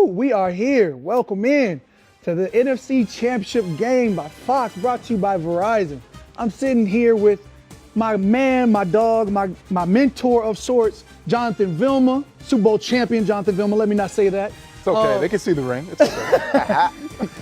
We are here. Welcome in to the NFC Championship game by Fox, brought to you by Verizon. I'm sitting here with my man, my dog, my mentor of sorts, Jonathan Vilma, Super Bowl champion Jonathan Vilma. Let me not say that. It's okay. They can see the ring. It's okay.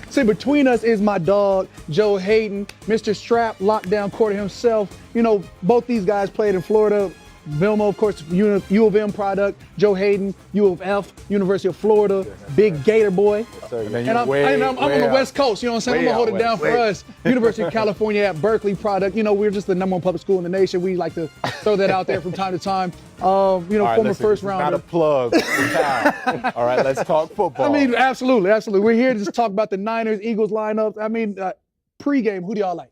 See, between us is my dog, Joe Haden, Mr. Strap, lockdown quarter himself. You know, both these guys played in Florida. Vilma, of course, U of M product. Joe Haden, U of F, University of Florida, big Gator boy. And I'm on the West Coast, you know what I'm saying? I'm gonna hold it down for us. University of California at Berkeley product. You know, we're just the #1 public school in the nation. We like to throw that out there from time to time. Former first rounder. Not a plug. All right, let's talk football. I mean, absolutely. We're here to just talk about the Niners, Eagles lineups. I mean, pregame, who do y'all like?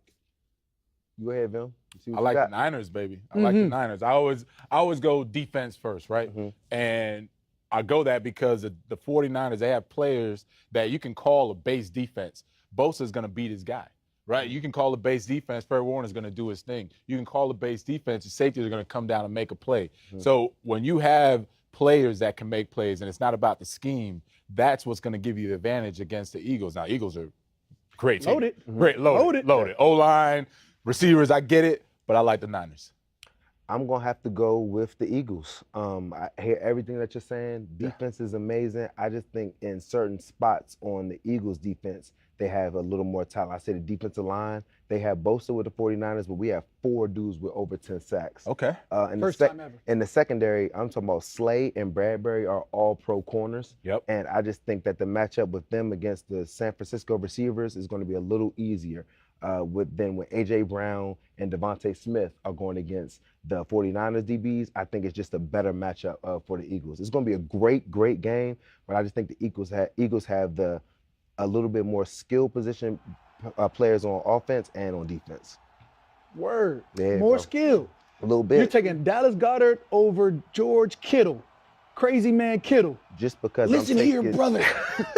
Go ahead, Vilma. I like the Niners, baby. I like the Niners. I always go defense first, right? And I go that because the 49ers, they have players that you can call a base defense. Bosa's going to beat his guy, right? You can call a base defense. Fred Warner's going to do his thing. You can call a base defense. The safeties are going to come down and make a play. So when you have players that can make plays and it's not about the scheme, that's what's going to give you the advantage against the Eagles. Now, Eagles are great team. Loaded. O-line, receivers, I get it. But I like the Niners. I'm going to have to go with the Eagles. I hear everything that you're saying. Defense is amazing. I just think in certain spots on the Eagles defense, they have a little more talent. I say the defensive line, they have Bosa with the 49ers, but we have 4 dudes with over 10 sacks. Okay. First time ever. In the secondary, I'm talking about Slay and Bradbury are all pro corners. Yep. And I just think that the matchup with them against the San Francisco receivers is going to be a little easier. When A.J. Brown and Devontae Smith are going against the 49ers DBs, I think it's just a better matchup for the Eagles. It's going to be a great game, but I just think the Eagles have a little bit more skill position players on offense and on defense. Word. Yeah, more bro. skill. A little bit. You're taking Dallas Goedert over George Kittle. Crazy man Kittle. Just because Listen here, brother.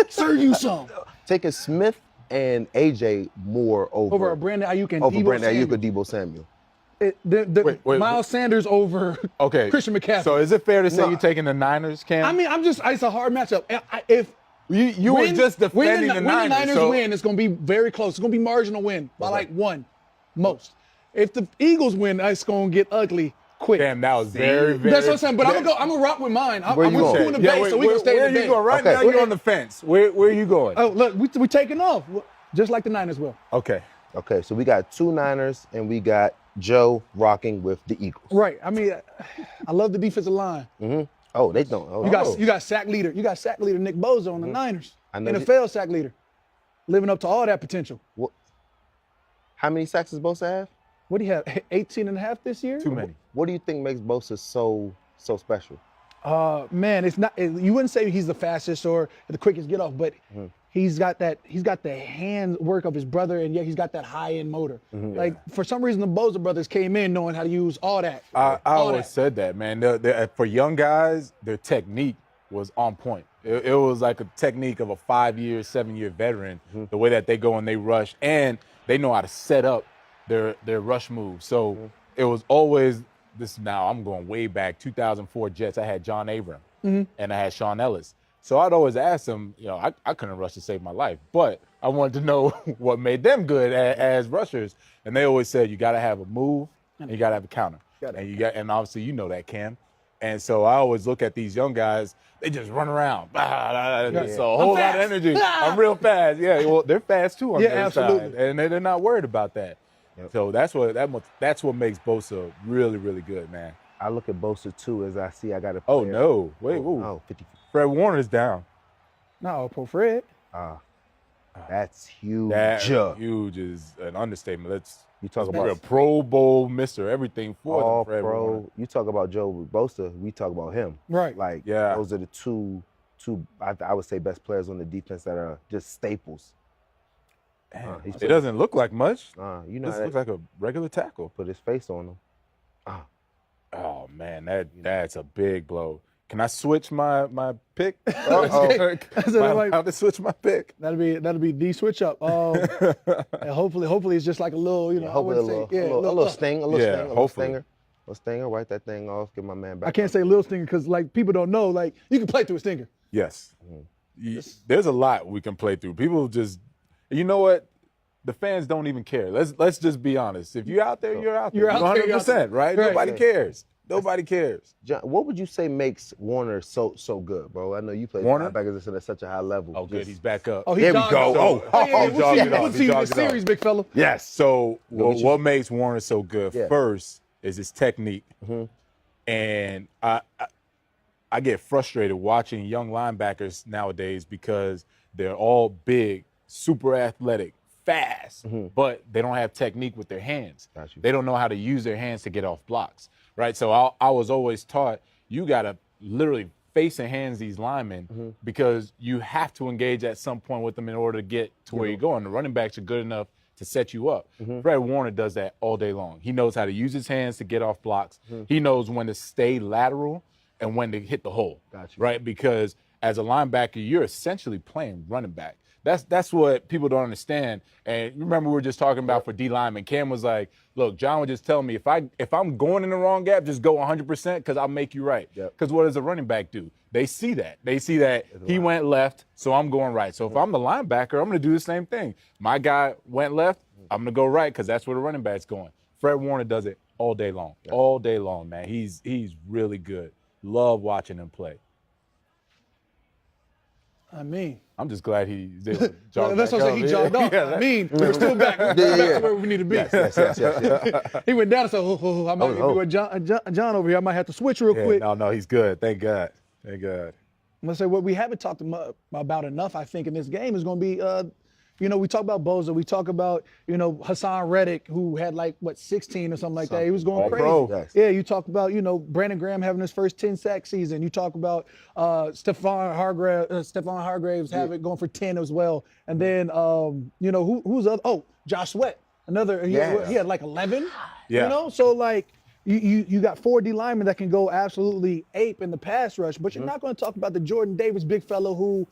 Serve you some. Taking Smith and AJ more over Brandon Ayuk and Debo Samuel. Wait, Miles Sanders over Christian McCaffrey. So is it fair to say you're taking the Niners, Cam? I mean, it's a hard matchup. If you were just defending the Niners. When the Niners win, it's going to be very close. It's going to be marginal win by like 1 most. If the Eagles win, it's going to get ugly quick. Damn, that was very. That's what I'm saying. But I'm gonna rock with mine. I'm with you in the base, so we can stay in the base. Where you going? Right now, you're on the fence. Where are you going? Oh, look, we taking off, just like the Niners will. Okay, so we got 2 Niners, and we got Joe rocking with the Eagles. Right. I mean, I love the defensive line. Oh, they don't. Oh, you got sack leader. You got sack leader Nick Bosa on the Niners. NFL sack leader, living up to all that potential. What? How many sacks does Bosa have? What do you have? 18 and a half this year? Too many. What do you think makes Bosa so special? Man, it's not. You wouldn't say he's the fastest or the quickest get off, but he's got the hand work of his brother, and yet he's got that high end motor. Like for some reason, the Bosa brothers came in knowing how to use all that. I always said that, man. For young guys, their technique was on point. It was like a technique of a 5-year, 7-year veteran. The way that they go and they rush, and they know how to set up their rush move. So it was always this. Now I'm going way back, 2004 Jets. I had John Abram and I had Sean Ellis. So I'd always ask them, I couldn't rush to save my life, but I wanted to know what made them good as rushers. And they always said you got to have a move and you got to have a counter. And obviously you know that, Cam. And so I always look at these young guys, they just run around. So a whole lot of energy. I'm real fast. Yeah, well, they're fast too on the other side. And they're not worried about that. So that's what makes Bosa really, really good, man. I look at Bosa too as I got a player. Oh no! Wait, oh, 50. Fred Warner's down. No, poor Fred. That's huge. That huge is an understatement. You talk about a Pro Bowl, Mr. Everything for all Fred pro. Warner. You talk about Joe Bosa, we talk about him. Right. Those are the two I would say best players on the defense that are just staples. It doesn't look like much. This looks like a regular tackle. Put his face on him. Oh man, that's a big blow. Can I switch my pick? Uh-oh. How to switch my pick? That'll be the switch up. And hopefully it's just like a little, a little stinger. A stinger. Wipe that thing off. Get my man back. I can't say little stinger because like people don't know. Like you can play through a stinger. Yes. there's a lot we can play through. People just, you know what? The fans don't even care. Let's just be honest. If you're out there, you're out there. You're out there, 100%, right? Nobody cares. Nobody cares. John, what would you say makes Warner so good, bro? I know you play linebackers at such a high level. Oh, good. He's back up. Oh, There we go. We'll see you in the series, big fella. Yes. So what makes Warner so good first is his technique. And I get frustrated watching young linebackers nowadays because they're all big, super athletic, fast, but they don't have technique with their hands. They don't know how to use their hands to get off blocks, right? So I was always taught you got to literally face and hands these linemen because you have to engage at some point with them in order to get to where you're going. The running backs are good enough to set you up. Fred Warner does that all day long. He knows how to use his hands to get off blocks. He knows when to stay lateral and when to hit the hole, right? Because as a linebacker, you're essentially playing running back. That's what people don't understand. And remember, we were just talking about for D lineman. Cam was like, "Look, John would just tell me if I'm going in the wrong gap, just go 100% because I'll make you right." Because what does a running back do? They see that. They see that he went left, so I'm going right. So if I'm the linebacker, I'm going to do the same thing. My guy went left, I'm going to go right because that's where the running back's going. Fred Warner does it all day long, man. He's really good. Love watching him play. I mean, I'm just glad he did. That's what I said. He jogged up. I mean, we're still back. We're back to where we need to be. Yes. He went down and said, I might be with John over here. I might have to switch real quick. No, he's good. Thank God. Thank God. I'm going to say what we haven't talked about enough, I think, in this game is going to be, we talk about Bosa. We talk about, Hassan Reddick, who had 16 or something like that. He was going crazy. Yes. Yeah, you talk about, Brandon Graham having his first 10-sack season. You talk about Stephon Hargraves going for 10 as well. And then, who's other? Oh, Josh Sweat. Another, he had 11. Yeah. So you got 4 D linemen that can go absolutely ape in the pass rush, but you're not going to talk about the Jordan Davis big fellow who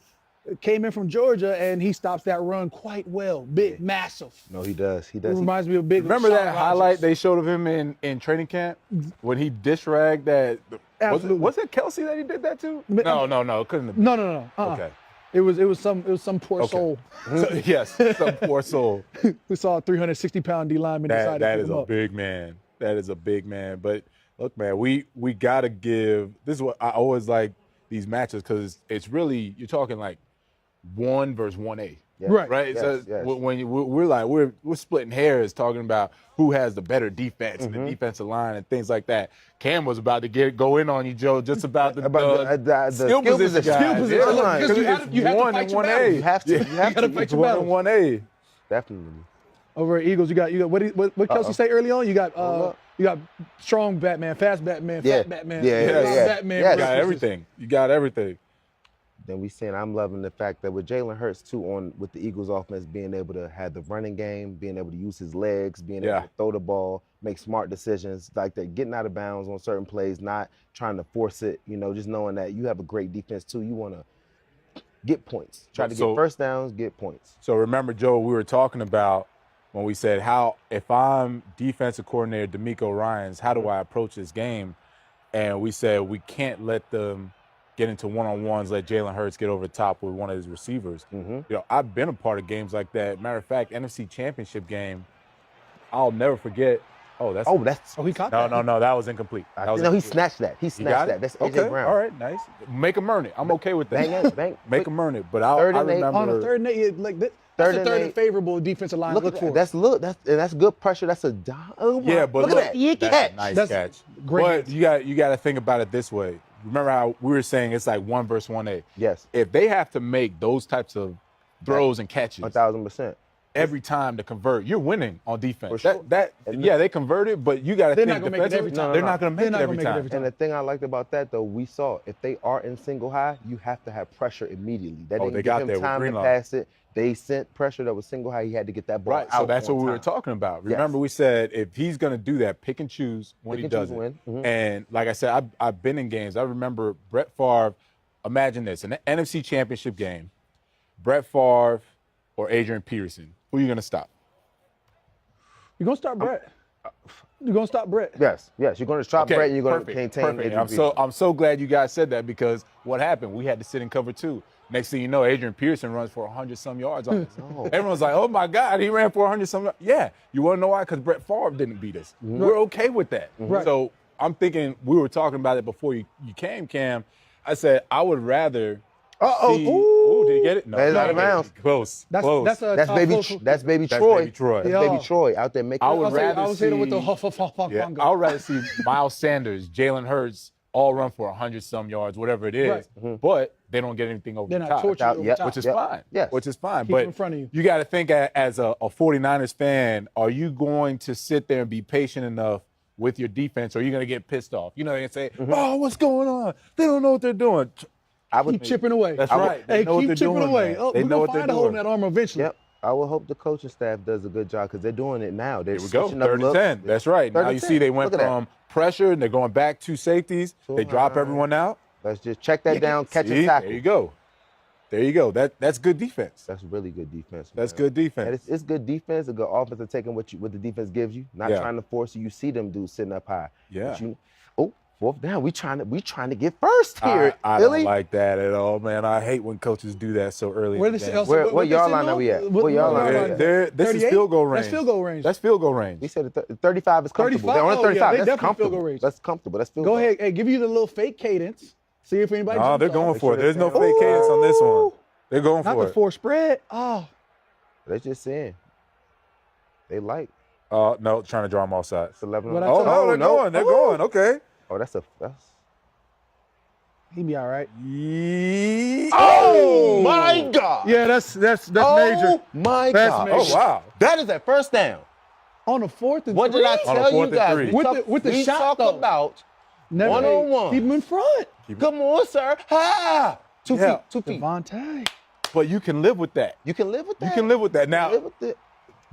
came in from Georgia, and he stops that run quite well. Big, massive. No, he does. He It does. reminds me of big. Remember Sean that Rogers. highlight they showed of him in training camp when he dish ragged that? Absolutely. Was it Kelsey that he did that to? No, it couldn't have been. No. Okay. It was some poor soul. So, yes, some poor soul. We saw a 360-pound D lineman decide That to is pick him a up. big man. That is a big man. But look, man, we got to give. This is what I always like these matches because it's really you're talking like 1 versus 1A. Yeah. Right. Yes, So when we're splitting hairs talking about who has the better defense and the defensive line and things like that. Cam was about to go in on you, Joe, just about the skill position guys. Skill position. Yeah, Look, because you have to 1 fight and your 1A. battles. You have to. You have gotta to. fight your 1 battles. and 1A. Definitely. Over at Eagles, you got what Kelsey say early on? You got strong Batman, fast Batman, fat Batman, Batman. Yeah. You got everything. You got everything. Then we saying I'm loving the fact that with Jalen Hurts too with the Eagles offense being able to have the running game, being able to use his legs, being able to throw the ball, make smart decisions like that, getting out of bounds on certain plays, not trying to force it, just knowing that you have a great defense too. You want to get points. Try to get first downs, get points. So remember, Joe, we were talking about when we said if I'm defensive coordinator DeMeco Ryans, how do I approach this game? And we said we can't let them get into one-on-ones, let Jalen Hurts get over the top with one of his receivers. I've been a part of games like that. Matter of fact, NFC Championship game, I'll never forget. He caught that. No, that was incomplete. He snatched that. He snatched that. That's AJ Brown. All right, nice. Make him earn it. I'm okay with that. Bang. Make him earn it. But I remember On a third and 8, that's a third and favorable defensive line. Look for. That's good pressure. That's a yeah, but look at that. That's a nice catch. Great. But you got to think about it this way. Remember how we were saying it's like 1 versus 1A. Yes. If they have to make those types of throws and catches 1,000%. every time to convert, you're winning on defense. For sure. They converted, but you got to think not gonna make it every time. They're not going to make it every time. And the thing I liked about that, though, we saw if they are in single high, you have to have pressure immediately. That didn't give him time to pass it. They sent pressure that was single high. He had to get that ball out. So that's what we were talking about. Remember, we said if he's going to do that, pick and choose when he does it. And like I said, I've been in games. I remember Brett Favre. Imagine this: an NFC Championship game, Brett Favre or Adrian Peterson. Who are you going to stop? You're gonna stop Brett. You're gonna stop Brett. Yes. You're going to stop Brett, and you're going to maintain. Perfect. I'm so glad you guys said that because what happened? We had to sit in cover 2. Next thing you know, Adrian Pearson runs for 100-some yards on us. Everyone's like, oh, my God, he ran for 100-some yards. Yeah, you want to know why? Because Brett Favre didn't beat us. We're okay with that. Right. So I'm thinking, we were talking about it before you came, Cam. I said, I would rather see. Ooh, did you get it? No. That's out of bounds. Close. That's That's baby Troy. That's baby Troy. That's baby Troy out there making. I would rather I was see. hitting with the huff. Yeah, I would rather see Miles Sanders, Jalen Hurts all run for 100-some yards, whatever it is, but they don't get anything over They're the not top. tortured over the top. Which is fine. Yes. Which is fine. Keep but them in front of you. got to think as a 49ers fan, are you going to sit there and be patient enough with your defense, or are you going to get pissed off? You know, they say, oh, what's going on? They don't know what they're doing. I would Keep chipping away. That's right. They Hey, know what keep they're chipping doing, away. man. Oh, They we're know going what to they're find a hole in doing. that armor eventually. Yep. I will hope the coaching staff does a good job because they're doing it now. They're Here we go. switching up 3rd and looks. 10. That's right. Now you 3rd and see they 10. went Look at that. from pressure and they're going back 2 safeties. They drop everyone out. Let's just check that down, catch See? and tackle. There you go. There you go. That's good defense. That's really good defense. That's man. good defense. And it's good defense, a good offense, and taking what the defense gives you, not Yeah. trying to force you. You see them dudes sitting up high. Yeah. But 4th down. We trying to get first here. I Philly. don't like that at all, man. I hate when coaches do that so early. Where in the they game. say, What yard line are we at? What yard line are we at? This is 38? field goal range. That's field goal range. That's field goal range. We said 35 is comfortable. 35? They're on Oh, yeah, 35. they That's definitely comfortable. field goal range. That's comfortable. That's field Go goal. ahead. Hey, give you the little fake cadence. See if anybody No, jumps they're off. going for it. sure There's no they fake cadence on this one. They're going Not for the it. 4 spread. Oh. They're just saying. They like. No, trying to draw them off sides. It's 11. What I Oh, told no, you. they're going. They're going. Okay. Oh, that's. He be all right. Oh my God! Yeah, that's major. Oh my That's God! major. Oh, wow. That is at 1st down. On the 4th and What 3? did I On a tell 4th you and guys? 3. With the we shot, talk though. about Never, one-on-one. Keep him in front. Come on, sir. Ha! 2 Yeah. feet. 2 feet. Devontae. But you can live with that. You can live with that. You can live with that. Now, live with it.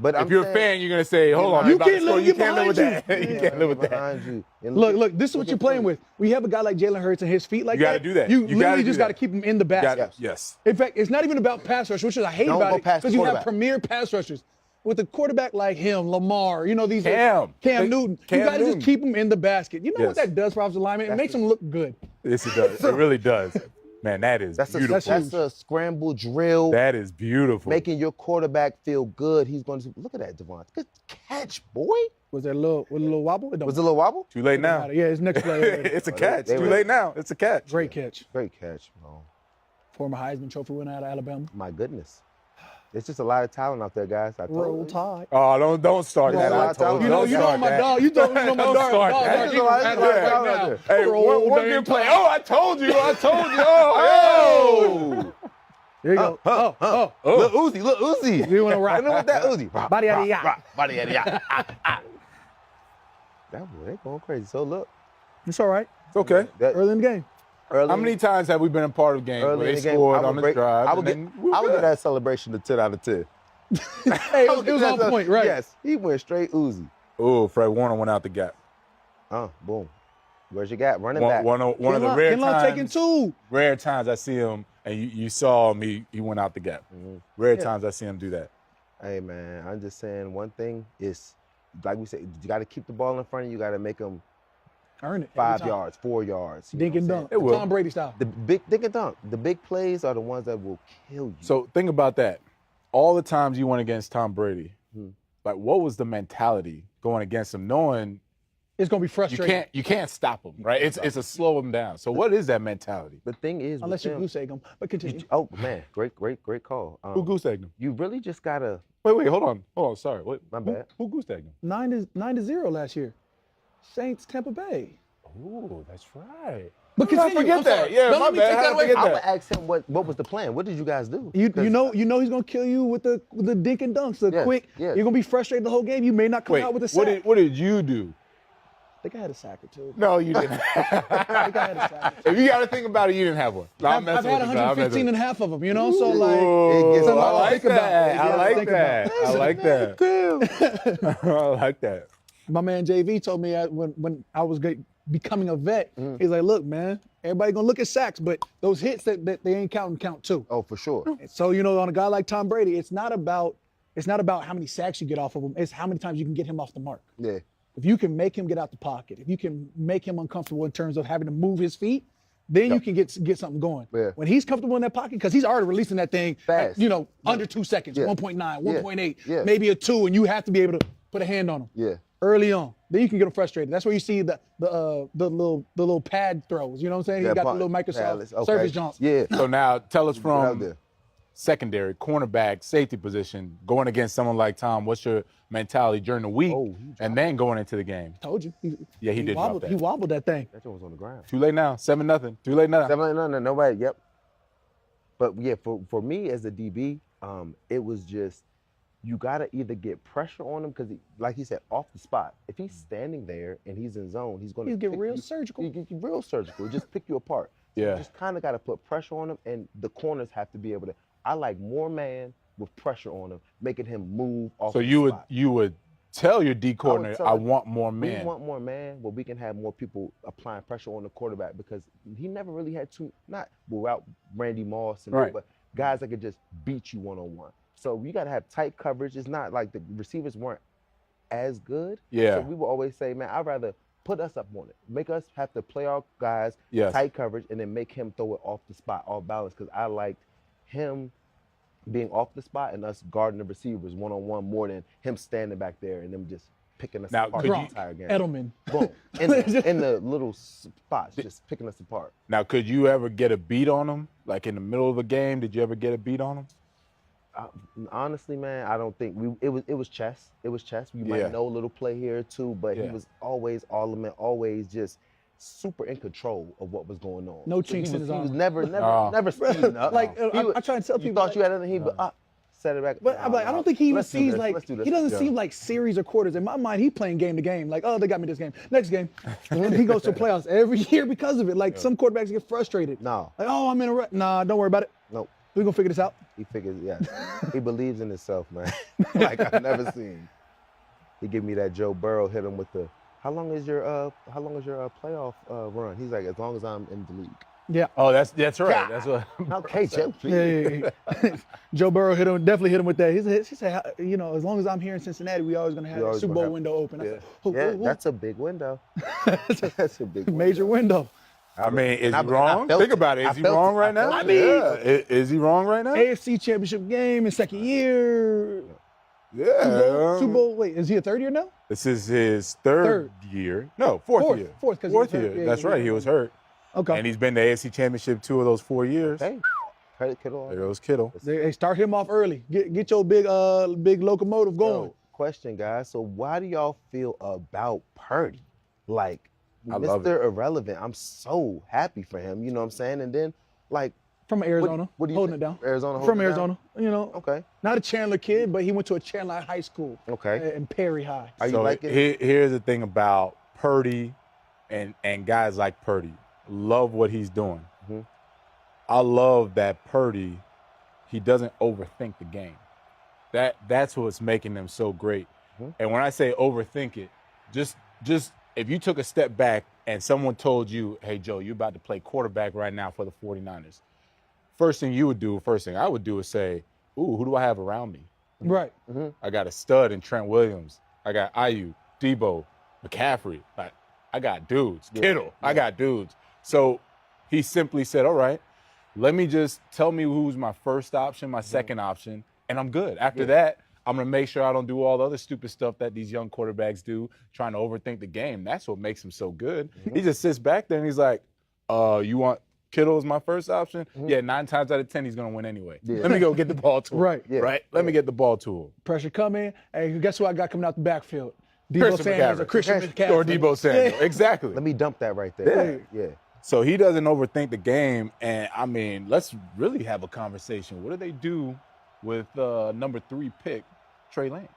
But if you're a fan, you're going to say, hold on. You about to can't score. live- You get can't live with behind that. You can't live with that. behind you. And Look, this is what at you're playing Philly. with. We have a guy like Jalen Hurts and his feet like You that. gotta do that. You You gotta literally do just got to that. keep him in the basket. Yes. In fact, it's not even about pass rush, which is I hate Don't about go it past the because you have quarterback. premier pass rushers. With a quarterback like him, Lamar, these Cam. Newton, Cam you got to just Newton. keep him in the basket. You know what Yes. that does for offensive linemen? It makes them look good. Yes, it does. It really does. Man, that is That's beautiful. a scramble drill. That is beautiful. Making your quarterback feel good. He's going to look at that, Devon. Good catch, boy. Was there a little wobble? Was it a little wobble? Too late now. Yeah, it's next play. It's a catch. they Too were- late now. It's a catch. Great catch. Great catch, bro. Former Heisman Trophy winner out of Alabama. My goodness. It's just a lot of talent out there, guys. I told Roll you. Tide. Oh, don't start that. I told You you. know- Don't You know start my that. dog. You know my Don't dog. start Dog, that. dog, he can There's act a lot right of now. talent Hey, Roll one Dame good play. Time. Oh, I told you. Oh. There you go. Lil Uzi. You want to rock? I know what that Uzi. Body out of yacht. Body out of yacht. That boy, they going crazy. So look. It's all right. It's okay. That, Early in the game. early How many times have we been a part of games where early they in the game, scored I on would the break- drive? I would and get, then we're I would good? give that celebration a 10 out of 10. Hey, it was on point, right? Yes, he went straight Uzi. Oh, Fred Warner went out the gap. Boom. Where's your gap? Running back. One of the Kinlaw- rare Kinlaw taking times. 2. Rare times I see him, and you saw him. He went out the gap. Rare times I see him do that. Hey, man, I'm just saying one thing is, like we said, you got to keep the ball in front of you. You got to make them Earn it. 5 every time. yards, 4 yards. you Dink know and what I'm dunk. It will. Tom Brady style. saying? The big dink and dunk. The big plays are the ones that will kill you. So think about that. All the times you went against Tom Brady, like what was the mentality going against him, knowing It's going to be frustrating. you can't stop him, right? It's a slow him down. So what is that mentality? the thing is, Unless with you them, goose egg them. But continue. oh man, great call. Who goose egged him? You really just gotta. Wait, hold on. Sorry. Wait, My bad. Who goose egged him? 9-0 last year. Saints, Tampa Bay. Oh, that's right. But How did I continue. forget I'm that? sorry. Yeah, Don't my let me bad. take How that did I away forget from I that? would ask him what was the plan. What did you guys do? You 'Cause know he's gonna kill you with the dink and dunks, the Yes, quick. yes. You're gonna be frustrated the whole game. You may not come Wait, out with a sack. what did you do? I think I had a sack or two. No, you didn't. I think I had a sack. Or two. If you got to think about it, you didn't have one. No, I'm I've messing had with you, bro. I'm messing 115 with and a you. half of them, you know. So like, Ooh, It gets a I lot to like think about. that. It gets I a lot to like think that. about. I like that. I like that. my man JV told me when I was becoming a vet, he's like, look, man, everybody gonna look at sacks, but those hits that they ain't count too. Oh, for sure. So on a guy like Tom Brady, it's not about how many sacks you get off of him. It's how many times you can get him off the mark. Yeah. If you can make him get out the pocket, if you can make him uncomfortable in terms of having to move his feet, then you can get something going. Yeah. When he's comfortable in that pocket, because he's already releasing that thing, Fast. under 2 seconds, Yeah. 1.9, 1.8, Yeah. maybe a 2, and you have to be able to put a hand on him. Yeah. Early on, then you can get him frustrated. That's where you see the little pad throws. You know what I'm saying? Yeah, He got the pad- little Microsoft pads, okay. service jumps. Yeah. So now tell us out from there. secondary, cornerback, safety position, going against someone like Tom, what's your mentality during the week Oh, he and then going into the game? Told you. Yeah, he did drop wobbled, that. He wobbled that thing. That joint was on the ground. Too late now, 7-0. Too late now. No, nobody. Yep. But yeah, for me as a DB, it was just you gotta either get pressure on him because, like he said, off the spot. If he's standing there and he's in zone, he's gonna He'll get pick real you- surgical. He get real surgical. Just pick you apart. So Yeah. You just kind of gotta put pressure on him, and the corners have to be able to. I like more man with pressure on him, making him move off. So the you spot. would tell your D coordinator, tell I him, want more We men. want more man, but we can have more people applying pressure on the quarterback because he never really had not without Randy Moss and Right. but guys that could just beat you one-on-one. So you got to have tight coverage. It's not like the receivers weren't as good. Yeah. So we will always say, man, I'd rather put us up on it. Make us have to play our guys Yes. tight coverage and then make him throw it off the spot, off balance, because I liked him being off the spot and us guarding the receivers one-on-one more than him standing back there and them just picking us Now, apart could the you- entire game. Edelman. Boom. In the little spots, just picking us apart. Now, could you ever get a beat on him? Like in the middle of a game, did you ever get a beat on him? Honestly, man, I don't think it was chess. It was chess. You Yeah. might know a little play here or two, but he Yeah. was always always just super in control of what was going on. No So he chinks in was- his He was armor. never speeding up. Like, He I was- try to tell you people, thought like- you had anything, but set it back. But I'm like, I don't think he even Let's do sees this. like Let's do this. he doesn't Yeah. see like series or quarters. In my mind, he playing game to game. Like, oh, they got me this game, next game. And then he goes to playoffs every year because of it. Like some quarterbacks get frustrated. No. Like, oh, I'm in a rut. Nah, don't worry about it. Nope. We're gonna figure this out. He figures, yeah. He believes in himself, man. Like I've never seen. He give me that Joe Burrow hit him with the. How long is your playoff run? He's like, as long as I'm in the league. Yeah. Oh, that's right. God. That's what. Okay, Joe. Yeah. Joe Burrow definitely hit him with that. He said, as long as I'm here in Cincinnati, we always gonna have We that always Super gonna Bowl have- window open. I Yeah, said, "Who, yeah, who, who?" that's a big window. That's a big Major window. I mean, is And I- he and I wrong? felt Think it. about it. I Is he felt wrong it. right now? I mean- Yeah. Is he wrong right now? AFC Championship game in second year. Yeah. Super Bowl. Wait, is he a third year now? This is his third year. No, fourth year. Fourth, 'cause he was Fourth hurt. year. Yeah, That's yeah, right. yeah. He was hurt. Okay. And he's been to AFC Championship 2 of those 4 years. Hey, credit Kittle. There goes Kittle. They start him off early. Get your big locomotive going. Yo, question, guys. So why do y'all feel about Purdy? Like, I love Mr. Irrelevant. I'm so happy for him. You know what I'm saying? And then, like, From Arizona, what do you holding think? it down. Arizona From holding it Arizona, Okay. Not a Chandler kid, but he went to a Chandler high school. Okay. And Perry High. Are you So liking it? here's the thing about Purdy and guys like Purdy. Love what he's doing. Mhm. I love that Purdy, he doesn't overthink the game. That's what's making them so great. Mhm. And when I say overthink it, just if you took a step back and someone told you, hey, Joe, you're about to play quarterback right now for the 49ers. First thing I would do is say, ooh, who do I have around me? Right. I got a stud in Trent Williams. I got Ayuk, Debo, McCaffrey. Like, I got dudes. Kittle. I got dudes. So he simply said, all right, let me just tell me who's my first option, my second option, and I'm good. After that, I'm going to make sure I don't do all the other stupid stuff that these young quarterbacks do, trying to overthink the game. That's what makes him so good. He just sits back there and he's like, you want Kittle as my first option? Yeah, 9 times out of 10, he's going to win anyway. Yeah. Let me go get the ball to him. Right. Yeah. Right? Let me get the ball to him. Pressure coming. Hey, guess who I got coming out the backfield? Debo Christian Sanders or McCaffrey. Christian McCaffrey. Or Debo Samuel. Yeah. Exactly. Let me dump that right there. Yeah. So he doesn't overthink the game. And, I mean, let's really have a conversation. What do they do with number 3 pick, Trey Lance?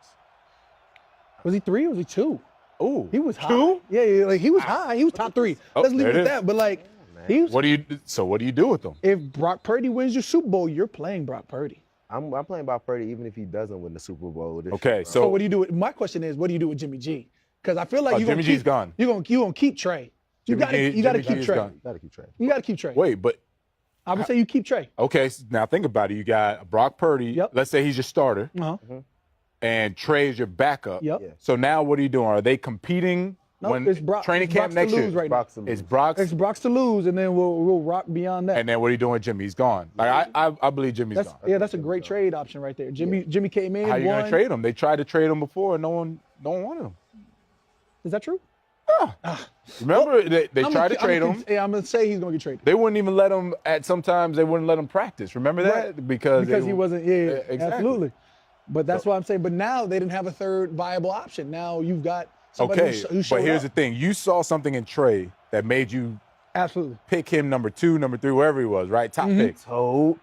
Was he 3 or was he 2? Ooh. He was high. 2? Yeah, like he was high. He was top 3. Oh, Let's leave there it it at is. that. But like, he was, What do you do with them? if Brock Purdy wins your Super Bowl, you're playing Brock Purdy. I'm playing by Purdy even if he doesn't win the Super Bowl. this Okay, year. So what do you do? My question is, what do you do with Jimmy G? Because I feel like you're Jimmy gonna G's gone. You're gonna keep Trey. You gotta Jimmy G keep is Trey. gone. Gotta keep track. You gotta keep Trey. Wait, but I would say you keep Trey. okay, so now think about it. You got Brock Purdy. Yep. Let's say he's your starter, Uh-huh. and Trey is your backup. Yep. Yeah. So now what are you doing? Are they competing when it's Brock. training It's camp Brock's next to year. lose right now. Brock's to lose. It's Brock's. It's Brock's to lose, and then we'll rock beyond that. And then what are you doing with Jimmy? He's gone. Like I believe Jimmy's That's gone. that's a great trade option right there. Jimmy came in. How you won. gonna trade him? They tried to trade him before, and no one wanted him. Is that true? Remember, they tried to trade him. Yeah, I'm gonna say he's gonna get traded They wouldn't even let him. Sometimes they wouldn't let him practice. Remember that? Right. Because he wasn't. Yeah, exactly. absolutely. But that's what I'm saying. But now they didn't have a third viable option. Now you've got somebody who showed but here's up. the thing: you saw something in Trey that made you Absolutely. pick him number 2, number 3, wherever he was, right? Top pick. Told.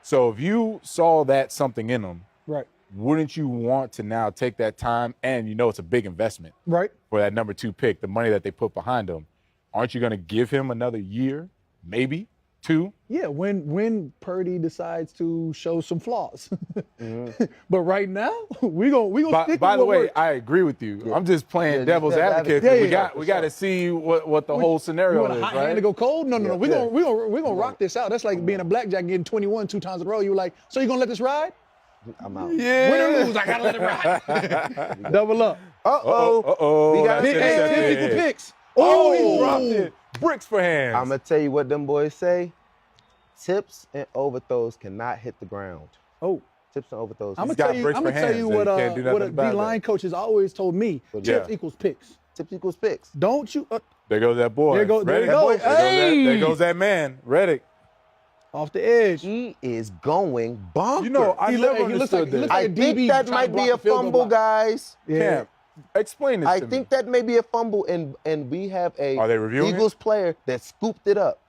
So if you saw that something in him, Right. wouldn't you want to now take that time? And you know it's a big investment Right. for that number 2 pick, the money that they put behind him. Aren't you going to give him another year, maybe 2? Yeah, when Purdy decides to show some flaws. But right now, we gonna stick By with the what way, works. I agree with you. Yeah. I'm just playing Yeah, devil's just advocate. advocate. Yeah, We got to see what the whole You scenario want a is, hot hand right? to go cold? No. Yeah, We're yeah. gonna rock this out. That's like being a blackjack getting 21 2 times in a row. You were like, so you gonna let this ride? I'm out. Yeah. Win or lose, I gotta let it ride. Double up. We got Big That's ass it. typical picks. Oh, he dropped it. Bricks for hands. I'm gonna tell you what them boys say. Tips and overthrows cannot hit the ground. Oh. Tips and overthrows. I'm got gonna tell you. bricks I'm for gonna tell hands, you so what you can't do what nothing about D-line that. coaches always told me. Yeah. Tips equals picks. Tips equals picks. Don't you There goes that boy. There you Reddick. go. There goes that man, Reddick. off the edge. He is going bonkers. You know, I He never looks like- understood he this. looks like I a DB think that trying to might block be a the field goal fumble, block. guys. Yeah. Camp, explain this I to me. think that may be a fumble, and we have a Are they reviewing Eagles player that scooped it up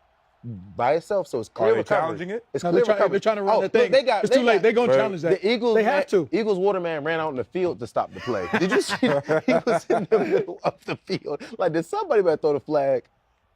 by itself, so it's clear Are they recovery. challenging it? It's No, clear they're recovery. trying to run look, that thing. It's too late. They're gonna challenge that. The Eagles, They have to. Eagles waterman ran out in the field to stop the play. Did you see? He was in the middle of the field. Like, did somebody better throw the flag?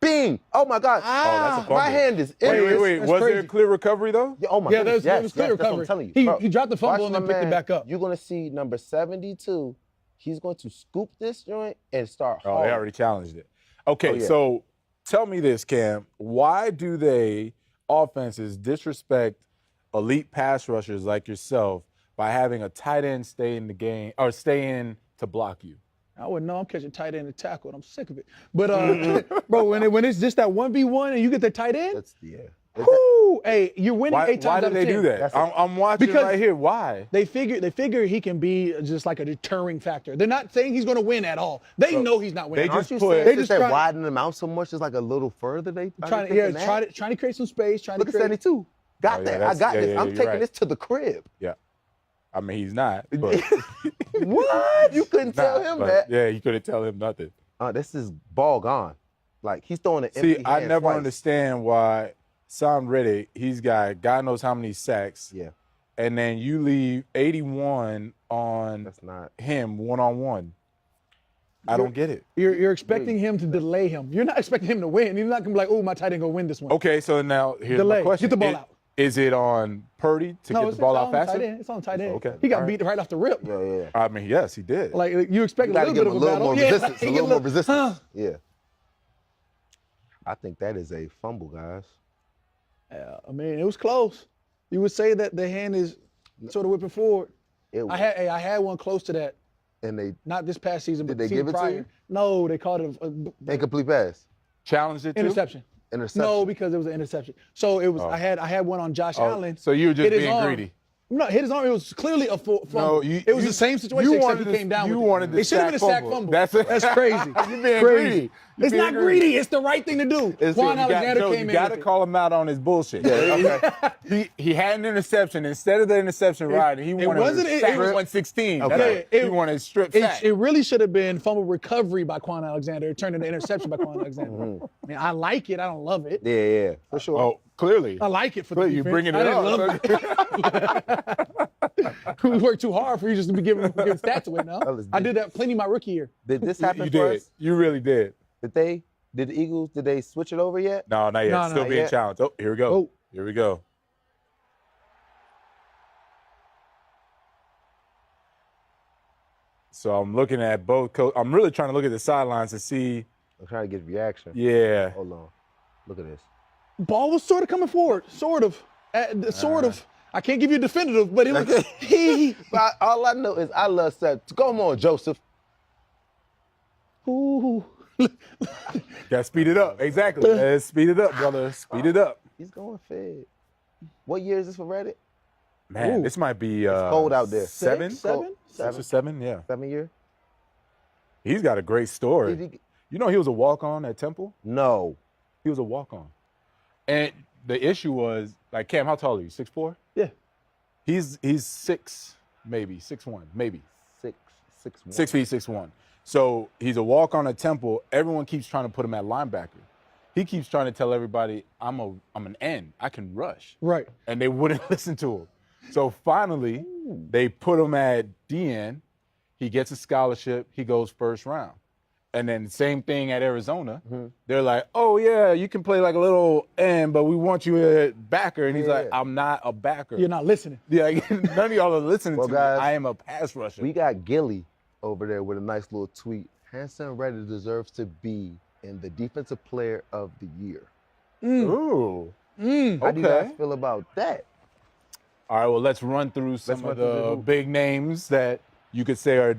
Bing! Oh my God! that's a fumble. My hand is in this. Wait. That's Was there a crazy. clear recovery though? Yeah, oh my Yeah, goodness, there yes, was clear yes, that's what recovery. I'm telling you. He dropped the fumble and then picked it back up. You're gonna see number 72. He's going to scoop this joint and start Oh, hauling. they already challenged it. Okay, Oh, yeah. so tell me this, Cam. Why do they offenses disrespect elite pass rushers like yourself by having a tight end stay in the game or stay in to block you? I wouldn't know. I'm catching tight end and tackle, and I'm sick of it. But bro, when it's just that 1v1 and you get the tight end, That's whoo, hey, you're winning Why 8 times do out of they 10. do that? That's I'm watching Because- right here. Why? They figure he can be just like a deterring factor. They're not saying he's going to win at all. They know he's not winning. they Aren't just you put- saying they since just they try- widen them out so much, it's like a little further? They trying to create some space. Trying Look to at create. 72. Got Oh, yeah, that. I that's- got yeah, this. yeah, I'm you're taking right. this to the crib. Yeah. I mean, he's not. But What? You couldn't tell Nah, him but that. Yeah, you couldn't tell him nothing. This is ball gone. Like, he's throwing an See, empty I hand never twice. understand why Sam Reddick, he's got God knows how many sacks, Yeah, and then you leave 81 on that's not. him one-on-one. I don't get it. You're expecting him to delay him. You're not expecting him to win. You're not going to be like, oh, my tight end going to win this one. Okay, so now here's Delay. my question. Get the ball out. Is it on Purdy to get it's the ball on out the faster? tight end. It's on the tight end. Okay. He got All right. beat right off the rip. Yeah. I mean, yes, he did. Like, you expect You a got to little give bit him of a little a battle. more resistance. A He little get more resistance. Huh. Yeah. I think that is a fumble, guys. Yeah, I mean, it was close. You would say that the hand is sort of whipping forward. It was, I had one close to that. and they Not this past season, but Did they the season give it to prior. you? No, they called it a incomplete pass, Challenged it too? interception. interception. No, because it was an interception. So it was. Oh. I had one on Josh Oh, Allen. so you were just hit his being arm. greedy. No, hit his arm. It was clearly a fumble. No, it was the same situation you except wanted he came down You with it. wanted the It should have been a sack fumble. That's crazy. You're being Crazy. greedy. You're It's being not greedy. It's the right thing to do. It's Quan you got- Alexander Joe, came you in. got to with it. call him out on his bullshit. He had an interception. Instead of the interception ride, he wanted wasn't- it sack was- 116. Okay. He wanted strip sack. It really should have been fumble recovery by Quan Alexander. It turned into interception by Quan Alexander. I mean, I like it. I don't love it. Yeah, for sure. Oh, clearly. I like it for the Clearly, you're defense. bringing I it didn't up. love it. We worked too hard for you just to be giving stats away now. Fellas, I did that plenty my rookie year. Did this happen You for did. us? You really did. Did the Eagles? Did they switch it over yet? No, not yet. No, Still not being yet. challenged. Oh, here we go. Oh. Here we go. So I'm looking at both. I'm really trying to look at the sidelines to see. I'm trying to get reaction. Yeah. Hold on. Look at this. Ball was sort of coming forward, sort of. Sort of. I can't give you a definitive, but it was he. But all I know is I love Seth. Come on, Joseph. Ooh. Gotta speed it up. Exactly. Let's speed it up, brother. Speed it up. He's going fed. What year is this for Reddit? Man, Ooh. this might be cold out there. Seven? Seven? 6 or 7, yeah. 7 year? He's got a great story. You know he was a walk-on at Temple? No. He was a walk-on. And the issue was, like, Cam, how tall are you? 6'4"? Yeah. He's 6, maybe, 6'1", maybe. 6'1". 6 feet, 6'1". So he's a walk-on at Temple. Everyone keeps trying to put him at linebacker. He keeps trying to tell everybody, I'm an end. I can rush. Right. And they wouldn't listen to him. So finally, they put him at DN. He gets a scholarship. He goes first round. And then same thing at Arizona. They're like, oh, yeah, you can play like a little end, but we want you at backer. And he's like, I'm not a backer. You're not listening. Yeah, none of y'all are listening to guys, me. I am a pass rusher. We got Gilly over there with a nice little tweet. Hanson Redditt deserves to be in the Defensive Player of the Year. Ooh. How do you guys feel about that? All right, well, let's run through some of the big names that you could say are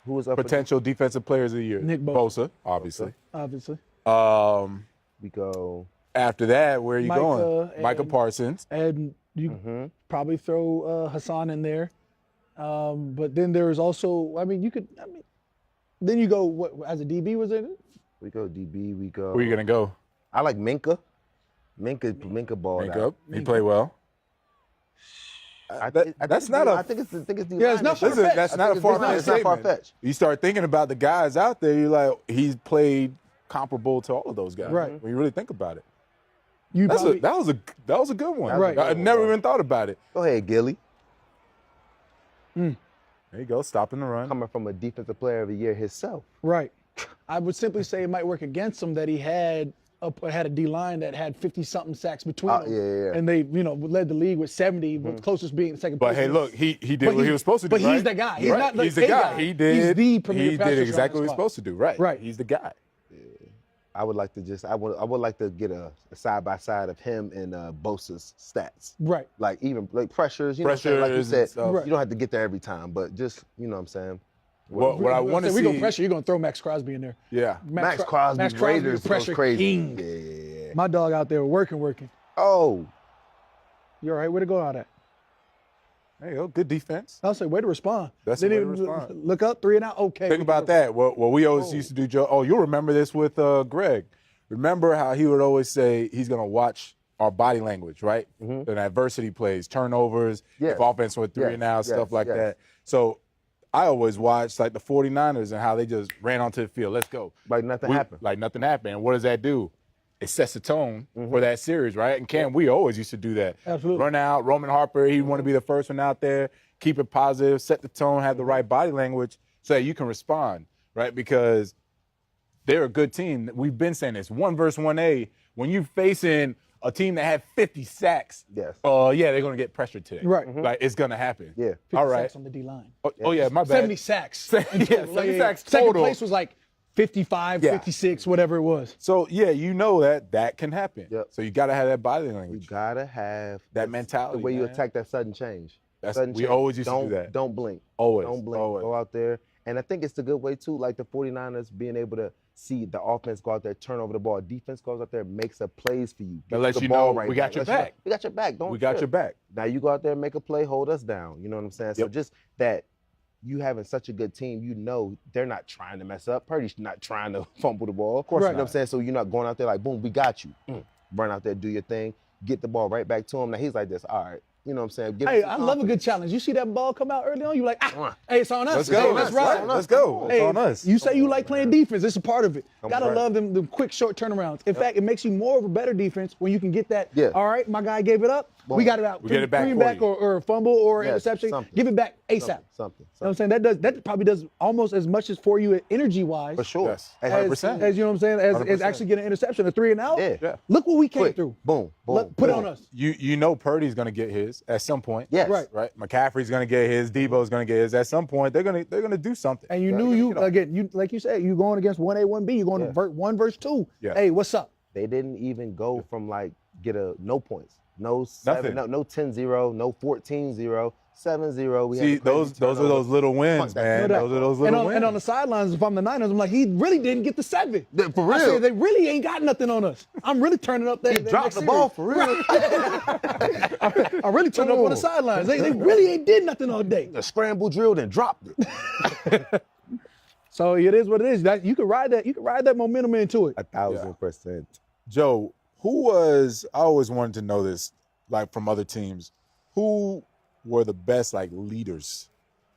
Who is up potential defensive players of the year. Nick Bosa. Obviously. Obviously. We go. After that, where are you Micah going? Micah and- Parsons. And you probably throw Hassan in there. But then there is also, then you go, what, as a DB was in it? We go DB. We go. Where are you going to go? I like Minka. Minka balled Make out. up. He played well. That's not a. I think it's D Yeah, it's not line. far-fetched. That's not a It's not far-fetched statement. far-fetched. You start thinking about the guys out there, you're like, he's played comparable to all of those guys. Right. When you really think about it. You That probably, was a good one. Right. I never even thought about it. Go ahead, Gilly. There you go, stopping the run. Coming from a Defensive Player of the Year himself. right. I would simply say it might work against him that he had a D line that had 50-something sacks between them. Yeah. And they, led the league with 70, but closest being second But place. hey, look, he did what he was supposed to do. But right? he's the guy. He's Right. not like He's the a guy. guy. He did. He's the premier He pass did rusher exactly on what the he's supposed to do. Right. Right. He's the guy. I would like to I would like to get a side by side of him and Bosa's stats. Right. Like even like pressures, you know what I'm saying? Like you Pressures said, and stuff. Right. you don't have to get there every time, but just you know what I'm saying. What I want to We're see. going to pressure. You're going to throw Max Crosby in there. Yeah. Max Crosby, Raiders pressure goes crazy. king. Yeah. My dog out there working. Oh, You all right? Where to go out at? Hey, good defense. I'll say, way to respond. That's the Didn't way to even respond. look up, 3 and out. Okay. Think about that. What we always used to do, Joe. Oh, you'll remember this with Greg. Remember how he would always say he's going to watch our body language, right? And adversity plays, turnovers, Yes. if offense went 3 and out, stuff like that. So I always watched like the 49ers and how they just ran onto the field. Let's go. like nothing happened. Like nothing happened. And what does that do? It sets the tone for that series, right? And Cam, we always used to do that. Absolutely. Run out, Roman Harper, he'd want to be the first one out there, keep it positive, set the tone, have the right body language so that you can respond, right? Because they're a good team. We've been saying this, 1 versus 1A. When you're facing a team that had 50 sacks, Yes. yeah, they're going to get pressured today. Right. Like, it's going to happen. Yeah. 50 All right. sacks on the D-line. Oh, yeah, my bad. 70 sacks. Yeah, 70 sacks Second total. place was like 55, Yeah. 56, whatever it was. So, yeah, you know that can happen. Yep. So you got to have that body You language. gotta have That mentality, The way you man. attack that sudden change. We always used to do that. Don't blink. Always. Don't blink. Always. Go out there. And I think it's a good way too, like the 49ers being able to see the offense go out there, turn over the ball. Defense goes out there, makes up plays for you. That lets the you ball know right we got your Lets you know, back. We got your back. Don't We got trip. your back. Now you go out there, make a play, hold us down. You know what I'm saying? So Yep. just that you having such a good team, you know they're not trying to mess up. Purdy's not trying to fumble the ball. Of course You know not. what I'm saying? So you're not going out there like, boom, we got you. Run out there, do your thing, get the ball right back to him. Now he's like this, all right. You know what I'm saying? Give Hey, him some I love a good confidence. challenge. You see that ball come out early on, you like, hey, it's on us. Let's Hey, go. let's Let's ride. Let's go. It's Hey, on us. You say you like playing defense. It's a part of it. Gotta right. love them quick, short turnarounds. In fact, it makes you more of a better defense when you can get that. Yeah. All right, my guy gave it up. Boom. We got it out. We get it back Bring for back you. or a fumble or Yes, interception. something. Give it back ASAP. Something. You know what I'm saying? That probably does almost as much as for you energy-wise. For sure. Yes. As- 100%. As you know what I'm saying, as 100%. actually getting an interception, a 3 and out. Yeah. Look what we came Quick. through. Boom. Boom. Put it boom. on us. You know Purdy's going to get his at some point. Yes. Right. Right. McCaffrey's going to get his. Debo's going to get his. At some point, they're going to do something. And you They're knew gonna you get off. again. You like you said, you going against 1A, 1B. You're going Yeah. to 1 versus 2. Yeah. Hey, what's up? They didn't even go from like get a no points. No 7, Nothing. no 10-0, no 14-0. 7-0. We See, had the crazy those are those little wins, Fuck that. man. No doubt. Those are those little wins. And on the sidelines, if I'm the Niners, I'm like, he really didn't get the 7. For I real. said, they really ain't got nothing on us. I'm really turning up that. He dropped the ball for real. I really turned up on the sidelines. They really ain't did nothing all day. The scramble drilled and dropped it. So it is what it is. That you can ride that. You can ride that momentum into it. 1,000%. Joe, who was, I always wanted to know this, like from other teams, who were the best like leaders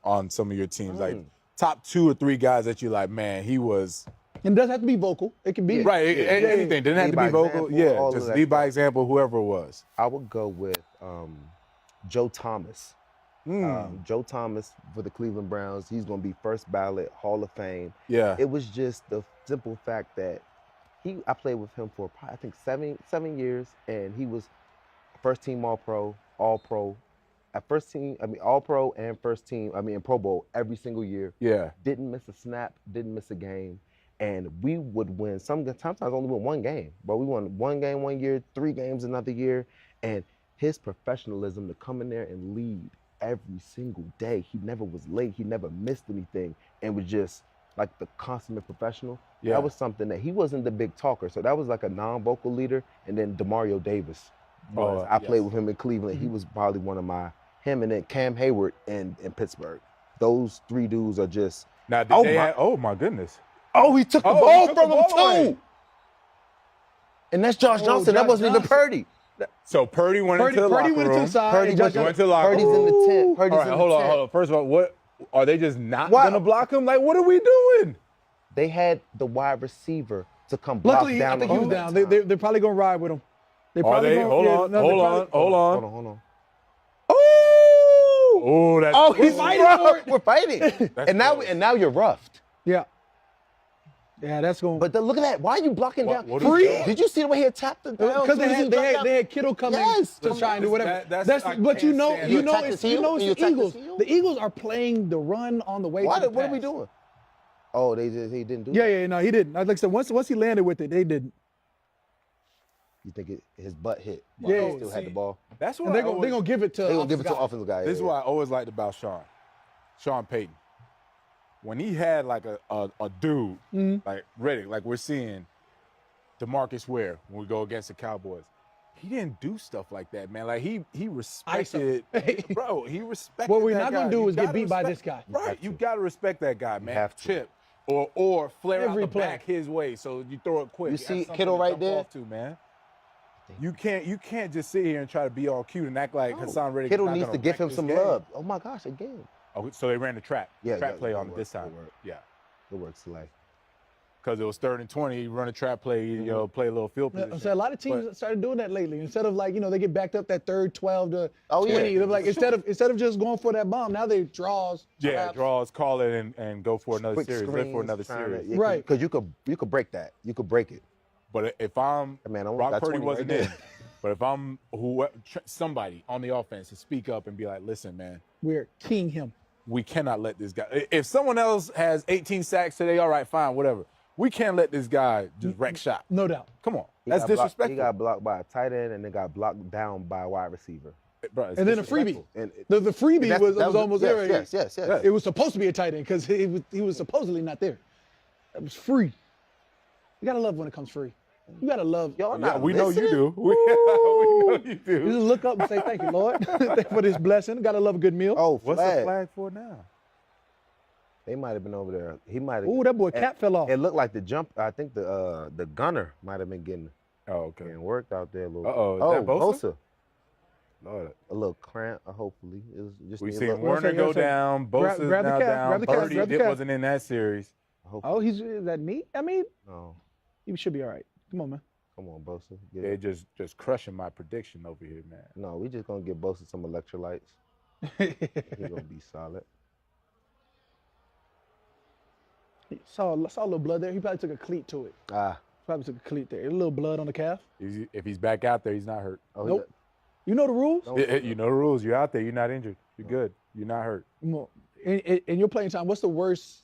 on some of your teams? Like top 2 or 3 guys that you like, man, he was. And it doesn't have to be vocal. It can be. Right, anything. Didn't have to be vocal. Example, all Just of that lead by stuff. example, whoever it was. I would go with Joe Thomas. Joe Thomas for the Cleveland Browns. He's going to be first ballot Hall of Fame. Yeah. It was just the simple fact that I played with him for I think 7 years, and he was first team All-Pro, All-Pro. At first team, All-Pro and first team, Pro Bowl every single year. Yeah. Didn't miss a snap, didn't miss a game. And we would win. Sometimes only win 1 game, but we won 1 game 1 year, 3 games another year. And his professionalism to come in there and lead every single day. He never was late. He never missed anything, and was just like the consummate professional. Yeah. That was something that he wasn't the big talker. So that was like a non-vocal leader. And then DeMario Davis. I played with him in Cleveland. He was probably one of him and then Cam Hayward in Pittsburgh. Those 3 dudes are just. Now, did they have, oh my goodness. Oh, he took the Oh, he ball took from the him ball away. too. And that's Josh Johnson. That Josh wasn't even Johnson. Purdy. So Purdy went into the locker Purdy went room. to the side. Purdy and Josh went to the locker Purdy's room. in the tent. Purdy's All right, in the hold tent. on. First of all, what are they just not Wow. gonna block him? Like, what are we doing? They had the wide receiver to come block Luckily, down I think the he was whole down. time. They're probably gonna ride with him. They Are probably they? gonna, Hold yeah, on. no, Hold they're on. probably- Hold on. Hold on. Oh, that's Oh, he's fighting for it. We're fighting. and now you're roughed. Yeah. Yeah, that's going. But look at that. Why are you blocking down? what is he doing? Did you see the way he tapped it down? Because they had Kittle coming Yes. to try and do whatever. That's- I but can't stand You it's attack his heel? You the attack his Eagles. heel? The Eagles are playing the run on the way. What to the are we pass. doing? Oh, he didn't do it? Yeah, no, he didn't. Like I said, once he landed with it, they didn't. You think his butt hit? Yeah, He still had the ball. That's what And they're gonna give it to. They're going to give it to offensive guy. offensive guy. This is what I always liked about Sean Payton. When he had like a dude like ready, like we're seeing DeMarcus Ware when we go against the Cowboys, he didn't do stuff like that, man. Like he respected, bro. He respected. What we're that not guy. gonna do You is get gotta beat by respect- this guy. Right, you got to respect that guy, man. have to. Chip or flare Every out the play. back his way, so you throw it quick. You That's see something Kittle to right jump there? off to, man. You can't just sit here and try to be all cute and act like Hassan Reddick. Kittle is not needs gonna to give wreck him this some game. love. Oh, my gosh, again. Oh, so they ran the trap Yeah, play good on work, this time. good work. Yeah. Good work, Slay. Because it was 3rd and 20, you run a trap play, you know, play a little field position. So a lot of teams started doing that lately. Instead of they get backed up that 3rd, 12 to 20. yeah. They're like instead of just going for that bomb, now they draws. Yeah, traps. draws, call it, and go for another Quick series. Live for another screens, trying to- series. yeah, Right. Because you could break that. You could break it. But if I'm Man, I almost Brock got Purdy 20 wasn't right in, there. but if I'm somebody on the offense to speak up and be like, listen, man, We're keying him. we cannot let this guy. If someone else has 18 sacks today, all right, fine, whatever. We can't let this guy just wreck shop. No doubt. Come on, He that's got blocked- disrespectful. He got blocked by a tight end and then got blocked down by a wide receiver. Bro, it's And then a freebie. disrespectful. And The freebie that was almost there. Yes. It was supposed to be a tight end because he was supposedly not there. It was free. You gotta love when it comes free. You gotta love. Y'all Yeah, not we know you listening? do. We know you You do. just look up and say, "Thank you, Lord, Thank you for this blessing." Gotta love a good meal. Oh, What's flag. the flag for now? They might have been over there. He might have. Ooh, that boy cap fell off. It looked like the jump. I think the gunner might have been getting Oh, okay. worked out there a little. Uh-oh, is Oh, that Bosa? Bosa. Lord. A little cramp. Hopefully, it was just. We need a seen little- Warner Yes, go sir. down. Grab- Bosa's grab the now cap, down. grab the cap, Purdy grab the cap. wasn't in that series. Hopefully. Oh, is that neat? I mean, No. you should be all right. Come on, man. Come on, Bosa. Get They're it. just crushing my prediction over here, man. No, we just gonna give Bosa some electrolytes. He's gonna be solid. Saw a little blood there. He probably took a cleat to it. Probably took a cleat there. A little blood on the calf. If he's back out there, he's not hurt. Oh, Nope. You know the rules. You know the rules. You're out there. You're not injured. You're good. You're not hurt. In your playing time, what's the worst?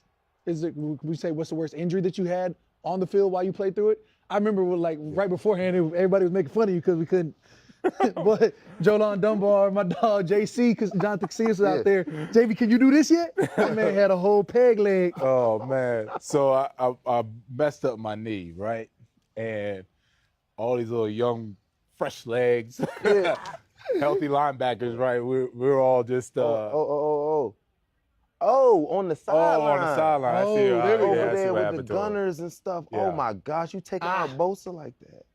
We say what's the worst injury that you had on the field while you played through it? I remember right beforehand, everybody was making fun of you because we couldn't But Jolon Dunbar, my dog JC, because Jonathan Casillas is out there. JV, can you do this yet? That man had a whole peg leg. Oh man. So I messed up my knee, right? And all these little young, fresh legs, healthy linebackers, right? We're all just Oh, on the sideline. on the sideline. I Oh, see. there we go. Over I see there what with happened the to him. gunners and stuff. Yeah. Oh my gosh, you taking out Bosa like that?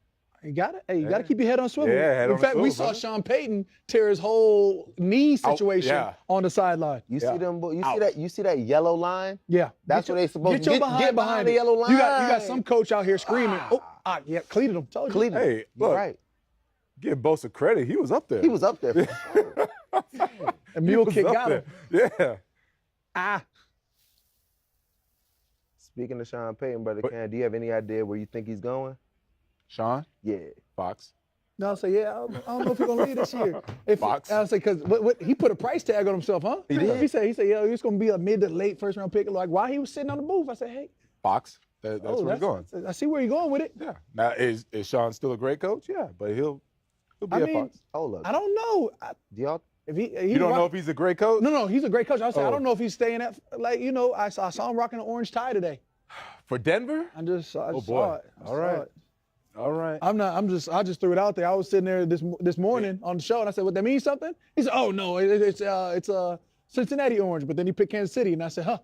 You got it. Hey, you got to keep your head on swivel. Yeah, head In on fact, we swivel, saw brother. Sean Payton tear his whole knee situation yeah. on the sideline. You Yeah. see them? You Out. see that? You see that yellow line? Yeah, That's what they supposed to get your get behind the it. yellow line. You got some coach out here screaming. Yeah, cleated him. Told you. Cleveland. Hey, You're look. right. Give Bosa credit. He was up there. He was up there. For sure. A mule was kick up got him. there. Yeah. Speaking of Sean Payton, brother Cam, do you have any idea where you think he's going? Sean Yeah. Fox. No, I'll say, I don't know if he's gonna leave this year. Fox. I'll say, because what he put a price tag on himself, huh? He did. He said, yo, he's gonna be a mid to late first round pick. Like, while he was sitting on the booth, I said, hey, Fox. That's where he's going. I see where you're going with it. Yeah. Now is Sean still a great coach? Yeah, but he'll be at Fox. Hold up. I don't know. Do y'all? If he You don't know if he's a great coach? No, he's a great coach. I was saying, I Oh. don't know if he's staying at, I saw him rocking an orange tie today. For Denver? I just saw boy. it. I All saw right. it. All right. I just threw it out there. I was sitting there this morning on the show, and I said, "What, that means something?" He said, "Oh no, it's Cincinnati orange." But then he picked Kansas City, and I said, "Huh."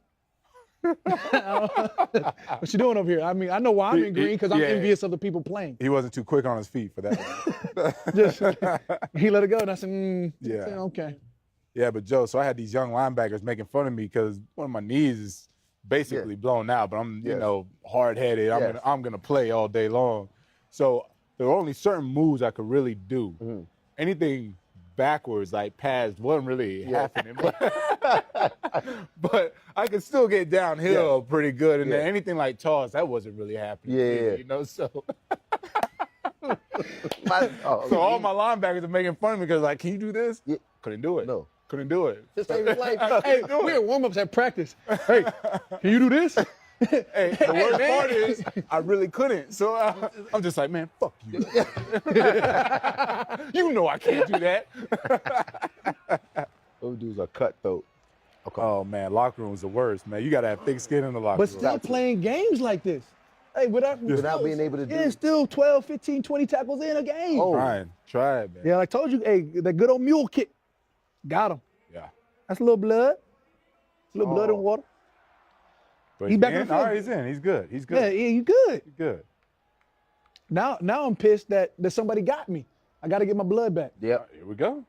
What you doing over here? I mean, I know why I'm in green because I'm envious of the people playing. He wasn't too quick on his feet for that one. Just, he let it go, and I said, Yeah. okay." Yeah, but Joe, so I had these young linebackers making fun of me because one of my knees is basically blown out, but I'm, hard-headed. I'm gonna play all day long. So there were only certain moves I could really do. Mm-hmm. Anything backwards, like pads, wasn't really happening. But I could still get downhill pretty good. And then anything like toss, that wasn't really happening. Yeah. either, so So all my linebackers are making fun of me because, like, can you do this? Yeah. Couldn't do it. No. Couldn't do it. Just save his life. Hey, we're in warm-ups at practice. Hey, can you do this? Hey, the worst part is I really couldn't. So I'm just like, man, fuck you. You know I can't do that. Those dudes are cutthroat. Okay. Oh, man, locker room's the worst, man. You got to have thick skin in the locker But room. still playing games like this. Hey, without being able to do Yeah, it. still 12, 15, 20 tackles in a game. Oh. Try it, man. Yeah, like I told you, hey, that good old mule kick. Got him. Yeah. That's a little blood. A little blood in water. But He's back in in. the All field. right, he's in. He's good. He's Yeah, good. you good. He's good. Now I'm pissed that somebody got me. I got to get my blood back. Yep. Here we go.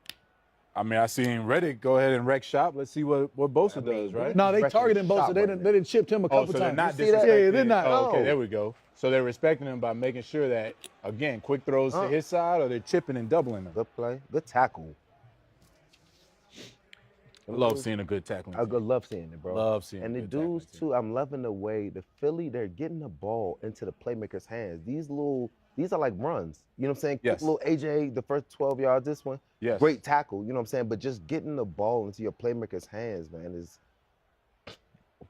I mean, I seen Reddick go ahead and wreck shop. Let's see what Bosa does, right? No, they Wrecking targeted shot Bosa. They right didn't chipped him a couple so times. they're not You see that? disrespecting. Yeah, they're not. Oh, okay, No. there we go. So they're respecting him by making sure that, again, quick throws to his side, or they're chipping and doubling him. Good play. Good tackle. I love seeing a good tackling. I love seeing it, bro. Love seeing And the good tackling, dudes too. I'm loving the way the Philly, they're getting the ball into the playmaker's hands. These are like runs. You know what I'm saying? Yes. Quick little AJ, the first 12 yards. This one, Yes. great tackle. You know what I'm saying? But just getting the ball into your playmaker's hands, man, is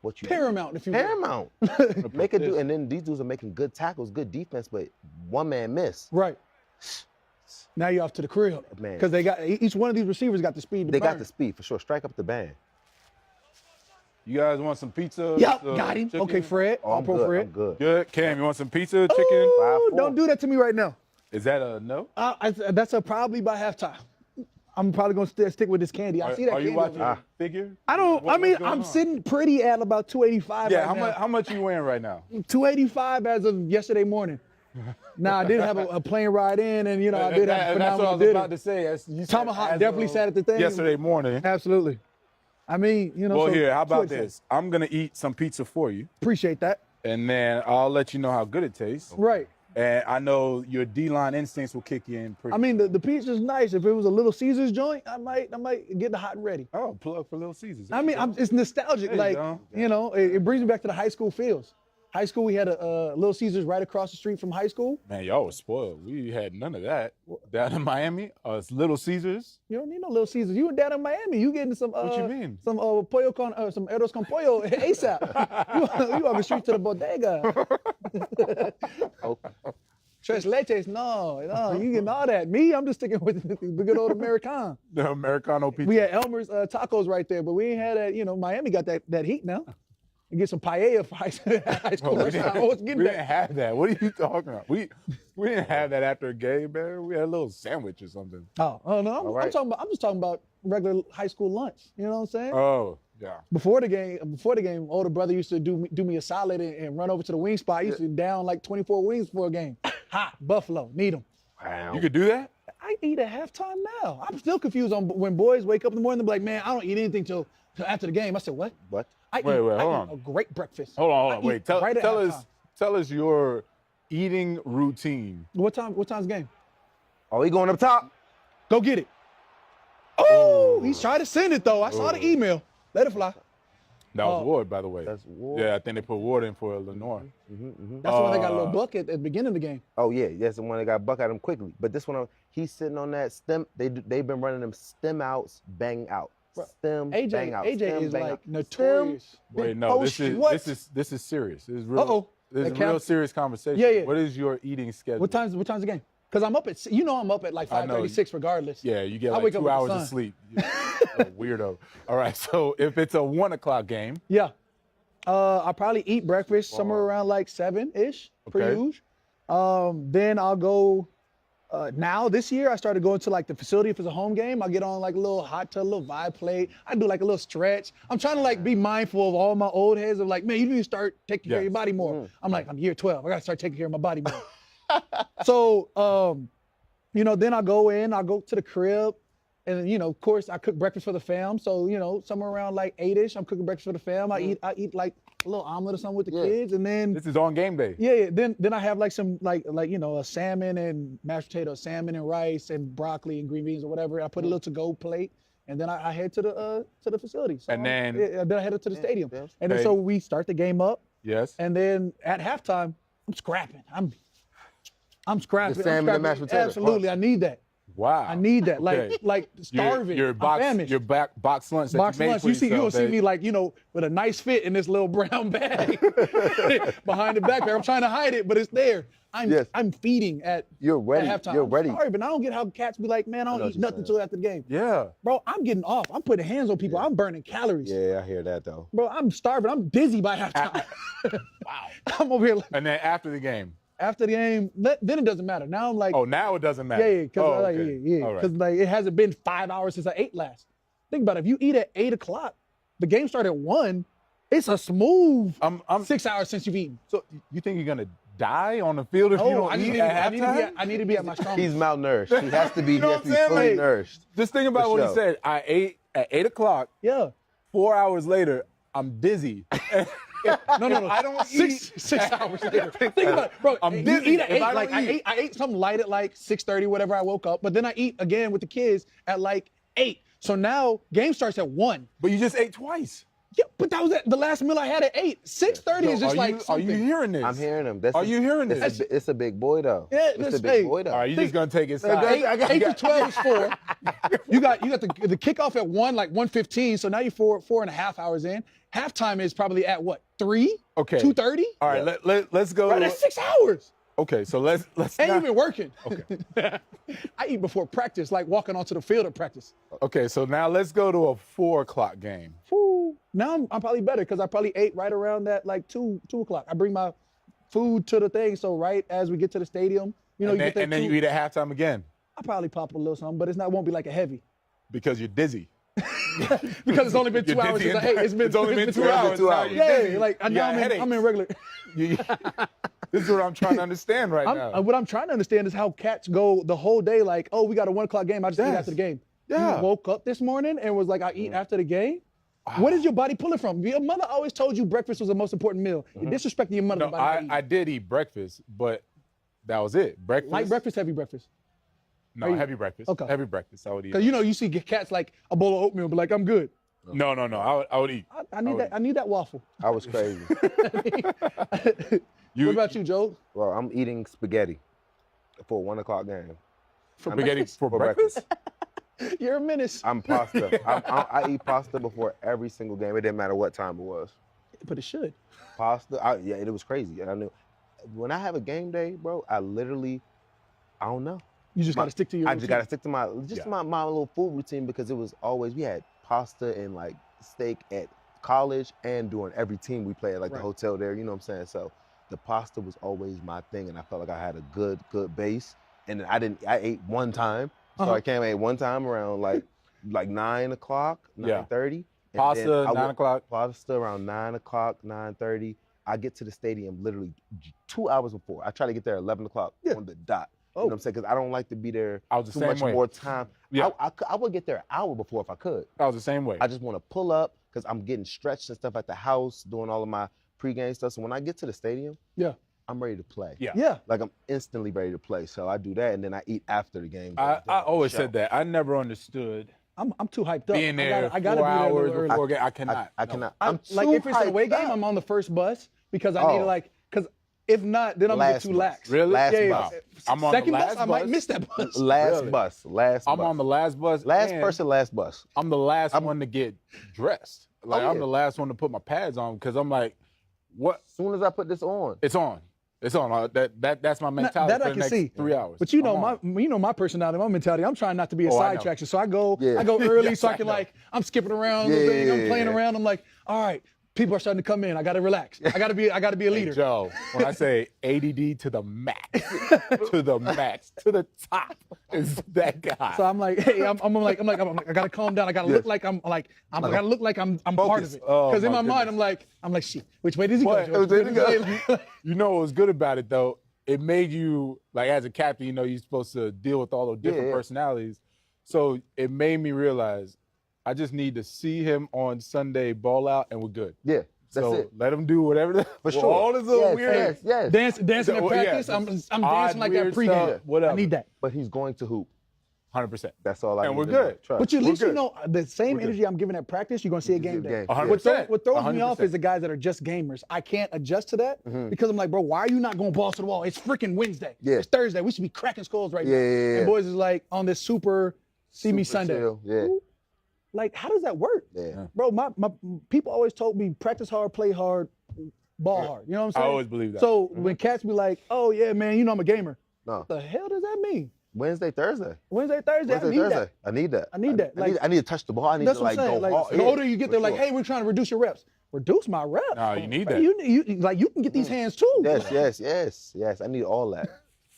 what you Paramount, if you will. paramount. Make it do, and then these dudes are making good tackles, good defense, but one man miss. Right. Now you're off to the crib. Man. Because they got each one of these receivers got the speed to They got burn. the speed for sure. Strike up the band. You guys want some pizza? Yep, got him. chicken? Okay, Fred. Oh, All I'm pro good. Fred. I'm good. Good. Cam, you want some pizza, chicken? Ooh, 5-4. don't do that to me right now. Is that a no? That's probably by halftime. I'm probably gonna stick with this candy. I see that Are candy. you watching over there. figure? I don't. What's going I'm on? sitting pretty at about 285. Yeah, right how much you weighing right now? 285 as of yesterday morning. Now I did have a plane ride in, and I did have a And that's what I phenomenal was dinner. about to say. You said Tomahawk as definitely of sat at the thing. yesterday morning. Absolutely. I mean, Well, so here, how about 285. this? I'm gonna eat some pizza for you, Appreciate that. and then I'll let you know how good it tastes. Right. And I know your D-line instincts will kick in pretty. I mean, the pizza's nice. If it was a Little Caesars joint, I might get the hot and ready. Oh, plug for Little Caesars. I mean, it's nostalgic. There you Like, go. it brings me back to the high school feels. High school, we had a Little Caesars right across the street from high school. Man, y'all was spoiled. We had none of that down in Miami. Little Caesars. You don't need no Little Caesars. You were down in Miami. You getting some What you mean? some pollo con some arroz con pollo ASAP. you on the street to the bodega. Tres leches, no, you getting all that. Me, I'm just sticking with the good old American. The Americano pizza. We had Elmer's tacos right there, but we ain't had that. You know, Miami got that heat now. You get some paella for high school. Bro, I was getting we that. didn't have that. What are you talking about? We didn't have that after a game, man. We had a little sandwich or something. Oh no, All right. I'm just talking about regular high school lunch. You know what I'm saying? Oh, yeah. Before the game, older brother used to do me a solid and run over to the wing spot. I used to down like 24 wings for a game. Hot Buffalo, need them. Wow. You could do that? I eat at halftime now. I'm still confused on when boys wake up in the morning and be like, man, I don't eat anything till after the game. I said, what? What? I Wait, eat hold on. a great breakfast. Hold on. I Wait. eat Tell right at halftime. us your eating routine. What's time's the game? Are we going up top? Go get it. Oh, he's trying to send it though. I saw the email. Let it fly. That was Ward, by the way. That's Ward. Yeah, I think they put Ward in for Lenore. That's why they got a little bucket at the beginning of the game. Oh yeah, that's the one that got buck at him quickly. But this one, he's sitting on that stem. They've been running them stem outs, bang out, stem, bang out. AJ stem, is bang like out. notorious. Wait, no, What? this is serious. This is real. Uh-oh. This is That a real count? serious conversation. Yeah. What is your eating schedule? What time's the game? Because I'm up at I'm up at like I know. 5:36 regardless. Yeah, you get I like wake up 2 with the hours of sun. sleep. You're a weirdo. All right, so if it's a 1 o'clock game, Yeah. I'll probably eat breakfast somewhere around like 7-ish, per Okay. usual. Then I'll go, now this year I started going to like the facility if it's a home game. I get on like a little hot tub, a little vibe plate. I do like a little stretch. I'm trying to like be mindful of all my old heads of like, man, you need to start taking care of your body more. I'm like, I'm year 12. I got to start taking care of my body more. So, then I'll go to the crib. And of course, I cook breakfast for the fam. So, somewhere around like 8-ish, I'm cooking breakfast for the fam. I eat like a little omelet or something with the kids, and then this is on game day. yeah. Then I have like some like a salmon and mashed potato, salmon and rice and broccoli and green beans or whatever. I put a little to-go plate, and then I head to the facility. So And then- then I head up to the stadium, yeah. and then Okay. so we start the game up, Yes. and then at halftime, I'm scrapping. I'm scrapping. The salmon I'm and mashed scrapping. potato. Absolutely, I need that. Wow. I need that. Okay. Like starving. Your I'm box, famished. your box lunch. That Box you made lunch. for You yourself gonna see that- me like with a nice fit in this little brown bag behind the backpack. I'm trying to hide it, but it's there. Yes. I'm feeding at You're ready. at halftime. You're I'm ready. sorry, but I don't get how cats be like, man, I know don't what eat you're nothing saying. till after the game. Yeah. Bro, I'm getting off. I'm putting hands on people. I'm burning calories. Yeah, I hear that though. Bro, I'm starving. I'm dizzy by halftime. Wow. I'm over here like, And then after the game. after the game. Then it doesn't matter. Now I'm like, Oh, now it doesn't matter. yeah, because Oh, like, okay. yeah, All right. because like it hasn't been 5 hours since I ate last. Think about it. If you eat at 8 o'clock, the game started at 1. It's a smooth I'm 6 hours since you've eaten. So you think you're gonna die on the field if you don't eat at halftime? I need to be at my strongest. He's malnourished. He has to be. You know he what has I'm to be saying? fully Like- nourished. Just think about For what he sure. said. I ate at 8 o'clock. Yeah. 4 hours later, I'm dizzy. No. I don't six hours later. Think about it, bro. I'm you dizzy eat at if 8. I don't Like eat. I ate something light at like 6:30, whatever. I woke up, but then I eat again with the kids at like 8. So now game starts at 1. But you just ate twice. Yeah, but that was the last meal I had at 8. 6:30 is just are like you, are something. you hearing this? I'm hearing him. That's Are you hearing it's this? It's a big boy though. Yeah, it's this- a big hey. boy though. All right, you just gonna take his side. 8 to 12 is 4. You got the kickoff at 1, like 1:15. So now you're 4.5 hours in. Halftime is probably at what, 3? Okay. 2:30. All right, let's go. Bro, that's 6 hours. Okay, so let's And not- you've been working. Okay. I eat before practice, like walking onto the field at practice. Okay, so now let's go to a 4 o'clock game. Whew. Now I'm probably better because I probably ate right around that like 2 o'clock. I bring my food to the thing, so right as we get to the stadium, you know, And you then, get that and then 2. you eat at halftime again I probably pop a little something, but it won't be like a heavy because you're dizzy. because it's only been 2 You're hours dizzy since I and- ate. It's been it's only been 2 hours. two Now hours. you're Yeah, dizzy. like I You know got I'm in headaches. regular. This is what I'm trying to understand right now. What I'm trying to understand is how cats go the whole day. Like, oh, we got a 1 o'clock game. I just eat Yes. after the game. Yeah. You woke up this morning and was like, I eat after the game. What is your body pulling from? Your mother always told you breakfast was the most important meal. You're disrespecting your mother. No, by not I did eat breakfast, but that was it. Breakfast. light breakfast, heavy breakfast. No, heavy breakfast. Okay. Heavy breakfast. I would eat. Because you see cats like a bowl of oatmeal, but like I'm good. No. I would eat. I need that. I need that waffle. I was crazy. You, What about you, Joe? Well, I'm eating spaghetti for a 1 o'clock game. spaghetti for For breakfast? You're a menace. I'm pasta. I eat pasta before every single game. It didn't matter what time it was. But it should. Pasta. Yeah, it was crazy. And I knew when I have a game day, bro, I don't know. You just got to stick to your I routine. just got to stick to my little food routine because it was always, we had pasta and like steak at college and during every team we played at like the hotel there, you know what I'm saying? So the pasta was always my thing and I felt like I had a good base. And then I ate one time. So I came ate one time around like 9 o'clock, 9:30. Pasta, 9 o'clock. Pasta around 9 o'clock, 9:30. I get to the stadium literally 2 hours before. I try to get there at 11 o'clock on the dot. You know what I'm saying? Because I don't like to be there too much more time. Yeah. I would get there an hour before if I could. I was the same way. I just want to pull up because I'm getting stretched and stuff at the house, doing all of my pregame stuff. So when I get to the stadium, I'm ready to play. Yeah. Like I'm instantly ready to play. So I do that and then I eat after the game. I always said that. I never understood. I'm too hyped up. Being there I gotta 4 be there hours early. before game, I cannot. I cannot. I'm like if it's an away game, I'm on the first bus because I need to because if not, then I'm gonna get too lax. Really? Last Yeah, bus. I'm on Second the bus, last I might bus. miss that bus. Last bus. I'm on the last bus. Last and person, last bus. I'm the last one to get dressed. Like I'm yeah. the last one to put my pads on because I'm like, what? As soon as I put this on. It's on. It's on. That's my mentality That for I the can next see. 3 hours. But you know my personality, my mentality. I'm trying not to be a I side know. tracker, so I go Yeah. early Yes, so I I can know. I'm skipping around a little bit. I'm playing Yeah. around. I'm like, all right, people are starting to come in. I got to relax. I got to be a Hey, leader. Joe, when I say ADD to the max, to the top, is that guy. So I'm like, hey, I'm like, I gotta calm down. I gotta look like I'm gotta look like I'm part of it. Oh, Because in my my mind, I'm like, shit. Which way does he go? But George? Which way does he go? you know what was good about it though? It made you like as a captain, you know, you're supposed to deal with all the different Yeah. personalities. So it made me realize I just need to see him on Sunday ball out and we're good. Yeah, that's so it. let him do whatever. For sure. All this little Yes, weird. yes. Dancing in Yeah, practice. I'm odd, dancing like that weird pregame. stuff, whatever. I need that. But he's going to hoop. 100%. That's all I And need we're to know. good. Trust. But at least you good. know the same energy I'm giving at practice, you're gonna see a game day. 100%. What throws me off 100%. is the guys that are just gamers. I can't adjust to that because I'm like, bro, why are you not going balls to the wall? It's freaking Wednesday. Yeah. It's Thursday. We should be cracking skulls right now. Yeah. And boys is like on this super see me Super Sunday. chill, yeah. Like, how does that work? Yeah. Bro, my people always told me practice hard, play hard, ball hard. You know what I'm saying? I always believe that. So when cats be like, oh yeah, man, you know I'm a gamer. No. What the hell does that mean? Thursday. Wednesday, Thursday, I need that. I need that. I need that. Like, I need to touch the ball. I need That's to what like I'm saying. go Like, hard. the older you get, they're for like, sure. hey, we're trying to reduce your reps. Reduce my reps? No, you need Bro, that. You can get these hands too. Yes. I need all that.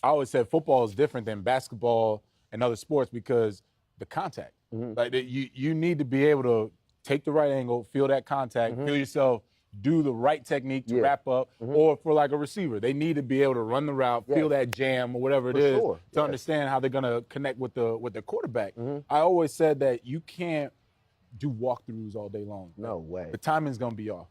I always said football is different than basketball and other sports because the contact. Like you need to be able to take the right angle, feel that contact, feel yourself, do the right technique to wrap up, or for like a receiver, they need to be able to run the route, feel that jam or whatever it is sure. to understand how they're gonna connect with the quarterback. I always said that you can't do walkthroughs all day long. No way. The timing's gonna be off.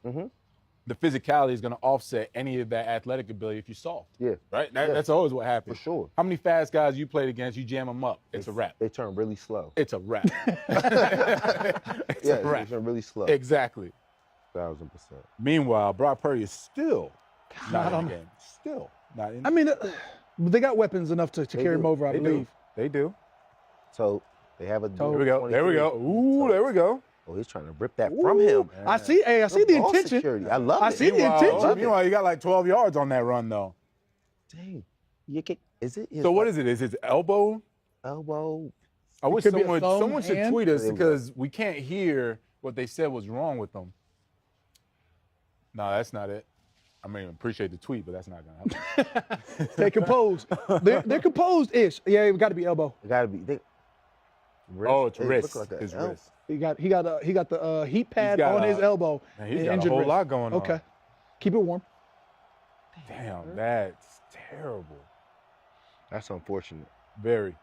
The physicality is going to offset any of that athletic ability if you're soft. Yeah. Right? That's always what happens. For sure. How many fast guys you played against, you jam them up, it's a wrap. They turn really slow. It's a wrap. It's a They wrap. turn really slow. Exactly. 1000%. Meanwhile, Brock Purdy is still not in the game. Still not in the I mean, they got weapons enough to carry him over, I believe. They do. So they have a There we go. There we go. Ooh, there we go. Oh, he's trying to rip that from him. I see the Ball intention. security. I love it. I see the intention. Meanwhile, you got like 12 yards on that run, though. Dang. Is it his So what is it? Is it elbow? elbow? I wish could be a someone thumb, should hand. tweet us There we go. because we can't hear what they said was wrong with them. No, that's not it. I mean, appreciate the tweet, but that's not gonna help. Stay composed. They're composed-ish. Yeah, it got to be elbow. It gotta be. Wrist? Oh, it's It wrist. look like His elbow. wrist. He got the heat pad got on his elbow. Man, he's and got a injured whole wrist. lot going on. Okay, keep it warm. Damn, that's terrible. That's unfortunate. Very.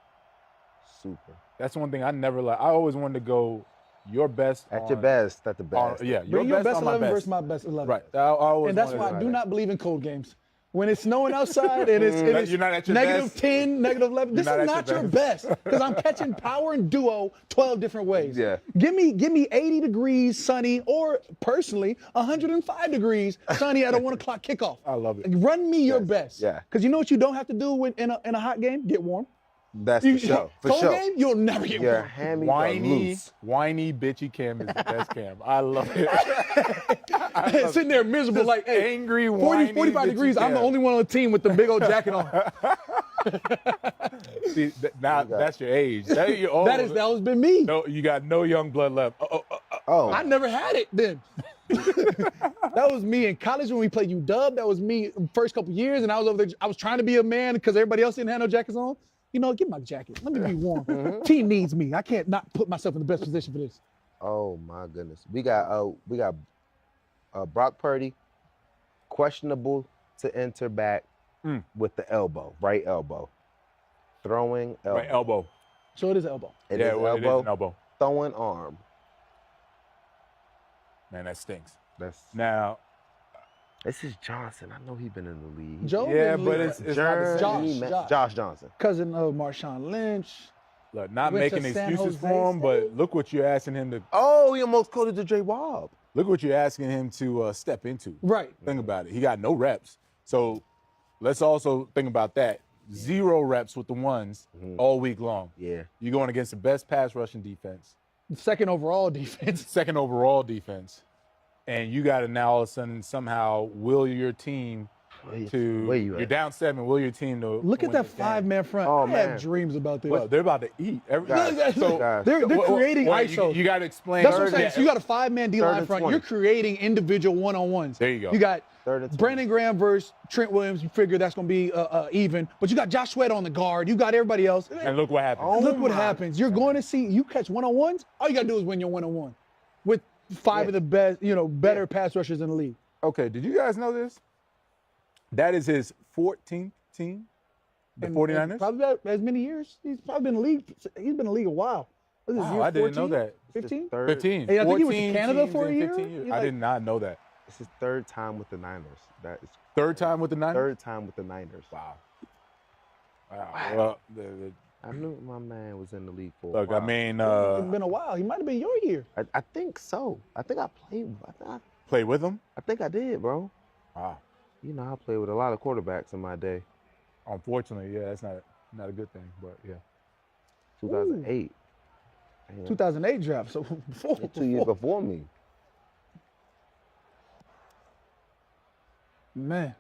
Super. That's one thing I never like. I always wanted to go your best. At your best, at the best. Yeah, Bring your best on my 11 best. versus my best 11. Right. I always And that's wanted why I to- do not believe in cold games. When it's snowing outside and it's You're not at your negative best? 10, negative 11, this You're is not not at your your best because I'm catching power and duo 12 different ways. Yeah. Give me 80 degrees sunny or personally 105 degrees sunny at a 1 o'clock kickoff. I love it. Run me your best. Yeah. Because you know what you don't have to do in a hot game? Get warm. That's for sure. For Phone sure. game, you'll never get Your one. hammies are Whiny, loose. whiny, bitchy Cam is the best Cam. I love it. Sitting there miserable, like, hey, angry, 40, whiny, 45 bitchy degrees. I'm the Cam. only one on the team with the big old jacket on. See, now that's your age. That, you're old. That has been me. No, you got no young blood left. Oh, I never had it then. That was me in college when we played UW. That was me first couple years, and I was over there. I was trying to be a man because everybody else didn't have no jackets on. You know, get my jacket. Let me be warm. Team needs me. I can't not put myself in the best position for this. oh my goodness. We got Brock Purdy, questionable to enter back with the elbow, right elbow. Throwing elbow. Right elbow. So it is elbow. It Yeah, is well, it is elbow. an elbow. Throwing arm. Man, that stinks. That's Now, this is Johnson. I know he's been in the league. Joe, yeah, been but leading. it's not the same. Josh. Johnson. Cousin of Marshawn Lynch. Look, not Went to making San excuses Jose for him, but State. look what you're asking him to. Oh, he almost coded to Dre Wobb. Look what you're asking him to step into. Right. Think about it. He got no reps. So let's also think about that. 0 reps with the ones all week long. Yeah. You're going against the best pass rushing defense, Second overall defense. second overall defense, and you got to now all of a sudden somehow will your team to. Where you You're at? down 7. Will your team to? Look to at win that this game. 5-man front. Oh, I man. have dreams about this. Well, they're about to eat. Guys, So guys. They're creating wait, ISOs. You got to explain. That's what I'm saying. Yeah. So you got a 5-man Third D-line and front. 20. You're creating individual one-on-ones. There you go. You got Third and 20. Brandon Graham versus Trent Williams. You figure that's going to be even. But you got Josh Sweat on the guard. You got everybody else. And look what happened. Oh, Look what my. happens. You're going to see, you catch one-on-ones, all you got to do is win your one-on-one with 5 of the best, better pass rushers in the league. Okay, did you guys know this? That is his 14th team, the And 49ers? Probably that, as many years. He's probably been in the league. He's been in the league a while. What is this, Wow, year I didn't know 14? that. 15? Third, 15. Hey, I think he went to 14 Canada teams for a in year. 15 years. He's I like- did not know that. It's his third time with the Niners. That is Third time with the Niners? third time with the Niners. Wow. Well, I knew my man was in the league for a look, while. I mean, It's been a while. He might have been your year. I think so. I think I played. play with him? I think I did, bro. Wow. You know, I played with a lot of quarterbacks in my day. Unfortunately, yeah, that's not a good thing, but yeah. 2008. 2008 draft. So before, 2 years before me. Man.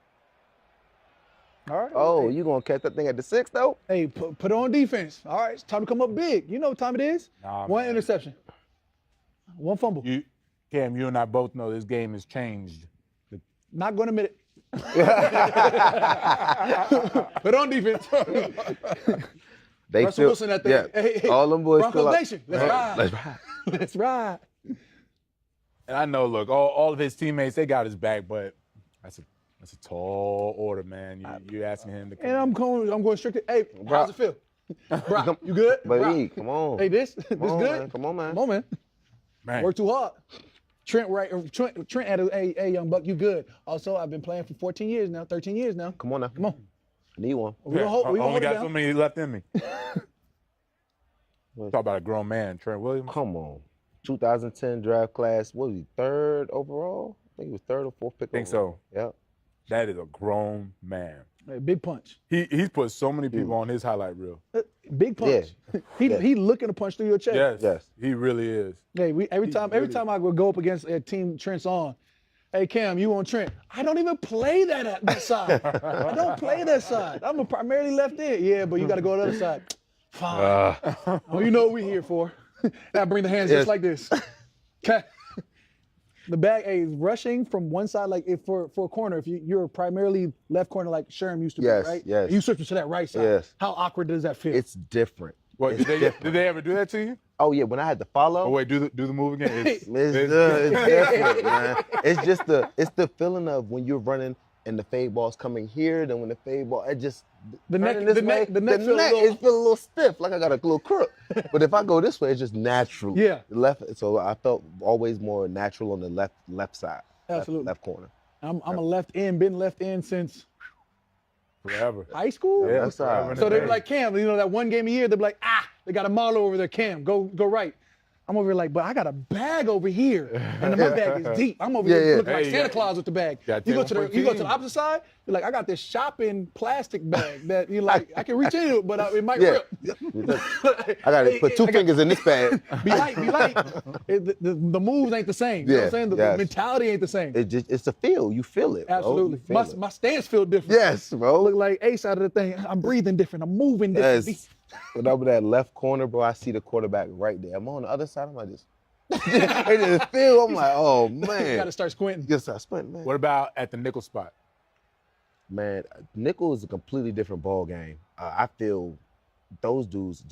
All right. Oh, you gonna catch that thing at the 6 though? Hey, put on defense. All right, it's time to come up big. You know what time it is? Nah, One man. interception. One fumble. Cam, you and I both know this game has changed. Not going to admit it. Put on defense. They Russell Wilson at the yeah. hey, All them boys Broncos still up. Nation. Let's ride. Let's ride. Let's ride. And I know, look, all of his teammates, they got his back, but that's a tall order, man. You're asking him to come And I'm going straight to, hey, how's it feel? Brock, you good? But Brock, E, come on. hey, this Come on, good? man. Come on, man. Come on, man. Man. Work too hard. Trent had hey, young buck, you good. Also, I've been playing for 14 years now, 13 years now. Come on now. Come on. I need one. We gonna hold, we gonna only hold it got down. so many left in me. Talk about a grown man, Trent Williams. Come on. 2010 draft class. What was he, 3rd overall? I think he was 3rd or 4th pick. Think overall. so. Yep. That is a grown man. Hey, big punch. He's put so many people on his highlight reel. Big punch. He looking to punch through your chest. Yes, Yes. he really is. Hey, every time I would go up against a team Trent's on, hey Cam, you on Trent? I don't even play that side. I don't play that side. I'm primarily left in. Yeah, but you got to go to the other side. Fine. Oh, you know what we're here for. I bring the hands just like this. Okay. The back, hey, rushing from one side, like if for a corner, if you're primarily left corner like Sherm used to Yes, be, right? yes. You switch to that right side. Yes. How awkward does that feel? It's different. What did they ever do that to you? Oh yeah, when I had to follow. Oh wait, do the move again. It's different, man. It's just the feeling of when you're running and the fade ball's coming here, then when the fade ball, it just The neck- turning this the neck- way, the neck feel a little- it feel a little stiff, like I got a little crook. But if I go this way, it's just natural. Yeah. Left, so I felt always more natural on the left side. Absolutely. Left corner. I'm a left end, been left end since Forever. high school. Yeah, Left side. forever and So a they day. be like, Cam, that one game a year, they be like, they got a model over there, Cam, go right. I'm over here like, but I got a bag over here, and my bag is deep. I'm over here looking like Santa Claus with the bag. You go to the opposite side, you're like, I got this shopping plastic bag that you like, I can reach into it, but it might rip. I got to put 2 fingers in this bag. Be light. The moves ain't the same. You know what I'm saying? The mentality ain't the same. It's a feel. You feel it. Absolutely. Bro. You feel My stance feel different. Yes, bro. Look like Ace out of the thing. I'm breathing different. I'm moving different. Yes. But over that left corner, bro, I see the quarterback right there. I'm on the other side. I'm like this. I just feel. I'm like, oh man. You got to start squinting. Yes, I squint, man. What about at the nickel spot? Man, nickel is a completely different ball game. I feel those dudes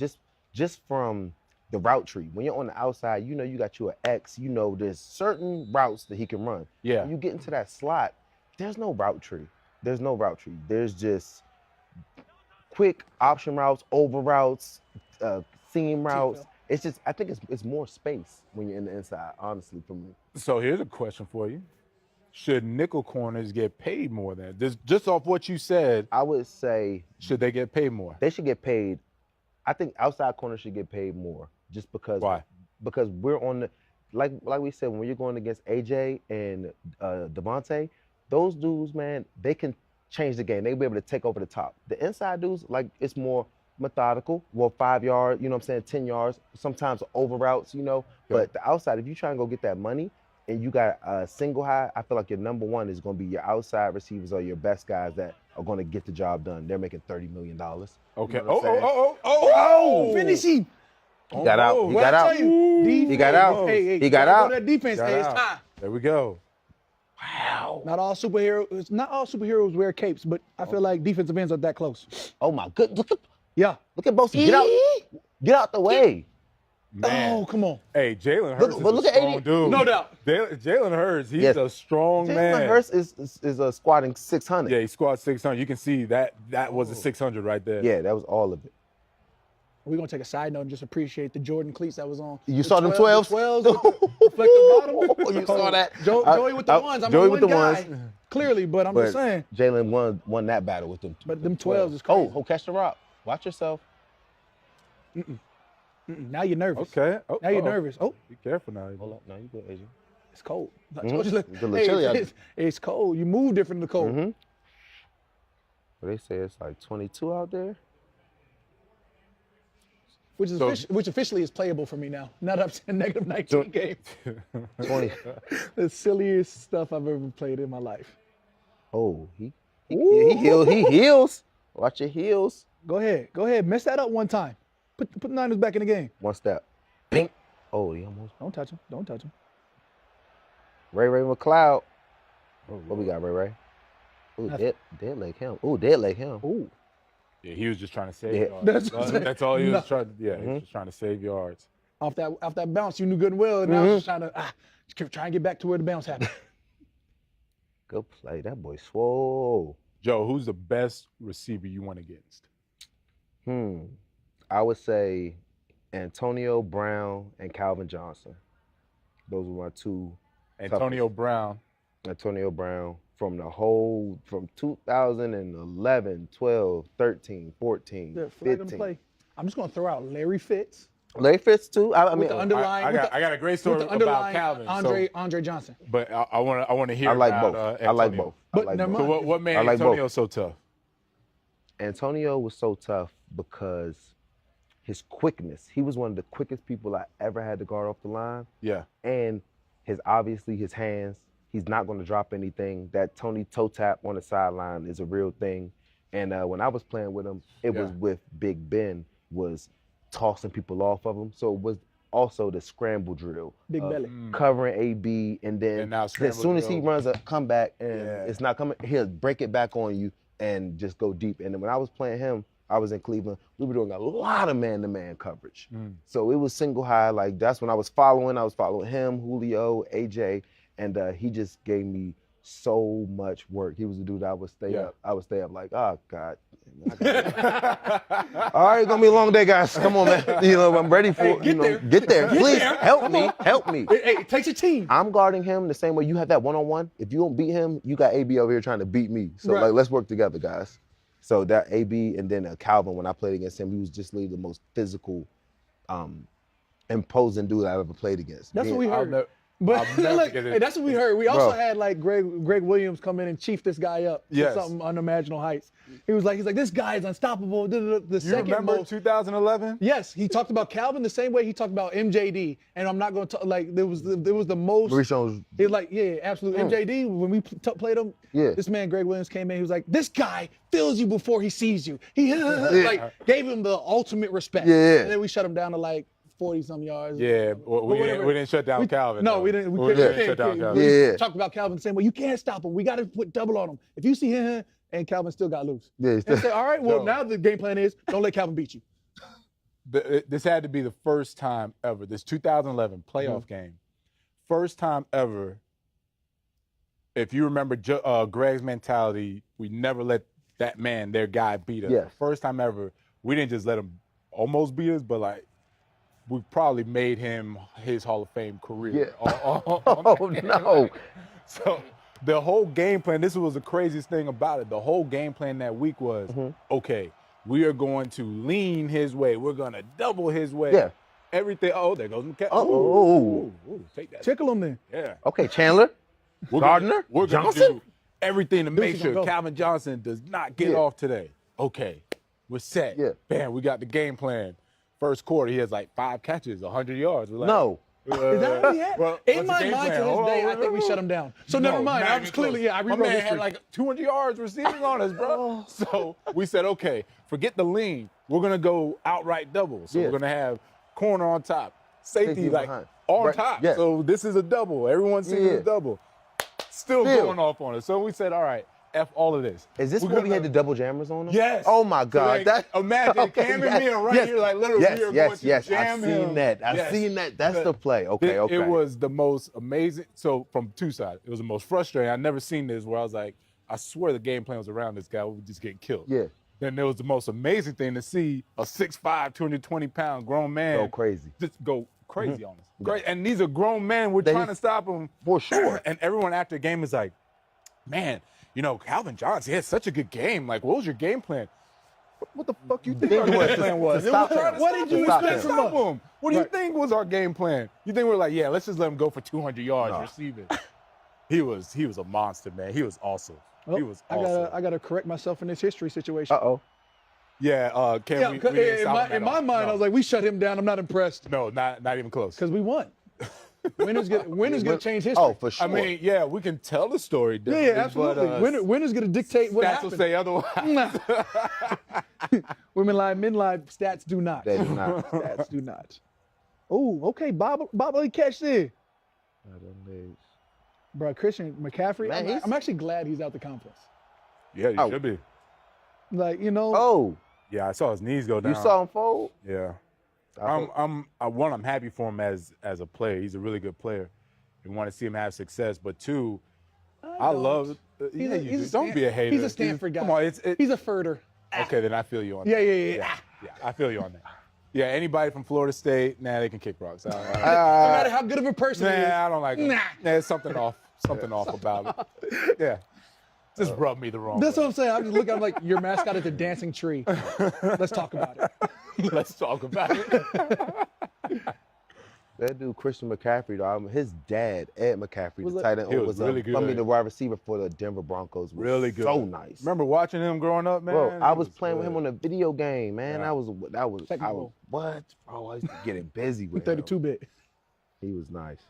just from the route tree. When you're on the outside, you know you got you an X. You know there's certain routes that he can run. Yeah. When you get into that slot, there's no route tree. There's no route tree. There's just quick option routes, over routes, seam routes. It's just, I think it's more space when you're in the inside, honestly, for me. So here's a question for you. Should nickel corners get paid more than just off what you said? I would say, should they get paid more? They should get paid. I think outside corners should get paid more just because. Why? Because we're on the, like we said, when you're going against AJ and Devontae, those dudes, man, they can change the game. They'll be able to take over the top. The inside dudes, like, it's more methodical. Well, 5 yards, you know what I'm saying, 10 yards, sometimes over routes, you know. Yeah. But the outside, if you try and go get that money and you got a single high, I feel like your number one is going to be your outside receivers or your best guys that are going to get the job done. They're making $30 million. Okay. You know Oh! Finish him. He got out. He got out. He got out. He got out. That defense, hey, it's time. There we go. Wow. Not all superheroes wear capes, but I feel like defensive ends are that close. Oh my good. Look at Bosa. Get out the way. Man. Oh, come on. Hey, Jalen Hurts is look a at strong 80. dude. No doubt. Jalen Hurts, he's a strong man. Jalen Hurts is squatting 600. Yeah, he squats 600. You can see that was a 600 right there. Yeah, that was all of it. We're going to take a side note and just appreciate the Jordan cleats that was on. You saw them 12s? The 12s with the reflective bottom. You saw that? Joey with the ones. I'm Joey the with one the guy, ones. clearly, but I'm just saying. Jalen won that battle with them. But them 12s is crazy. Oh, catch the rock. Watch yourself. Now you're nervous. Okay. Now you're nervous. Oh. Be careful now. Hold up. Now you good, AJ. It's cold. It's a little chilly out there. It's cold. You move different in the cold. Mm-hmm. Well, they say it's like 22 out there. Which officially is playable for me now. Now that I'm saying negative 19 game. 20. The silliest stuff I've ever played in my life. Oh, he heals. Watch your heels. Go ahead. Mess that up one time. Put the Niners back in the game. One step. Pink. Oh, he almost. Don't touch him. Ray McLeod. What we got, Ray? Ooh, dead leg him. Ooh, dead leg him. Ooh. Yeah, he was just trying to save That's yards. That's all he was trying to. Yeah, he was just trying to save yards. Off that bounce, you knew good and well. And now he's trying to try and get back to where the bounce happened. Good play. That boy swole. Joe, who's the best receiver you went against? I would say Antonio Brown and Calvin Johnson. Those were my two. Antonio Brown from 2011, 12, 13, 14, 15. I'm just going to throw out Larry Fitz. Larry Fitz too. I mean, I got a great story about Calvin. Andre Johnson. But I want to hear. I like about, both. Antonio. I like both. So what made Antonio so tough? Antonio was so tough because his quickness. He was one of the quickest people I ever had to guard off the line. Yeah. And his hands. He's not going to drop anything. That Tony toe tap on the sideline is a real thing. And when I was playing with him, it was with Big Ben, was tossing people off of him. So it was also the scramble drill. Big belly. Covering AB, and then as soon as he runs a comeback and it's not coming, he'll break it back on you and just go deep. And then when I was playing him, I was in Cleveland, we were doing a lot of man-to-man coverage. So it was single high. Like, that's when I was following him, Julio, AJ, and he just gave me so much work. He was the dude I would stay up. I would stay up like, oh, God. All right, it's going to be a long day, guys. Come on, man. I'm ready for it. Get there. Please, help me. Hey, it takes a team. I'm guarding him the same way you have that one-on-one. If you don't beat him, you got AB over here trying to beat me. So, let's work together, guys. So that AB and then Calvin, when I played against him, he was just literally the most physical imposing dude I've ever played against. That's what we I'll heard. never- But I'll never look, get it. hey, that's what we heard. We also Bro. had like Greg Williams come in and chief this guy up Yes. to something unimaginable heights. He's like, this guy is unstoppable. The You second remember most. 2011? Yes, he talked about Calvin the same way he talked about MJD, and I'm not going to talk like there was the most. Maurice Jones. He like absolutely MJD when we played him. Yeah. This man Greg Williams came in. He was like, this guy feels you before he sees you. He like gave him the ultimate respect. Yeah. And then we shut him down to like 40-some yards. Yeah, we didn't shut down Calvin. No, though. we didn't. We didn't shut down Calvin. Yeah. Talked about Calvin the same way. You can't stop him. We got to put double on him. If you see him and Calvin still got loose. Yeah, And say, all right, well, now the game plan is don't let Calvin beat you. This had to be the first time ever, this 2011 playoff game, first time ever, if you remember Greg's mentality, we never let that man, their guy, beat us. Yes. First time ever, we didn't just let him almost beat us, but like, we probably made him his Hall of Fame career. Yeah. Oh, no. So the whole game plan, this was the craziest thing about it. The whole game plan that week was, okay, we are going to lean his way. We're going to double his way. Yeah. Everything. Oh, there goes McCaffrey. Oh. Ooh, take that. Tickle him then. Yeah. Okay, Chandler. We're going to Johnson? do everything to make Deuce sure gonna go. Calvin Johnson does not get off today. Okay, we're set. Yeah. Bam, we got the game plan. First quarter, he has like 5 catches, 100 yards. We're like, No. Is that what he had? well, In what's the my game mind plan? to this Hold day, on, I think we shut him down. So No, never mind. not I even was clearly, close. I My rewrote man history. had like 200 yards receiving on us, bro. So we said, okay, forget the lean. We're going to go outright double. So Yeah. we're going to have corner on top, safety Safety like behind. on Right, top. yeah. So this is a double. Everyone sees Yeah. a double. Still going off on us. So we said, all right, F all of this. Is this We're when we gonna- had the double jammers on them? Yes. Oh my So, God. like, imagine Okay, Cam yes, and me are right yes, here, like literally yes, we are yes, going to yes. jam I've him. seen that. I've Yes. seen that. That's the play. Okay, It okay. was the most amazing. So from two sides, it was the most frustrating. I've never seen this where I was like, I swear the game plan was around this guy. We would just get killed. Yeah. Then there was the most amazing thing to see a 6'5", 220-pound grown man Go crazy. just go crazy on us. Great. And these are grown men. We're trying to stop them. For sure. And everyone after the game is like, man, you know, Calvin Johnson, he had such a good game. Like, what was your game plan? What the fuck you think our game plan was? to stop It was him. to What stop did you him. stop expect him. from Stop us? him. What do you Right. think was our game plan? You think we're like, yeah, let's just let him go for 200 yards receiving? He was a monster, man. He was awesome. He was awesome. I gotta correct myself in this history situation. Uh-oh. Yeah, Cam, Yeah, we 'cause didn't in stop my, him at in my all. mind, No. I was like, we shut him down. I'm not impressed no, not even close. because we won. Winners gonna change history. Oh, for sure. I mean, yeah, we can tell the story yeah, differently. absolutely. But, Winners gonna dictate what stats will happened. say otherwise. Women lie, men lie. Stats do not. They do not. Stats do not. Oh, okay. Bobbly catch there. Bro, Christian McCaffrey, Man, I'm actually glad he's out the conference. Yeah, you Oh. should be. Like, you know, Oh, Yeah, I saw his knees go down. you saw him fold? Yeah. I hope- I'm happy for him as a player. He's a really good player. We want to see him have success. But two, I love. He's Yeah, a- you he's do. a Don't be a hater. He's a Stanford guy. Come on, he's a Furter. okay. Then I feel you on Yeah, that. yeah. Yeah, I feel you on that. Yeah, anybody from Florida State, they can kick rocks. No matter how good of a person he is. I don't like it. Nah. There's something off about it. Yeah, just rub me the wrong That's way. what I'm saying. I'm just looking. I'm like, your mascot is a dancing tree. Let's talk about it. Let's talk about it. That dude, Christian McCaffrey, though, his dad, Ed McCaffrey, Was the it- tight end, He was was really good. the wide receiver for the Denver Broncos. Was Really good. So nice. Remember watching him growing up, man? Bro, I He was playing with him good. on a video game, man. Yeah. I was Technical. what? Bro, I used to get it busy with him. 32-bit. He was nice.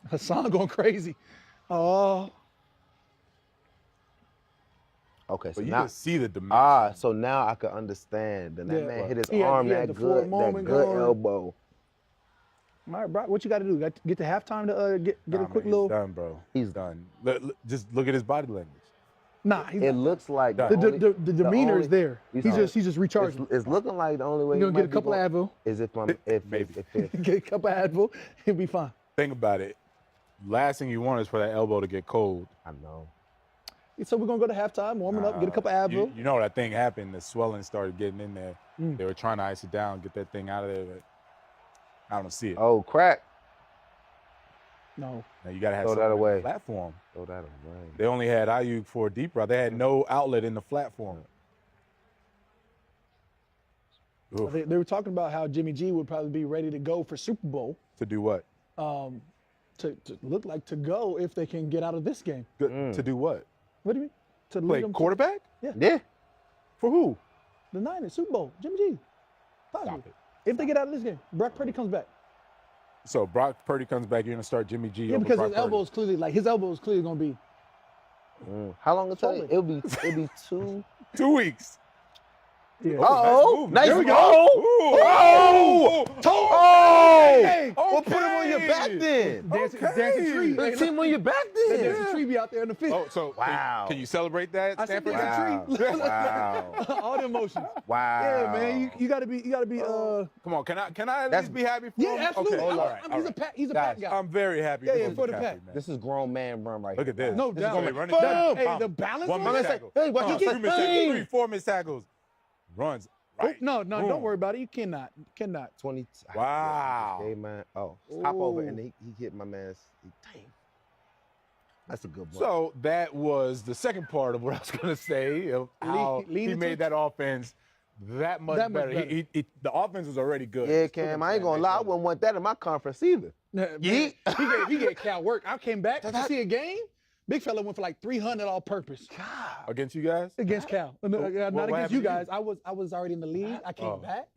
Hassan going crazy. Oh, Okay, so But you now can see the dimension. so now I can understand. Then that Yeah. man hit his He had- arm he had that the forward good, that moment good going. elbow. all right, Brock. What you got to do? Got to get to halftime to get Nah, a quick man, little. He's done, bro. He's done. Just look at his body language. Nah, he's It looks like The- the demeanor only- is there. He's He's just it's, recharging. it's looking like the only way You're he gonna get might a couple be of going Advil. is if Maybe. Get a couple of Advil, he'll be fine. Think about it. Last thing you want is for that elbow to get cold. I know. So we're gonna go to halftime, warming up, get a couple of Advil. You know that thing happened. The swelling started getting in there. Mm. They were trying to ice it down, get that thing out of there, but I don't see it. Oh, crack. No, Now you got to have Throw that something in the away. flat form. Throw that away. They only had Ayuk for a deep route. They had no outlet in the flat form. They were talking about how Jimmy G would probably be ready to go for Super Bowl. To do what? To look like to go if they can get out of this game. To do what? What do you mean? To Play lead them quarterback? Yeah. For who? the Niners, Super Bowl, Jimmy G. Possibly. Stop it. If they get out of this game, Brock Purdy comes back. So Brock Purdy comes back, you're gonna start Jimmy G. Yeah, over because Brock his elbow Purdy. is clearly his elbow is clearly gonna be. How long it'll take? Solid. It'll be 2. 2 weeks. Yeah. Uh-oh. Nice There we move. go. Oh! Hey, Well, put him on your back then. dancing Okay. tree. Put the team on your back That then. dancing tree be out there in the field. Oh, so Wow. Can you celebrate that, I said Stanford? dancing tree. Wow. All the emotions. Wow. Yeah, man, you gotta be. Come on, can I at That's- least be happy for Yeah, him? absolutely. Okay, all right, all He's right. a pack. He's a Guys, pack guy. I'm very happy. Yeah, for for the McCaffrey, pack. man. This is grown man run right Look here. at this. No This is doubt. gonna be running Boom. down. Hey, the balance. One on missed that- tackle. Hey, watch out. 2 missed tackles. Hey. 3, 4 missed tackles. Runs. Oh, Right. no, Boom. don't worry about it. You cannot. 20. Wow. Hey, man. Oh, hop over Ooh. and he hit my man's. Dang. That's a good one. So that was the second part of what I was going to say of how Lead he into made it. that offense that much better. The offense was already good. yeah, Cam, I ain't gonna lie. I wouldn't want that in my conference either. Man, Yeet. he gave Cal work. I came back to see a game. Big fella went for like 300 all purpose Against you guys? against Cal. Not what against happened you to guys. I was already in the league. I came Oh. back.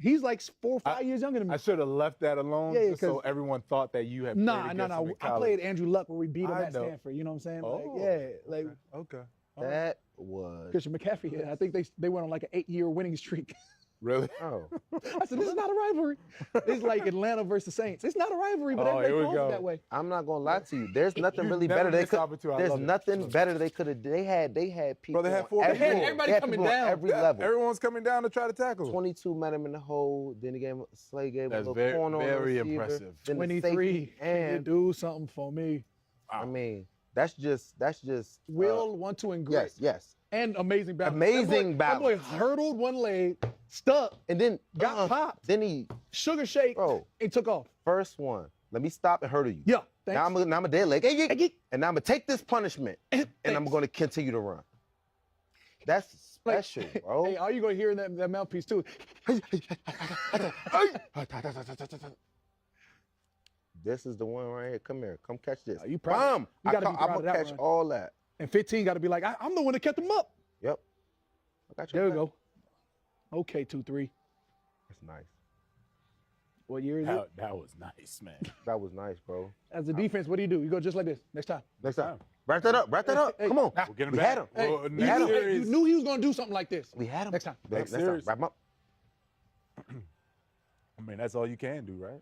He's like 4 or 5 years younger than me. I should have left that alone Yeah, just so 'cause- everyone thought that you had played Nah. against him in I college. played Andrew Luck where we beat him I at know. Stanford. You know what I'm saying? Oh, Like, yeah, like Okay. That was. Christian McCaffrey. Yeah, I think they went on like an 8-year winning streak. Really? Oh. I said, this is not a rivalry. It's like Atlanta versus Saints. It's not a rivalry, but Oh, everybody here we calls it go. that way. I'm not gonna lie to you. There's nothing You really never better they miss could. opportunity. I There's love it. nothing better they could have. They had people. they had on 4 every people. level. Everybody They had coming people on down. every level. Everyone's coming down to try to tackle. 22 met him in the hole. Then he gave him Slay gave him That's a little very- corner on the very receiver, impressive. Then the 23. safety, Can you and do something for me? I mean that's just Will, 1, 2, and great. yes. And amazing balance. Amazing that boy balance. hurdled one leg, stuck, And then got popped, Then he sugar shake, Bro. and took off. first one. Let me stop and hurdle you. Yeah, Now thanks. I'm a dead leg. Hey, Hey, hey. and now I'm gonna take this punishment and I'm Thanks. gonna continue to run. That's Like, special, bro. Hey, all you gonna hear in that mouthpiece too. This is the one right here. Come here. Come catch this. You proud- Bam! you gotta be I'm proud gonna of that catch run. all that. And 15 got to be like, I'm the one that kept him up. Yep. I got you. There we go. Okay, 2-3. That's nice. What year is it? That was nice, man. That was nice, bro. As a defense, what do? You go just like this next time. Next time. Wrap that up. Wrap that up. Hey, Come on. We'll get him We back. had him. Hey, Well, you, next knew, series- you knew he was gonna do something like this. We had him. Next time. Next time. series. Wrap him up. I mean, that's all you can do, right?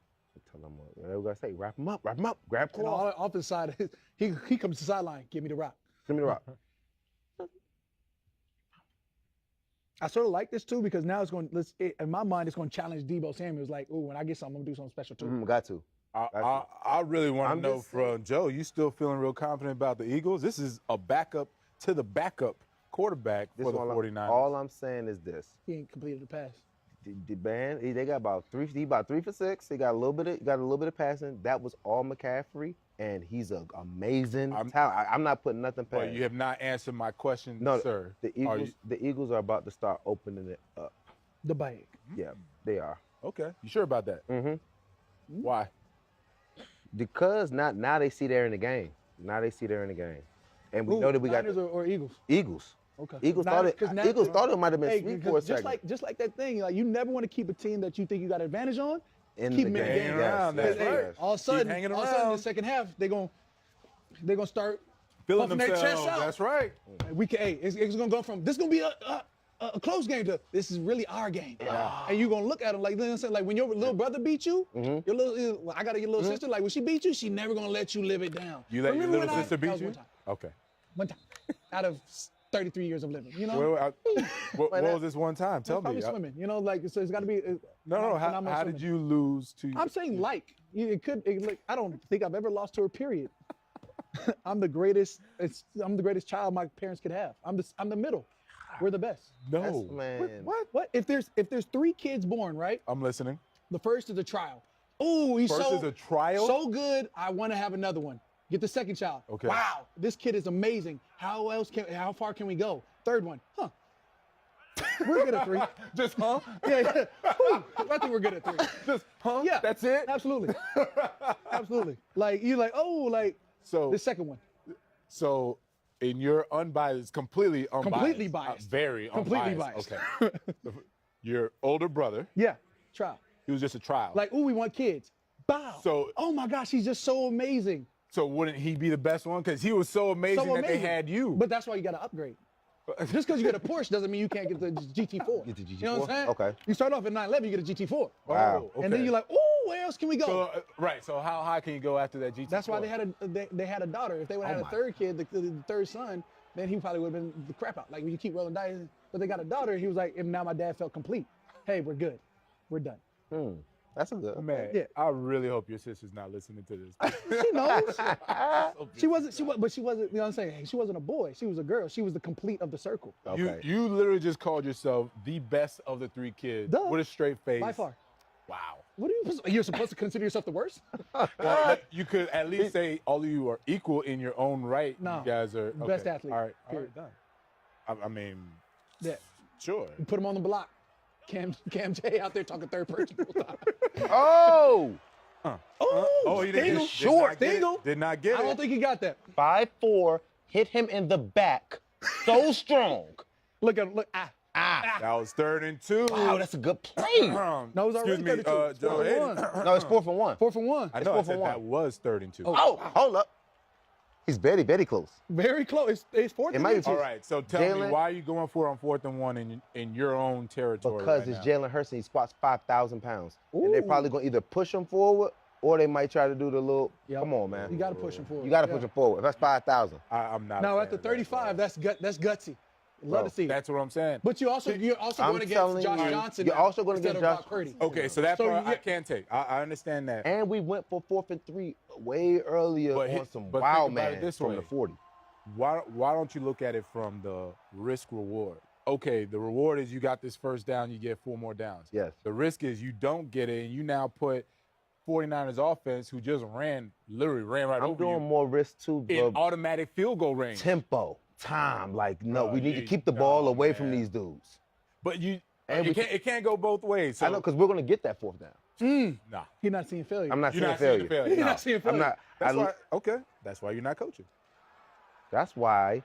Tell him what we gotta say. Wrap him up. Wrap him up. Grab And claw. off the side, he comes to the sideline. Give me the rock. Give me the rock. I sort of like this too because now it's going. In my mind, it's going to challenge Debo Samuel's. Like, ooh, when I get something, I'm gonna do something special too. Got to. I really want I'm to know just saying. from Joe, you still feeling real confident about the Eagles? This is a backup to the backup quarterback This for the all 49ers. all I'm saying is this. He ain't completed the pass. The band, they got about 3 for 6. He got a little bit of passing. That was all McCaffrey, and he's an amazing talent. I'm not putting nothing past. But you have not answered my question, No, sir. the Eagles are about to start opening it up. The bag. Yeah, they are. Okay. You sure about that? Mm-hmm. Why? Because now they see they're in the game. Now they see they're in the game, and we Ooh, know that we got Niners or Eagles. Eagles. Okay. Eagles Niners, thought 'cause it. now- Eagles thought it might have been Hey, sweet because for a second. just like that thing, like you never want to keep a team that you think you got advantage on. in keep the them in the game. game. Hanging around, Yes, that's yes, right. yes. All of a sudden, hanging in the around. second half, they're gonna start Feeling puffing their chest themselves. out. That's right. We can. Hey, it's gonna go from this gonna be a close game to this is really our game. And you're gonna look at them like, you know what I'm saying? Like when your little brother beat you, your little, well, I got your little sister. Like when she beat you, she never gonna let you live it down. You let Remember your little when sister that beat was you? One time. Okay. One time. Out of 33 years of living, you know. What was this one time? Tell me. Probably swimming, you know, like so it's got to be. No. How did you lose to? I'm saying like I don't think I've ever lost to her. Period. I'm the greatest. I'm the greatest child my parents could have. I'm the middle. We're the best. No. Man. What? If there's 3 kids born, right? I'm listening. The first is a trial. Oh, he's First is a trial? So good. I want to have another one. Get the second child. Okay. Wow, this kid is amazing. How far can we go? Third one, huh? We're good at 3. Just huh? Yeah. Whew, I think we're good at 3. Just huh? Yeah. That's it? Absolutely. Absolutely. Like, you like, oh, like, So the second one. So, in your unbiased, completely unbiased. Completely biased. Very Completely unbiased. biased. Okay. Your older brother, Yeah. Trial. he was just a trial. Like, ooh, we want kids. Bow. So- oh my gosh, he's just so amazing. So wouldn't he be the best one? Because he was so amazing, So that they amazing. had you. But that's why you got to upgrade. Just because you get a Porsche doesn't mean you can't get the GT4. Get the GT4? You know what I'm saying? Okay. You start off at 911, you get a GT4. Wow. Oh, And then okay. you're like, ooh, where else can we go? So, right. So how high can you go after that GT4? That's why they had a daughter. If they would have had a third kid, the third son, then he probably would have been the crap out. Like when you keep rolling dice. But they got a daughter. He was like, and now my dad felt complete. Hey, we're good. We're done. That's a good. Man, Yeah. I really hope your sister's not listening to this. She knows. She wasn't, you know what I'm saying? She wasn't a boy. She was a girl. She was the complete of the circle. Okay. You literally just called yourself the best of the 3 kids Duh. with a straight face. By far. Wow. What are you're supposed to consider yourself the worst? Well, you could at least say all of you are equal in your own right. No. You guys are Best okay. athlete, All right, period. done. I mean, Yeah. sure. Put him on the block. Cam J out there talking third person. Oh, Oh, he didn't Dingle. short. Dingle. Did not get I it. don't think he got that. 5'4", hit him in the back, so strong. Look. Ah. That was 3rd and 2. Wow, that's a good play. No, it was already Excuse me, 32. Joe Haden. No, it's 4 for 1. 4 for 1. I know I 4 for said 1. that was 3rd and 2. Oh, hold up. He's very, very close. Very close. It's 4th It and might be 2. All right, so tell me, Jalen- why are you going for it on 4th and 1 in your own territory? Because right it's now? Jalen Hurts and he squats 5,000 pounds. And they're Ooh. probably going to either push him forward or they might try to do the little, Yep. come on, man. You got to push him forward. You got to Yeah. push him forward. If that's 5,000. I'm not. Now a at the fan of that, 35, bro. that's gutsy. Love to see it. That's what I'm saying. But you're also I'm going against telling Josh you, Johnson. you're now also going instead against of Josh- Brock Purdy. Okay, so that So part I yeah. can't take. I understand that. And we went for 4th and 3 way earlier But on he- some but wild think about it man this from way. the 40. Why don't you look at it from the risk reward? Okay, the reward is you got this first down, you get 4 more downs. Yes. The risk is you don't get it, and you now put 49ers offense, who just literally ran right I'm over doing you, more risk too, in bro. automatic field goal range. Tempo, time. Like, no, Bro, we need to you- keep the ball no, away from man. these dudes. But And it can't go both ways. So, I know, because we're going to get that 4th down. nah. He's not seeing failure. I'm not You're seeing not seeing failure. the failure. You're not seeing failure. I'm not. That's why. Okay, that's why you're not coaching. That's why,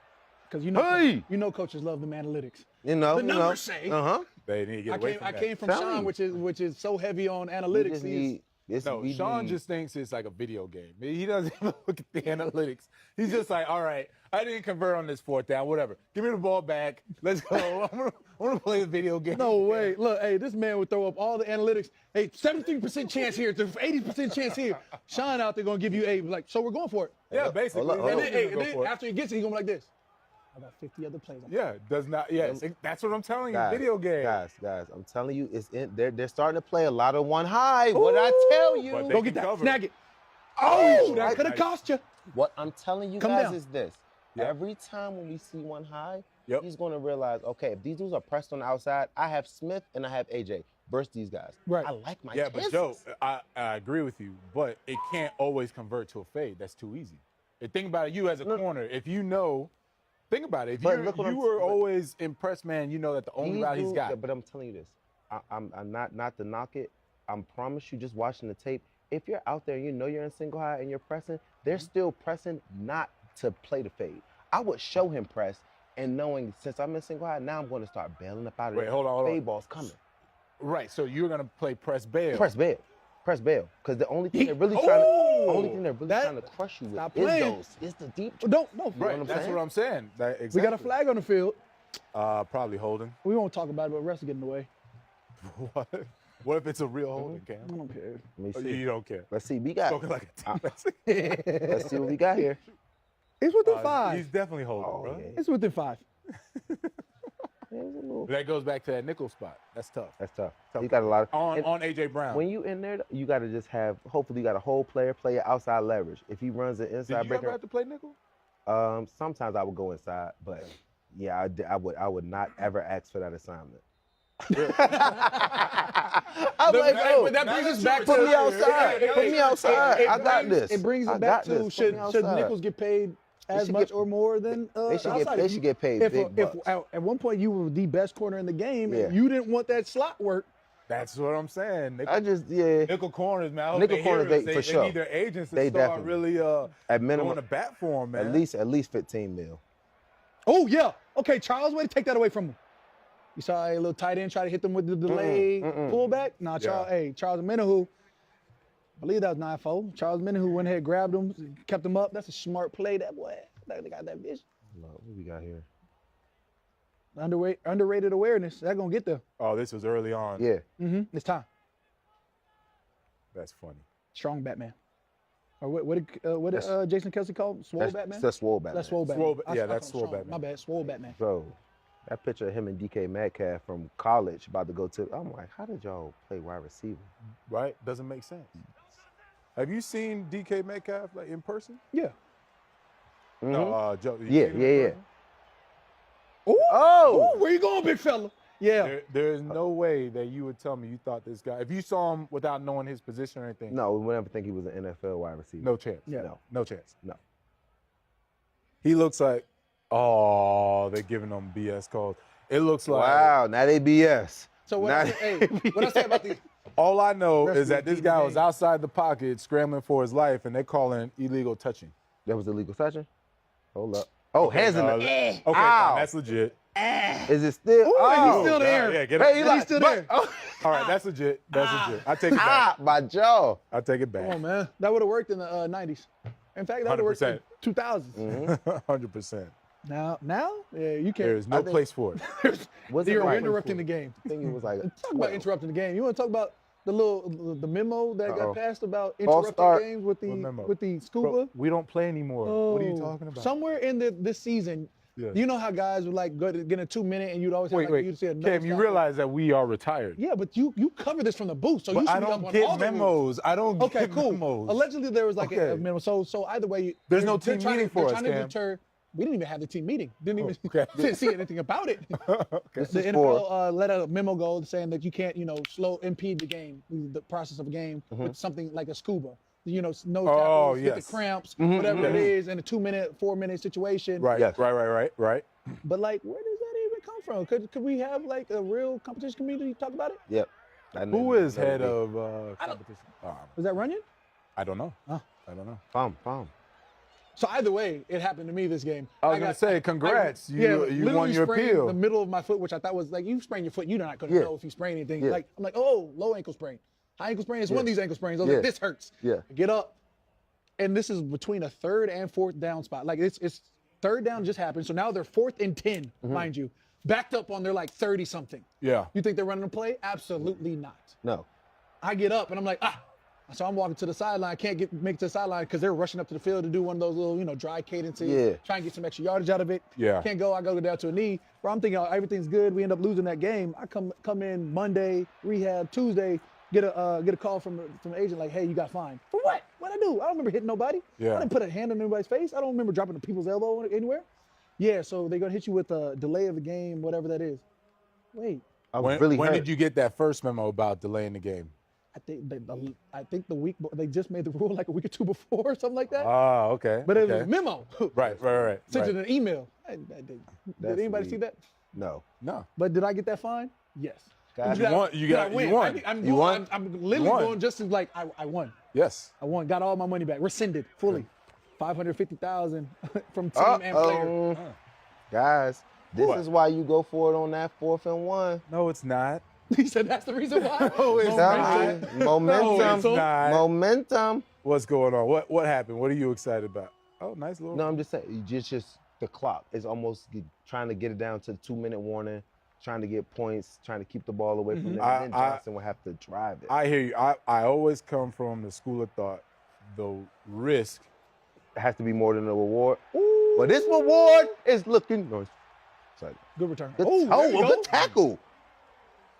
Because you know, Hey! you know coaches love them analytics. you know. The you know. numbers say. Uh-huh. They need to get away from I that. came from Tell Sean, me. which is so heavy on We analytics. just He's- need, No, Sean just thinks it's like a video game. He doesn't even look at the analytics. He's just like, all right, I didn't convert on this 4th down, whatever. Give me the ball back. Let's go. I'm gonna play the video game. No way. Look, hey, this man would throw up all the analytics. Hey, 73% chance here, 80% chance here. Sean out there gonna give you like, so we're going for it. Yeah, basically. Hold up, hold And up. then, hey, and then after he gets it, he's gonna be like this. I got 50 other plays. Yeah, does not. Yes, that's what I'm telling you. Guys, Video game. Guys, I'm telling you, it's in. They're starting to play a lot of one high. What I tell you? But they Go can get that. cover. Snag it. Oh, Oh, that could have cost you. What I'm telling you Come guys down. is this. Yep. Every time when we see one high, Yep. he's going to realize, okay, if these dudes are pressed on the outside, I have Smith and I have AJ. Burst these guys. Right. I like my Yeah, but chances. Joe, I agree with you, but it can't always convert to a fade. That's too easy. And think about it, you as a corner, if you know, think about it. If But you look what I'm- were but- always impressed, man, you know that the only These route he's dudes- got. But I'm telling you this. I'm not to knock it. I promise you, just watching the tape, if you're out there and you know you're in single high and you're pressing, they're still pressing not to play the fade. I would show him press and knowing since I'm in single high, now I'm going to start bailing up out of Wait, there. hold on. Fade ball's coming. Right, so you're going to play press bail. Press bail. Press bail. Because the only thing they're really trying to crush you with Stop is playing. the deep. No. what Right, I'm that's saying? what I'm saying. We Exactly. got a flag on the field. Probably holding. We won't talk about it, but refs are getting in the way. What? What if it's a real holding, I Cam? don't care. Let Oh, me see. you don't care. Let's see. We got. Spoken like a team. Let's see what we got here. It's within 5. He's definitely holding, Oh, bro. yeah. It's within 5. There's a little- That goes back to that nickel spot. That's tough. That's tough. You got a lot of. and On AJ Brown. when you in there, you got to just have. Hopefully, you got a whole player play an outside leverage. If he runs an Did inside you ever breaker, have to play nickel? sometimes I would go inside, but yeah, I would not ever ask for that assignment. I'm like, oh, But that brings us back put to me outside. Put me outside. I got this. It brings I it back got this. to Put should me outside. nickels get paid as should much get- or more than They should outside. they If should you- get paid If, big if bucks. at one point you were the best corner in the game, Yeah. and you didn't want that slot work. That's what I'm saying. Yeah. Nickel corners, man. I hope Nickel they hear corners, us. for They sure. need their agents to They start definitely. really At minimum, going to bat for them, man. at least 15 mil. Oh yeah. Okay, Charles, way to take that away from him. You saw a little tight end try to hit them with the delay pullback. Nah, Charles. Yeah. Hey, Charles Menahu. I believe that was 9-4. Charles Menahu went ahead, grabbed him, kept him up. That's a smart play. That boy, they got that vision. What we got here? Underrated awareness. They're gonna get there. Oh, this was early on. Yeah. It's time. That's funny. Strong Batman. Or what did Jason Kelsey call him? Swole Batman? That's swole Batman. That's Swole Batman. Swole Ba- I yeah, call that's him Swole strong. Batman. My bad, Swole Batman. Bro, that picture of him and DK Metcalf from college about to go to, I'm like, how did y'all play wide receiver? Right? Doesn't make sense. Have you seen DK Metcalf like in person? Yeah. No, Joe. you Yeah, seen him yeah, in yeah. person? Oh, where you going, big fella? Yeah. There is no way that you would tell me you thought this guy, if you saw him without knowing his position or anything, No, we would never think he was an NFL wide receiver. no chance. Yeah. No chance. No. He looks like, oh, they're giving him BS calls. It looks like, Wow, now they BS. So what Now I say, what I say about these? all I know Rest is that of this the guy was game. outside the pocket scrambling for his life, and they're calling illegal touching. That was illegal touching? Hold up. Oh, hands in the Okay, Ow. fine, that's legit. Is it still? Ooh, and he's still Yeah, there. yeah, get Hey, it. he's And he's still there. All right, that's legit. That's legit. I take it Ah, back. my jaw. I take it Come on, back. man. That would have worked in the 90s. In fact, that would have worked in 100%. 2000s. 100%. Now, yeah, you can't. There is no think- place for it. Was it You're like- interrupting the game. I think it was like Talk about interrupting the game. You want to talk about the memo that Uh-oh. got passed about False interrupting start. games with What memo? the scuba? Bro, we don't play anymore. What are you Oh, talking about? Somewhere in this season, Yes. you know how guys would like go to get a 2 minute and you'd always have Wait. you'd see a no Cam, you stop. realize that we are retired. Yeah, but you cover this from the booth, so you But should I be up don't on get all the rules. memos. I don't Okay, get cool. memos. Allegedly, there was like a Okay. memo. So either way, There's no they're team trying meeting to, for they're us, trying to Cam. deter. We didn't even have the team meeting. Didn't even Okay. didn't see anything about it. This The is for NFL let out a memo go saying that you can't, impede the game, the process of a game Mm-hmm. with something like a scuba. No Oh, tackles, get yes. the cramps, Mm-hmm, whatever it is, in a 2 minute, 4 minute situation. Right, Yes. right. But like, where does that even come from? Could we have like a real competition community talk about it? Yep. Who is head of competition? Was that Runyon? I don't know. Huh. I don't know. Palm. So either way, it happened to me this game. I was going to say, congrats. You literally won your sprained appeal. the middle of my foot, which I thought was like, you sprain your foot, you're not going to Yeah. know if you sprain anything. Yeah. Like, I'm like, oh, low ankle sprain. High ankle sprain is one of these ankle sprains. I was Yeah. like, this hurts. Yeah. I get up, and this is between a third and fourth down spot. Like, it's third down just happened, so now they're 4th and 10, Mm-hmm. mind you. Backed up on their like 30-something. Yeah. You think they're running a play? Absolutely not. No. I get up, and I'm like, So I'm walking to the sideline. Can't make it to the sideline because they're rushing up to the field to do one of those little, dry cadences. Yeah. Try and get some extra yardage out of it. Yeah. Can't go. I go down to a knee. Bro, I'm thinking everything's good. We end up losing that game. I come in Monday, rehab, Tuesday, get a call from the agent like, hey, you got fined. For what? What'd I do? I don't remember hitting nobody. Yeah. I didn't put a hand on anybody's face. I don't remember dropping a people's elbow anywhere. Yeah, so they're gonna hit you with a delay of the game, whatever that is. Wait. I was When, really when hurt. did you get that first memo about delaying the game? I think the week they just made the rule like a week or two before or something like that. Ah, okay. But it was okay. a memo. Right. Sent it in an email. Did That's anybody weak. see that? No. No. But did I get that fine? Yes. God, Did I- you won. You did I got. win? You won. I'm You won? I'm literally won. going just as like I won. Yes. I won. Got all my money back. Rescinded fully. 550,000 from team and player. Uh-oh. Guys, this What? is why you go for it on that 4th and 1. No, it's not. He said that's the reason why. No, it's not. Something. Momentum. No, it's not. Momentum. What's going on? What happened? What are you excited about? Oh, nice little. No, I'm just saying, just the clock is almost trying to get it down to the 2-minute warning, trying to get points, trying to keep the ball away from them. And then Johnson will have to drive it. I hear you. I always come from the school of thought. The risk. It has to be more than a reward. But this reward is looking nice. Sorry. Good return. The Oh, there you toe of go. the tackle.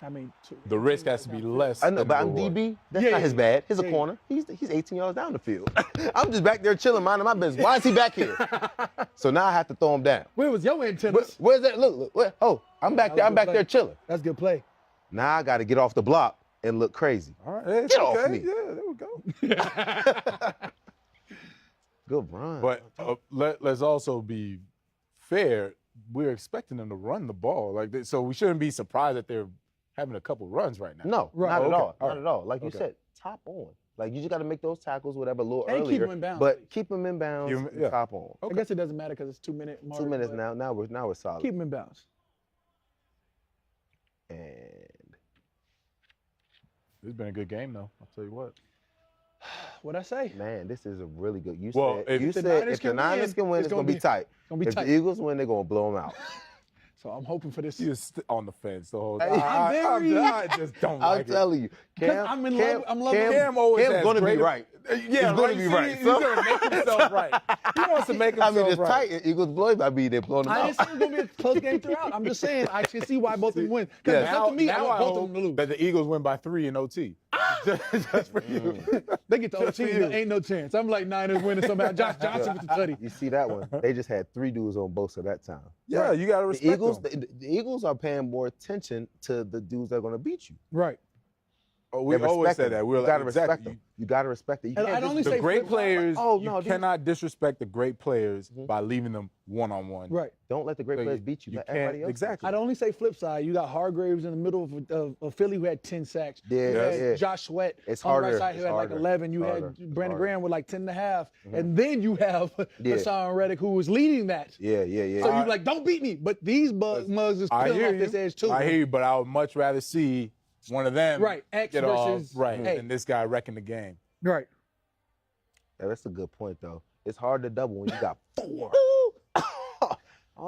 I mean, The risk has to be less. I know, than but the I'm reward. DB. That's Yeah, not his yeah, bad. He's a yeah. corner. He's 18 yards down the field. I'm just back there chilling, minding my business. Why is he back here? So now I have to throw him down. where was your antennas? Where's that? Look. Where? Oh, I'm back That there. was I'm good back play. there chilling. That's good play. Now I got to get off the block and look crazy. All right. It's Get off okay. me. Yeah, there we go. Good run. But let's also be fair. We're expecting them to run the ball, so we shouldn't be surprised that they're having a couple runs right now. No, Right. not at Okay. all. All Not right. at all. Like you Okay. said, top on. Like, you just got to make those tackles, whatever, a little And earlier. keep 'em in bounds. But keep them in bounds, Keep 'em- and yeah. top on. I guess it doesn't matter because it's 2 minute mark. 2 minutes but now. Now we're solid. Keep them in bounds. And This has been a good game, though. I'll tell you what. What'd I say? man, this is a really good. You Well, said if the if Niners the can Niners win, can win, it's gonna be tight. Gonna be If tight. the Eagles win, they're gonna blow them out. So I'm hoping for this. You're on the fence the whole Hey, time. I just don't I'm like it. telling you, Cam. I'm in love- I'm loving Cam always Cam's has gonna great- be right. Yeah, He's gonna be right. He's gonna make himself right. He wants to make I himself mean, it's right. tight. Eagles blow him. I mean, they're blowing them I out. didn't say it was gonna be a close game throughout. I'm just saying I can see why both of them win. Because it's up to me. I want both of them to lose. that the Eagles win by 3 in OT. Just for you. They get to Just for OT, you. there ain't no chance. I'm like Niners winning somehow. Josh Johnson with the tutty. You see that one? They just had 3 dudes on Bosa that time. Yeah, you gotta The respect Eagles, them. the Eagles are paying more attention to the dudes that are gonna beat you. Right. Oh, we They always respect say them. that. We're You like, gotta respect exactly. them. You gotta respect it. You And can't I'd just- only The say great flip side, players, oh, you no, these- cannot disrespect the great players by leaving them one-on-one. Right. don't let the great So players beat you. you Let can't- everybody else. exactly. I'd only say flip side. You got Hargraves in the middle of Philly who had 10 sacks. Yeah, You had yeah. Josh Sweat It's on the right harder. side who It's had like harder. 11. You Harder. had It's Brandon harder. Graham with like 10 and a half. And then you have Yeah. Hassan Reddick who was leading that. Yeah. So you're like, don't beat me. But these mugs is I peeling hear off you. this edge too. I hear you, but I would much rather see one of them Right, X get versus- off right Hey. than this guy wrecking the game. Right. Yeah, that's a good point though. It's hard to double when you got 4.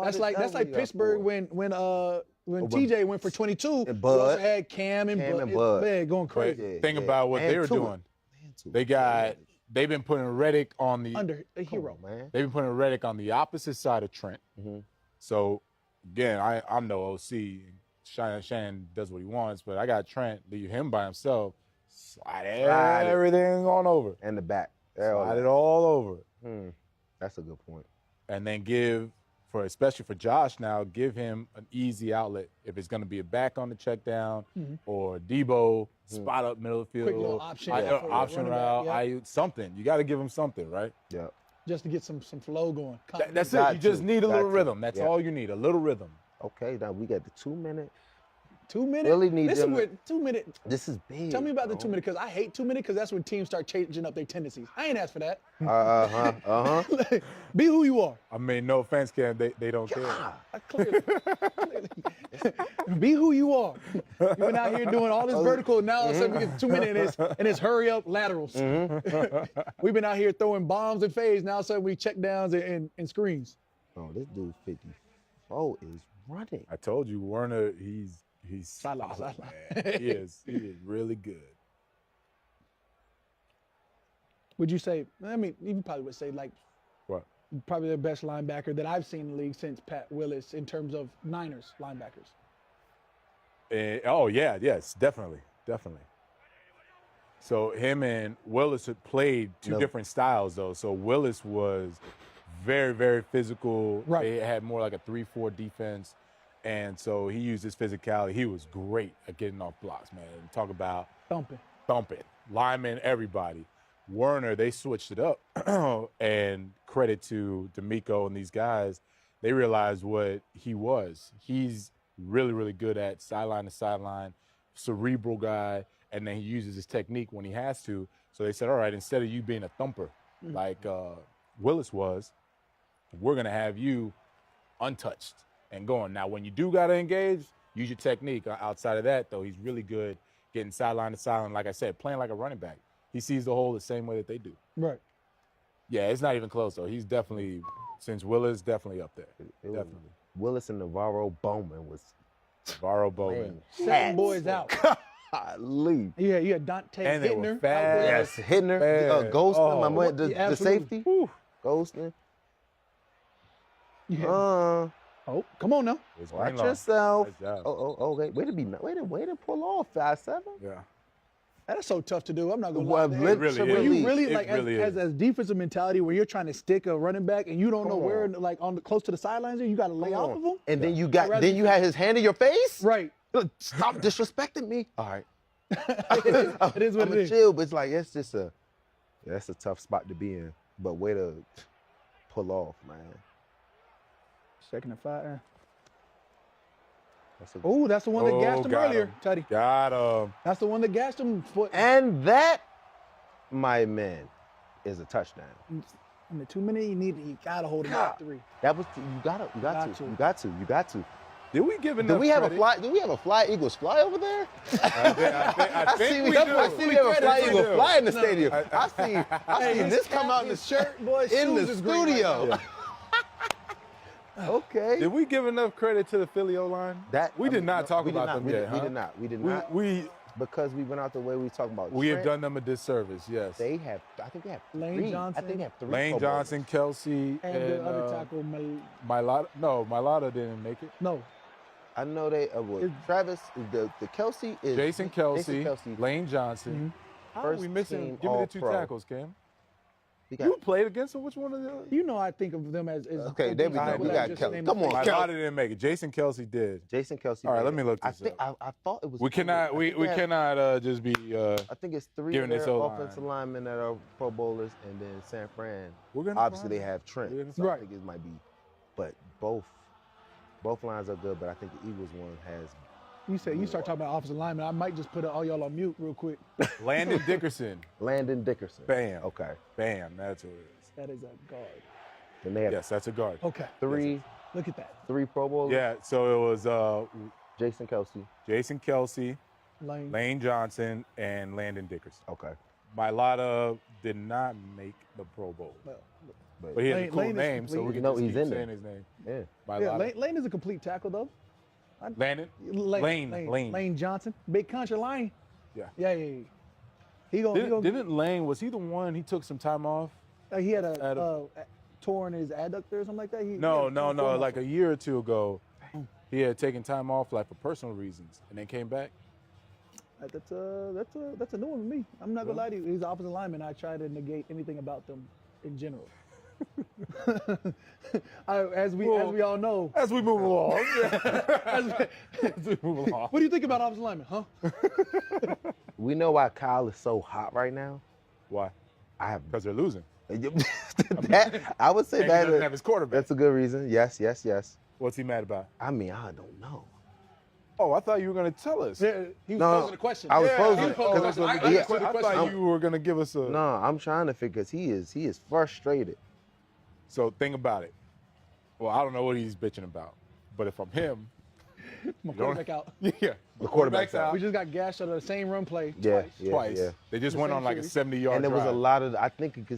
That's like Pittsburgh when TJ went for 22. And You Bud. also had Cam and Bud. Man, going But crazy. Yeah, think yeah. about what And they were Tua. doing. They've been putting Reddick on the Under a hero. man. They've been putting Reddick on the opposite side of Trent. So again, I'm no OC. Shannon does what he wants, but I got Trent. Leave him by himself. Slide Slide it. everything on over. And the back. Slide it all over. That's a good point. And then especially for Josh now, give him an easy outlet. If it's going to be a back on the check down or Debo, spot up middle of the field. Quick little option. Option running route, back, yeah. something. You got to give him something, right? Yeah. Just to get some flow going. That's it. Got You just to. need a Got little to. rhythm. That's Yeah. all you need, a little rhythm. Okay, now we got the 2 minute. 2 minutes. Really need this is them- where 2 minute. This is big. Tell me about the bro. 2 minute because I hate 2 minute because that's when teams start changing up their tendencies. I ain't asked for that. Be who you are. I mean, no offense, Cam. They don't care. Clearly. Be who you are. You've been out here doing all this vertical. Now all of a sudden we get 2 minutes and it's hurry up laterals. We've been out here throwing bombs and fades. Now all of a sudden we check downs and screens. Oh, this dude 54 is running. I told you, Werner. He's Sideline, solid, sideline. man. He is really good. Would you say, I mean, you probably would say like What? probably the best linebacker that I've seen in the league since Pat Willis in terms of Niners linebackers. Oh yeah, yes, definitely. So him and Willis had played two different styles though. So Willis was very, very physical. Right. They had more like a 3-4 defense. And so he used his physicality. He was great at getting off blocks, man. Talk about thumping. Linemen, everybody. Werner, they switched it up. And credit to D'Amico and these guys, they realized what he was. He's really, really good at sideline to sideline, cerebral guy, and then he uses his technique when he has to. So they said, all right, instead of you being a thumper like Willis was, we're going to have you untouched and going. Now, when you do got to engage, use your technique. Outside of that, though, he's really good getting sideline to sideline. Like I said, playing like a running back. He sees the hole the same way that they do. Right. Yeah, it's not even close, though. He's definitely, since Willis, definitely up there. Definitely. Willis and Navarro Bowman was Varro Bowman. 7 boys out. golly. Yeah, you had Dante And they were Hittner. fast. Yes, Hittner, Bad. Ghostin, Oh, my man, the absolutely. safety. Whew. Ghostin. Oh, come on now. It's Watch Greenlaw. yourself. Nice job. Okay. Way to pull off 5-7. Yeah. That's so tough to do. I'm not gonna Well, lie. lit- really When is. you really It like really as is. defensive mentality where you're trying to stick a running back and you don't know Come where on. like on the close to the sidelines there, you got to lay off of him. And then you I'd rather- had his hand in your face. Right. Stop disrespecting me. All right. It is what I'm it is. chill, but it's like that's a tough spot to be in. but way to pull off, man. 2nd and 5. That's a, Oh, that's the one that gassed him got earlier, him. Teddy. Got him. That's the one that gassed him. and that, my man, is a touchdown. In the 2 minute, you gotta hold him at 3. That was you got to. Did we give enough Do we have credit? a fly? Do we have a fly Eagles fly over there? I think we do. I see we have a fly Eagle fly in the stadium. I see his this come cap, out in the his shirt, boy, in the shoes is great right studio. now. Okay. Did we give enough credit to the Philly O-line? We did not talk about them yet, We huh? did not. We did not. Because we went out the way we talked about. We have Trent. done them a disservice, yes. They have. I think they have Lane three. Johnson. I think they have 3. Lane Pro Bowlers. Johnson, Kelsey, And the other tackle, Mylata. No, Mylata didn't make it. no. I know they. Travis, the Kelsey is Jason Kelsey, Kelsey. Lane Johnson. How are we First missing? team Give me the 2 All-Pro. tackles, Cam. He got- You played against them? Which one of the? You know I think of them as Okay, there we go. We got Kelsey. Come on, Mylata Kelsey. didn't make it. Jason Kelsey did. Jason Kelsey. All right, made let it. me look I this think up. I thought it was. We 3. cannot. I We think they have- cannot just be. I think it's 3 giving of this their O-line. offensive linemen that are Pro Bowlers, and then San Fran. We're gonna Obviously, find they it. have Trent. We're gonna So I Right. think it might be, but both lines are good. But I think the Eagles one has. You start talking about offensive lineman. I might just put all y'all on mute real quick. Landon Dickerson. Landon Dickerson. Bam. Okay. Bam. That's what it is. That is a guard. Then they have Yes, that's a guard. Okay. 3 Look at that. Pro Bowlers. Yeah. So it was Jason Kelsey. Jason Kelsey, Lane. Lane Johnson, and Landon Dickerson. Okay. Mylata did not make the Pro Bowl, Well, but he has a Lane- cool Lane is name, so we complete. can No, just he's keep in there. saying his name. Yeah. Mylata. Lane is a complete tackle though. Landon. Lane Johnson, big country Lane. Yeah. Yeah. He gonna. Didn't Lane? Was he the one? He took some time off. He had Had a torn his adductor or something like that. No. Like a year or 2 ago, he had taken time off, like for personal reasons, and then came back. That's a new one for me. I'm not gonna lie to you. He's an offensive lineman. I try to negate anything about them in general. As we all know. As we move along. As we move along. What do you think about offensive linemen, huh? We know why Kyle is so hot right now. Why? I have. Because they're losing. I would say And he that. doesn't have his quarterback. That's a good reason. Yes. What's he mad about? I mean, I don't know. Oh, I thought you were going to tell us. Yeah, he was No, posing a question. I was posing he it, posing a 'cause question. it's I yeah. answered the I question. thought you were going to give us a. No, I'm trying to figure because he is frustrated. So think about it. Well, I don't know what he's bitching about, but if I'm him, My quarterback out. yeah, The quarterback's out. We just got gashed out of the same run play Yeah, twice. yeah. They just The went same on like a series. 70-yard And there was drive. a lot of, I think it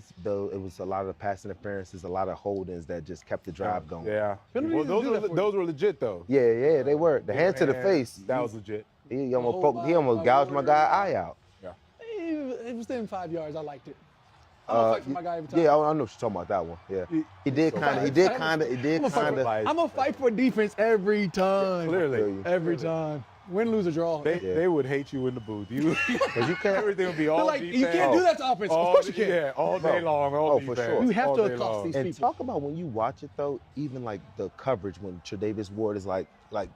was a lot of pass interferences, a lot of holdings that just kept the drive going. Yeah. Penalties Well, do that for you. those were legit though. Yeah, they were. The hand to the face. That was legit. He almost whole poked, he almost gouged my guy eye out. It was within 5 yards. I liked it. I'm gonna fight for my guy every time. Yeah, I know what you're talking about that one. Yeah, he did kind of. I'm gonna fight for defense every time. Clearly. Every time. Win, lose, or draw. They would hate you in the booth. Because you can't. Everything would be They're all like, defense. you can't do that to offense. Of course you can. Yeah, all day long, all Oh, for defense. sure. You have all to day accost long. these And people. talk about when you watch it though, even like the coverage when Tre'Davious Ward is like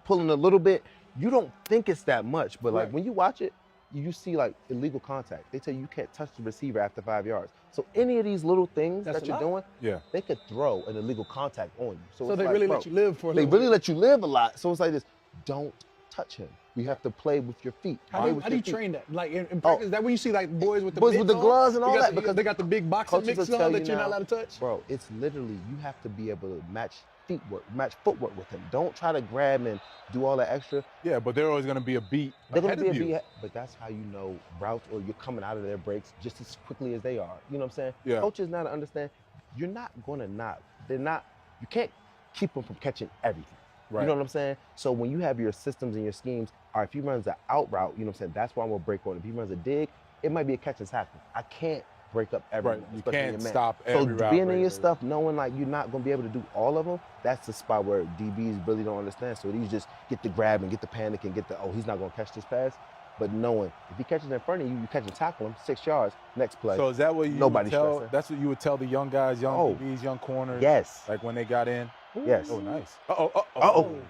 pulling a little bit, you don't think it's that much, but like Right. when you watch it, you see like illegal contact. They tell you can't touch the receiver after 5 yards. So any of these little things That's that you're a doing, lot. Yeah. they could throw an illegal contact on you. So it's they like, really bro, let you live for a They little really bit. let you live a lot. So it's like this: don't touch him. You have to play with your feet. How Play do with you your feet. train that? Like in practice, is that when you see like boys with the Boys mitts with the on? gloves and They all got that, the- because they got the big boxing Coaches mix will tell on you that you're not now, allowed to touch. Bro, it's literally you have to be able to match footwork with him. Don't try to grab and do all that extra. Yeah, but they're always going to be a beat They're ahead gonna be of you. but that's how you know routes or you're coming out of their breaks just as quickly as they are. You know what I'm saying? Yeah. Coaches now to understand you're not gonna you can't keep them from catching everything. Right. You know what I'm saying? So when you have your systems and your schemes, all right, if he runs an out route, you know what I'm saying, that's why I'm gonna break on. If he runs a dig, it might be a catch and tackle. I can't break up every Right. You especially in can't your man. stop So every route being in break. your stuff, knowing like you're not gonna be able to do all of them, that's the spot where DBs really don't understand. So you just get the grab and get the panic and get the he's not gonna catch this pass. But knowing if he catches in front of you, you catch and tackle him 6 yards. Next play. So is that what you Nobody would tell? stressing. That's what you would tell the young guys, young Oh. DBs, young corners. Yes. Like when they got in. Yes. Oh, nice.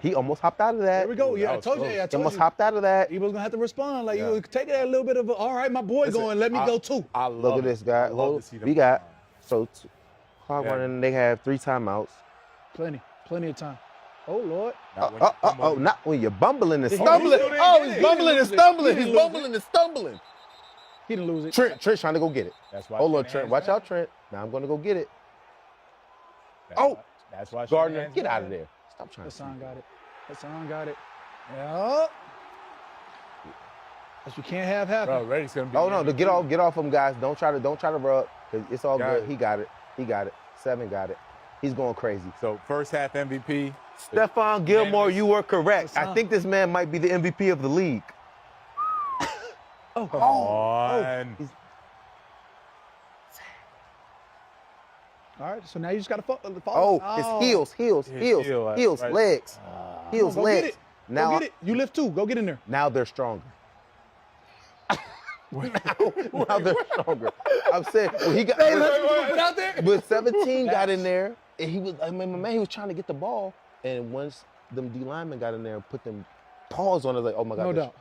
He almost hopped out of that. There we go. Yeah, that I was told you. close. Yeah, I He told almost you. hopped out of that. He was gonna have to respond. Like Yeah. you would take that a little bit of all right, my boy Listen, going. Let me go too. I Look love at this guy. I love to see them We got combine. so Clock Yeah. running. They have 3 timeouts. Plenty of time. Oh Lord. Not when you're bumbling and He stumbling. didn't Oh, get he's it. bumbling and He stumbling. didn't He's lose bumbling and stumbling. He didn't lose it. Trent's trying to go get it. That's why. Hold on, Shanahan's Trent. Watch mad. out, Trent. Now I'm going to go get it. That's Oh. why- That's why. Gardner, Shanahan's get out of mad. there. Stop trying to Hassan sneak. got it. Hassan got it. Yeah. That's what you can't have happen. Bro, Reddick's gonna be. Oh the no, MVP. get off him, guys. Don't try to rub. 'Cause it's all Got good. it. He got it. 7 got it. He's going crazy. So first half MVP. Stephon Gilmore, Unanimous. you were correct. I Hassan. think this man might be the MVP of the league. Come on. All right, so now you just got to follow. Oh, his heels, heel, that's right. legs, heels, Go legs. get it. Now, Go get it. You lift too. Go get in there. now they're stronger. now they're stronger. I'm saying, when he got, Put out there. but 17 got in there, and he was, I mean, my man, he was trying to get the ball, and once them D linemen got in there and put them paws on it, like, oh my God. No they're doubt.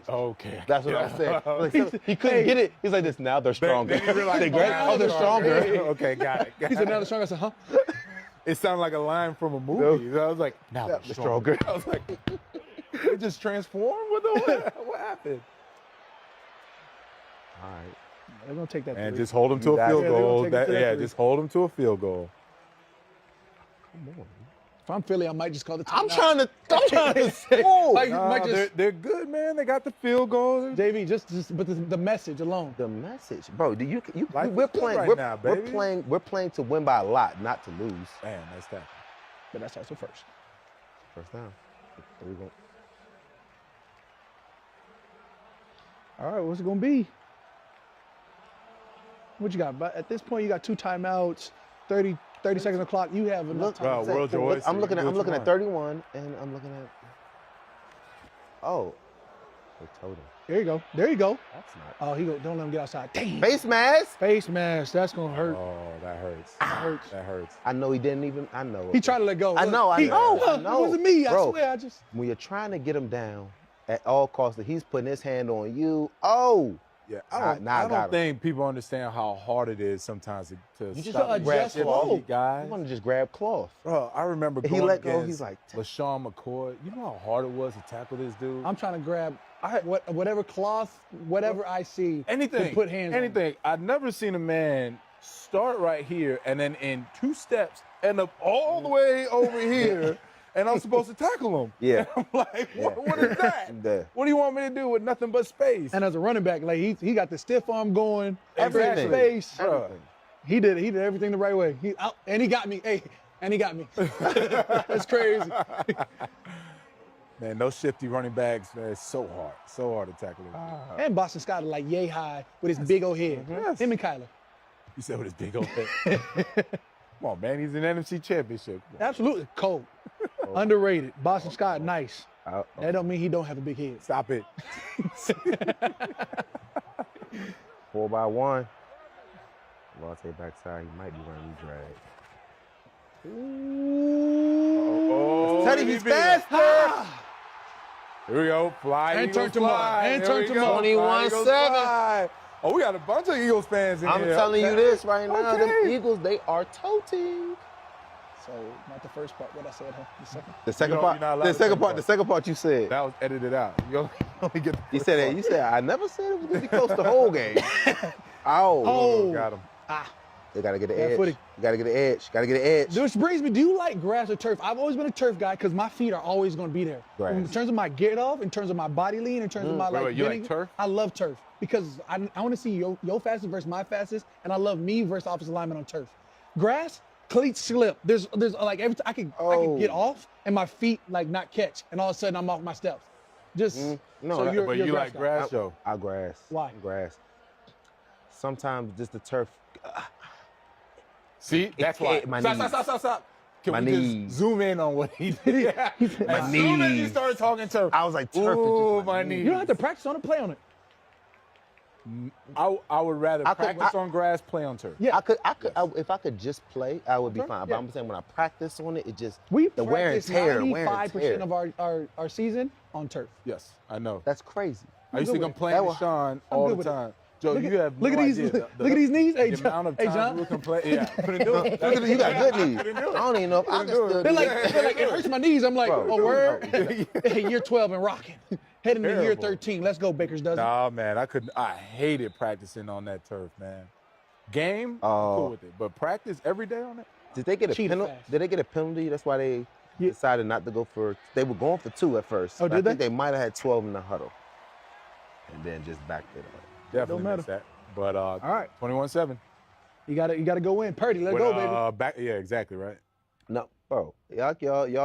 Okay. That's what I'm saying. Like, He's- he couldn't get it. He's like this. Now they're stronger. Then he realized, They great. Oh, they're stronger. Okay, got it. He said, now the strong. I said, huh? It sounded like a line from a movie. I was like, now they're stronger. I was like, it just transformed? What happened? All right. They're going to take that. And three. just hold him to You a got field it. goal. They're gonna take it to that three. Just hold him to a field goal. Come on. If I'm Philly, I might just call the I'm timeout. trying to say. Like, Nah, might just, they're good, man. They got the field goal. JV, but the message alone. The message, bro. Life We're is good playing. right now, baby. We're playing to win by a lot, not to lose. Man, that's that. But that's also first. First down. There we go. All right, what's it going to be? What you got? But at this point, you got 2 timeouts, 30 seconds of clock. You have enough time. Bro, World Joy, I'm so looking you at do what you 31, and I'm looking at. Oh, they told him. There you go. That's not. Oh, don't let him get outside. Damn. Face mask. Face mask. That's going to hurt. Oh, that hurts. That hurts. That hurts. I know he didn't even. I know. He tried to let go. I know. I He- know. I It know. wasn't me. Bro, I swear. I just. when you're trying to get him down at all costs, he's putting his hand on you. Oh. Yeah, I got don't him. think people understand how hard it is sometimes to You just stop gotta grab adjust cloth, flow. guys. You want to just grab cloth. Bro, I remember He going let go, against he's like, LaShawn McCoy. You know how hard it was to tackle this dude? I'm trying to grab whatever cloth, whatever I see. Anything. To put hands on. Anything. I've never seen a man start right here and then in 2 steps end up all the way over here, and I'm supposed to tackle him. Yeah. I'm like, what is that? Yeah. What do you want me to do with nothing but space? And as a running back, like he got the stiff arm going, Exactly. space. Bro, He did everything the right way. And he got me. Hey, and he got me. That's crazy. man, those shifty running backs, man, it's so hard to tackle them. And Boston Scott is like yay high with his big old head. Yes. Him and Kyler. You said with his big old head. Come on, man, he's in NFC Championship. Absolutely. Cold. Underrated. Boston Scott, nice. That don't mean he don't have a big head. Stop it. 4x1. Lante backside. He might be running drag. Oh, Teddy, he's faster. Here we go. Fly. And Eagles turn to Mark. fly. And There turn we to go. Mark. Fly, Eagles 21-7. fly. Oh, we got a bunch of Eagles fans in I'm here. telling you Okay. this right now. Them Okay. Eagles, they are toting. So not the first part, what I said, huh? The second. The second You know, part. you're not allowed The to second say part. The that. second part you said. That was edited out. You only get the You first said part. that. You said I never said it was gonna be close the whole game. Oh. Oh. Got him. They gotta get the Bad edge. footy. You gotta get the edge. Gotta get the edge. Which brings me, do you like grass or turf? I've always been a turf guy because my feet are always going to be there. Grass. In terms of my get off, in terms of my body lean, in terms of my Wait, you like getting- turf? I love turf because I want to see your fastest versus my fastest, and I love me versus offensive lineman on turf. Grass, cleats slip. There's like every time I can get off and my feet like not catch, and all of a sudden I'm off my steps. Just No, so that- you're, But you're you a like guy. grass, Joe? I grass. Why? Grass. Sometimes just the turf. See, that's why. my Stop. Can My we knees. just zoom in on what he did? My As soon as you knees. started talking turf, I was like, turf is ooh, just my knees. knees. You don't have to practice on it, play on it. I would rather I could- practice on grass, play on turf. Yeah. If I could just play, I would be Okay, fine. But yeah. I'm saying when I practice on it, it just We the wear and practice tear, 95% of our season on turf. Yes, I know. That's crazy. I used to good with it. complain That to was- Sean I'm all good the with it. time. Joe, you have look no at these. idea. Look at these knees. Hey, The amount of hey, time John. we were complaining. Yeah, couldn't do it. You got good knees. Couldn't do I it. don't even know if I can Couldn't do still it. do They're like, it hurts my knees. I'm like, Bro, oh, word? bro. Year 12 and rocking. Heading to year Terrible. 13. Let's go, Baker's dozen. Nah, man, I hated practicing on that turf, man. Game, I'm cool with it, but practice every day on it. Did they get a Cheetah penalty? fast. Did they get a penalty? That's why they decided not to go for. They were going for 2 at first. Oh, but did I think they? they might have had 12 in the huddle, and then just backed it up. Definitely matter. missed that. But all right. 21-7. You gotta go in. Purdy, let's With, go, baby. Yeah, exactly right. No, bro, y'all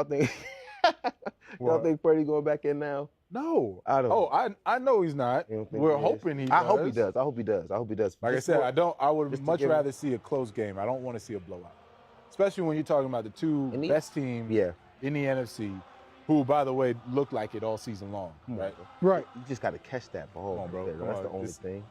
think y'all think Purdy going back in now? No, I don't. Oh, I know he's not. You don't think We're he is? hoping he. I hope he does. I hope he does. I hope he does. Like I Just said, for- I would just to much give- rather see a close game. I don't want to see a blowout, especially when you're talking about the two And he- best teams Yeah, in the NFC, who, by the way, look like it all season long, right? Right. you just got to catch that ball. Come on, bro. That's Come the on. only This- thing.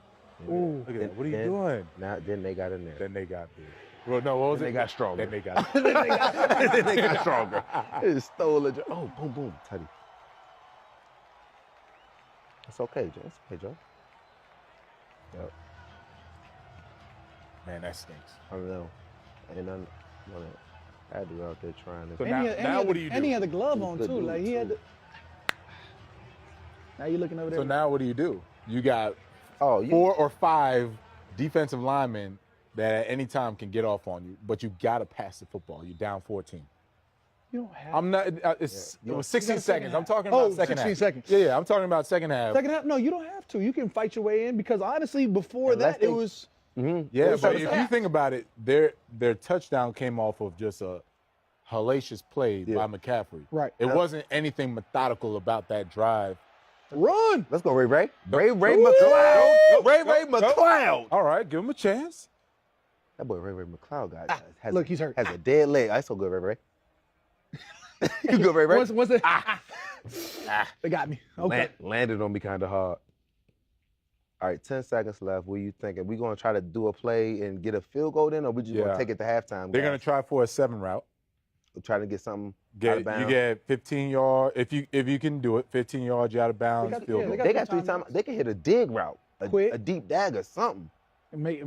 Ooh. Look at that. What are you Then- doing? Then they got in there. Then they got big. Well, no, what was Then it? they got stronger. Then they got. then they got stronger. They just stole it. Oh, boom, boom, Teddy. It's okay, Joe. It's okay, Joe. Yep. Man, that stinks. I don't know. And I'm had to go out there trying to. So And now what do you do? And he had the glove on, Good too. dude, Like, he had too. the. Now you're looking over there. So now what do? You got Oh, you 4 or 5 defensive linemen that at any time can get off on you, but you got to pass the football. You're down 14. You don't have. I'm not. It was You got 16 a second seconds. I'm half. talking Oh, about second 16 half. seconds. Yeah, I'm talking about second half. Second half? No, you don't have to. You can fight your way in because honestly, before Unless that, it they- was. Yeah, Those but are if the you facts. think about it, their touchdown came off of just a hellacious play by McCaffrey. Right. It wasn't anything methodical about that drive. Run! Let's go, Ray Ray. Ray Go, McCloud. go, Ray go, Ray go. McCloud. All right, give him a chance. That boy Ray Ray McCloud has Look, he's hurt. Has a dead leg. I so good, Ray Ray. You good, Ray Ray? Once they, they got me. Okay. Landed on me kind of hard. All right, 10 seconds left. What are you thinking? We gonna try to do a play and get a field goal in, or we just Yeah. gonna take it to halftime? They're gonna try for a 7 route. try to get something out Get of bounds. you get 15 yards if you can do it. 15 yards you out of bounds. got- Field yeah, goal. They got some 3 time. times. They can hit a dig route, Quick. a deep dagger, something.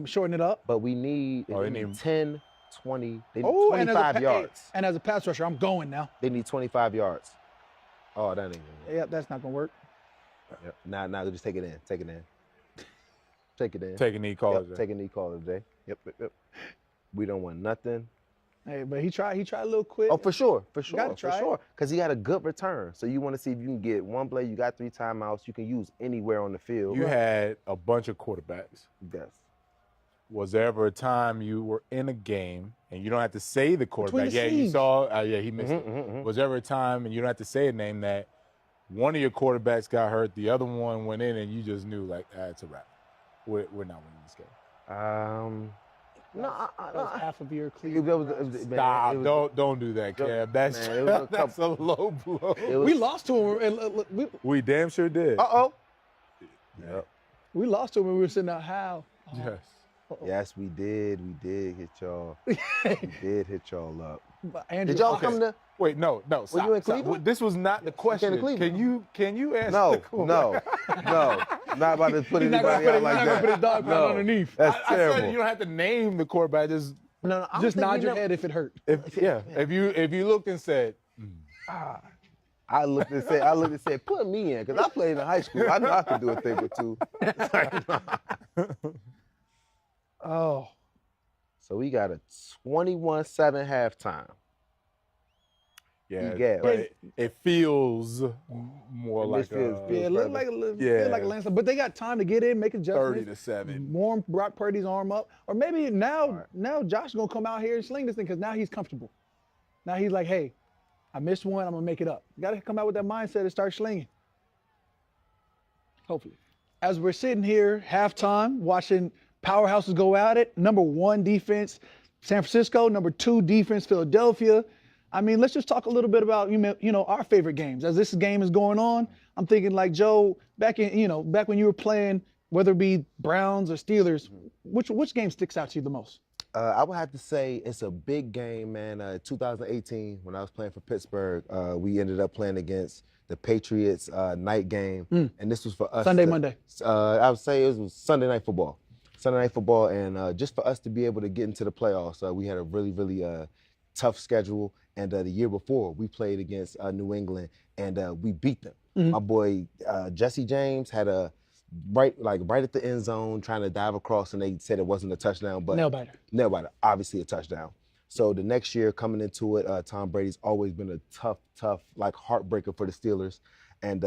Shorten it up. But we need, Oh, they they need need- 10, 20. They need Oh, and 25 as a, yards. And as a pass rusher, I'm going now. They need 25 yards. Oh, that ain't gonna work. Yeah, that's not gonna work. Yep. Now, just take it in. Take it in. Take it in. Take a knee call. Yep, take a knee call today. Yep. We don't want nothing. Hey, but he tried a little quick. Oh, for sure. Gotta try it. Because he got a good return. So you want to see if you can get one play. You got 3 timeouts. You can use anywhere on the field. You had a bunch of quarterbacks. Yes. Was there ever a time you were in a game and you don't have to say the quarterback? the Yeah, you sleeves. saw. He missed it. Was there ever a time and you don't have to say a name that one of your quarterbacks got hurt, the other one went in, and you just knew like, it's a wrap. We're not winning this game. No, That was half of your it cleat. was, Stop! Don't do that, Cam. That's man, it was a that's a low blow. We lost to him. And look, We damn sure did. Uh-oh. Yep. we lost to him when we were sitting out. How? Yes. Yes, we did. We did hit y'all. We did hit y'all up. But Andrew, Did y'all okay. come to? Wait, no. Stop, you in stop. Cleveland? This was not the question. Cleveland. Can you answer? No, the question? no. Not about to put He's not gonna anybody put out it- like he's not gonna put his that. dog pound No. underneath. That's I terrible. said you don't have to name the quarterback. Just No, I Just don't think nod we your know- head if it hurt. if you looked and said, I looked and said, put me in, because I played in high school. I know I could do a thing or two. Oh, So we got a 21-7 halftime. yeah, but it feels more like feels a good. yeah, it looked like feel like a landslide. But they got time to get in, make adjustments. 30-7. Warm Brock Purdy's arm up, or maybe now Josh is gonna come out here and sling this thing because now he's comfortable. Now he's like, hey, I missed one, I'm gonna make it up. You gotta come out with that mindset and start slinging. Hopefully, as we're sitting here halftime watching powerhouses go at it. Number 1 defense, San Francisco. Number 2 defense, Philadelphia. I mean, let's just talk a little bit about our favorite games. As this game is going on, I'm thinking like Joe, back when you were playing, whether it be Browns or Steelers, which game sticks out to you the most? I would have to say it's a big game, man. 2018, when I was playing for Pittsburgh, we ended up playing against the Patriots night game, and this was for us. Sunday, Monday. I would say it was Sunday Night Football. Sunday Night Football, and just for us to be able to get into the playoffs, we had a really, really tough schedule. And the year before, we played against New England, and we beat them. My boy Jesse James had a right at the end zone, trying to dive across, and they said it wasn't a touchdown, but nail biter, obviously a touchdown. So the next year coming into it, Tom Brady's always been a tough, like heartbreaker for the Steelers. And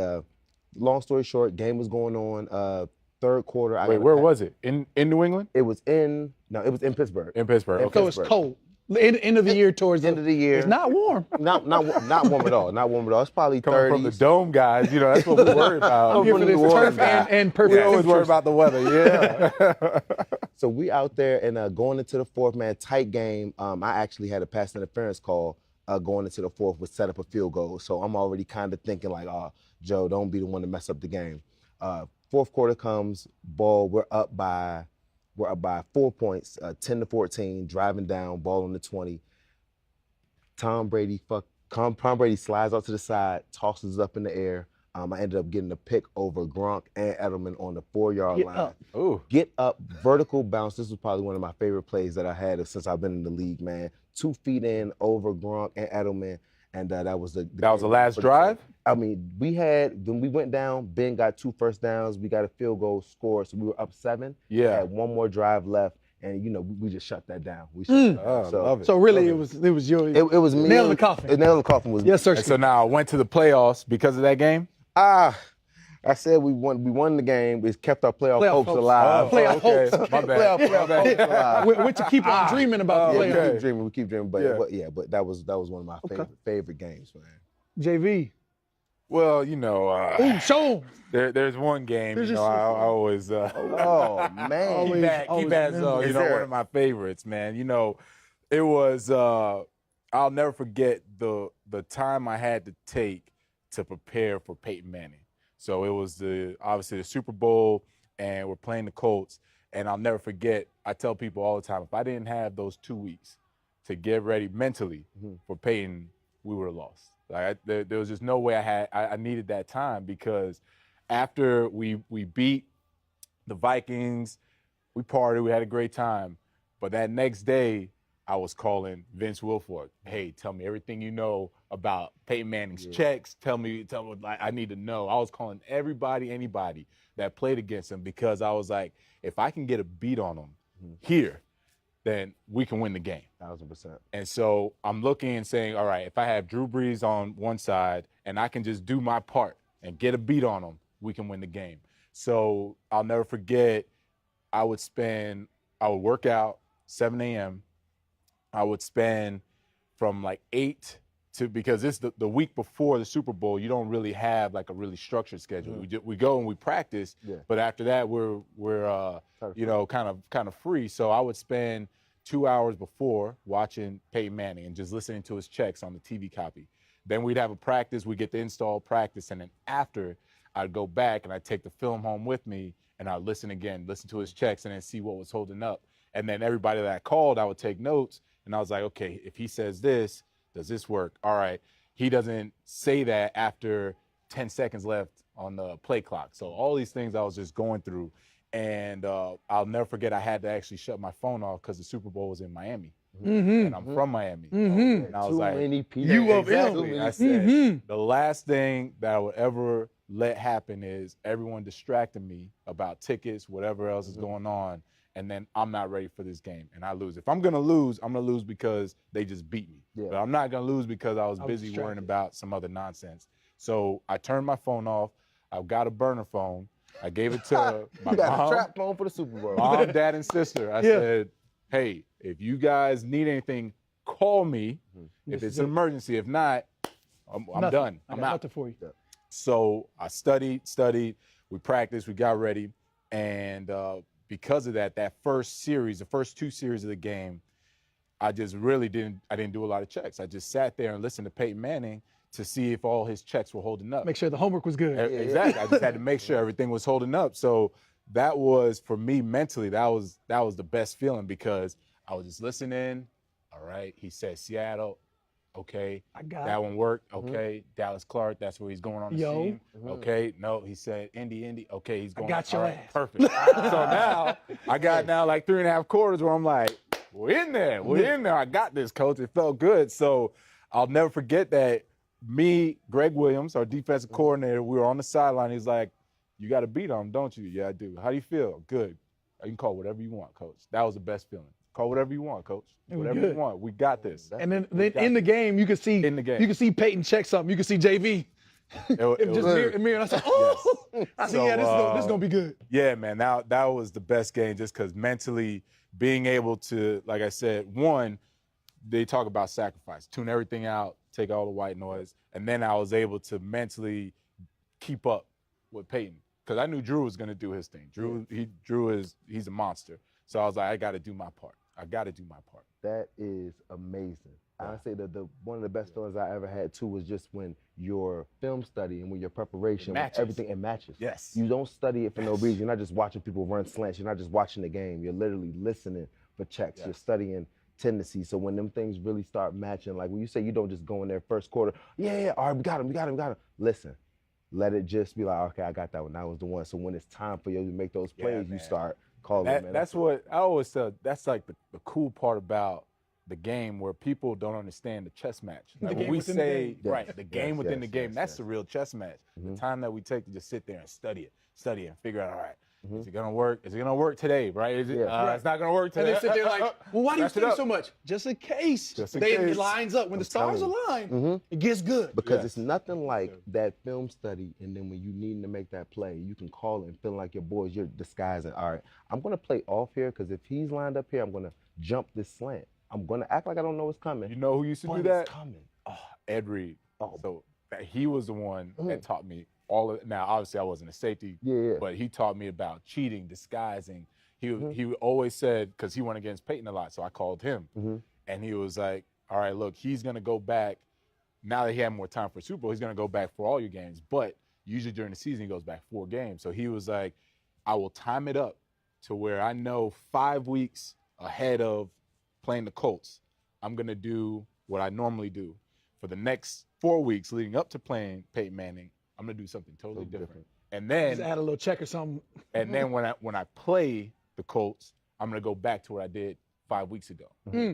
long story short, game was going on. Third quarter. Wait, where was it? In New England? It was in Pittsburgh. In Pittsburgh. Okay. So it's cold. End of the year towards end of the year. It's not warm. Not warm at all. Not warm at all. It's probably 30s. Coming from the dome guys, that's what we worry about. Here for this turf and perfect. We always worry about the weather, yeah. So we out there and going into the fourth, man, tight game. I actually had a pass interference call going into the fourth, would set up a field goal. So I'm already kind of thinking like, Joe, don't be the one to mess up the game. Fourth quarter comes, ball, we're up by 4 points, 10-14, driving down, ball on the 20. Tom Brady slides out to the side, tosses up in the air. I ended up getting a pick over Gronk and Edelman on the 4-yard line. Ooh. Get up, vertical bounce. This was probably one of my favorite plays that I had since I've been in the league, man. 2 feet in over Gronk and Edelman. And that was the last drive? I mean, when we went down, Ben got 2 first downs. We got a field goal scored, so we were up 7. Yeah. Had one more drive left, and we just shut that down. We love it. So really, it was your. It was me. Nail in the coffin. Nail in the coffin was. Yes, sir. And so now I went to the playoffs because of that game? I said we won the game. We kept our playoff hopes alive. Playoff hopes. My bad. Playoff hopes alive. Which you keep on dreaming about the playoffs. We keep dreaming. But that was one of my favorite games, man. JV. Well, show 'em. there's one game, I always oh man, keep as one of my favorites, man. It was I'll never forget the time I had to take to prepare for Peyton Manning. So it was obviously the Super Bowl, and we're playing the Colts, and I'll never forget, I tell people all the time, if I didn't have those 2 weeks to get ready mentally for Peyton, we would have lost. Like there was just no way I needed that time, because after we beat the Vikings, we partied, we had a great time. But that next day, I was calling Vince Wilfork. Hey, tell me everything you know about Peyton Manning's checks. Tell me, like, I need to know. I was calling anybody that played against him, because I was like, if I can get a beat on him here, then we can win the game. 1,000%. And so I'm looking and saying, all right, if I have Drew Brees on one side and I can just do my part and get a beat on him, we can win the game. So I'll never forget, I would work out 7 a.m. I would spend from like 8 to, because it's the week before the Super Bowl, you don't really have like a really structured schedule. We go and we practice, but after that we're kind of free. So I would spend 2 hours before watching Peyton Manning and just listening to his checks on the TV copy. Then we'd have a practice, we'd get the install practice, and then after, I'd go back and I'd take the film home with me and I'd listen to his checks and then see what was holding up. And then everybody that I called, I would take notes, and I was like, okay, if he says this, does this work? All right. He doesn't say that after 10 seconds left on the play clock. So all these things I was just going through. And I'll never forget, I had to actually shut my phone off because the Super Bowl was in Miami. And I'm from Miami. And I was Too like, many people. exactly. I said, the last thing that I would ever let happen is everyone distracting me about tickets, whatever else is going on, and then I'm not ready for this game, and I lose. If I'm going to lose, I'm going to lose because they just beat me. But I'm not going to lose because I was busy worrying about some other nonsense. So I turned my phone off. I've got a burner phone. I gave it to my mom. A trap phone for the Super Bowl. Mom, dad, and sister. I said, hey, if you guys need anything, call me. If it's an emergency. If not, I'm done. I'm out. Nothing for you. So I studied. We practiced. We got ready. And because of that first series, the first 2 series of the game, I just really didn't do a lot of checks. I just sat there and listened to Peyton Manning to see if all his checks were holding up. Make sure the homework was good. Exactly. I just had to make sure everything was holding up. So that was, for me mentally, that was the best feeling, because I was just listening. All right. He said Seattle. Okay. I got that one worked. Okay. Dallas Clark. That's where he's going on the scene. Okay. No, he said Indy. Okay. He's going. got your all right, ass. Perfect. So now I got like 3.5 quarters where I'm like, we're in there. We're in there. I got this, coach. It felt good. So I'll never forget that. Me, Greg Williams, our defensive coordinator, we were on the sideline. He's like, you got to beat him, don't you? Yeah, I do. How do you feel? Good. You can call whatever you want, coach. That was the best feeling. Call whatever you want, coach. Whatever you want. We got this. And then in the game, you can see you can see Peyton check something. You can see JV. It just mirror, and I said, oh, yes. I said, this is gonna be good. Yeah, man. Now that was the best game, just because mentally being able to, like I said, one, they talk about sacrifice, tune everything out, take all the white noise, and then I was able to mentally keep up with Peyton because I knew Drew was gonna do his thing. He's a monster. So I was like, I got to do my part. I got to do my part. That is amazing. I say that one of the best feelings I ever had too was just when your film study and when your preparation, when everything it matches. Yes. You don't study it for no reason. You're not just watching people run slants. You're not just watching the game. You're literally listening for checks. You're studying tendencies. So when them things really start matching, like when you say you don't just go in there first quarter, all right, we got him. Listen, let it just be like, okay, I got that one. That was the one. So when it's time for you to make those plays, you start calling man. That's what I always said. That's like the cool part about the game where people don't understand the chess match. Like when we say, the game within the game, that's the real chess match. The time that we take to just sit there and study it and figure out, all right, is it gonna work? Is it gonna work today? Right? Is it? It's not gonna work today. And they sit there like, well, why do you study so much? Just in case. It lines up. When the stars align, it gets good. Because it's nothing like that film study, and then when you need to make that play, you can call it and feel like your boys, you're disguising. All right, I'm gonna play off here because if he's lined up here, I'm gonna jump this slant. I'm gonna act like I don't know what's coming. You know who used to do that? It's coming. Ed Reed. So he was the one that taught me all of it. Now, obviously, I wasn't a safety, but he taught me about cheating, disguising. He always said, because he went against Peyton a lot, so I called him. And he was like, all right, look, he's going to go back. Now that he had more time for Super Bowl, he's going to go back for all your games. But usually during the season, he goes back 4 games. So he was like, I will time it up to where I know 5 weeks ahead of playing the Colts, I'm going to do what I normally do. For the next 4 weeks leading up to playing Peyton Manning, I'm going to do something totally different. And then just add a little check or something. And then when I play the Colts, I'm going to go back to what I did 5 weeks ago.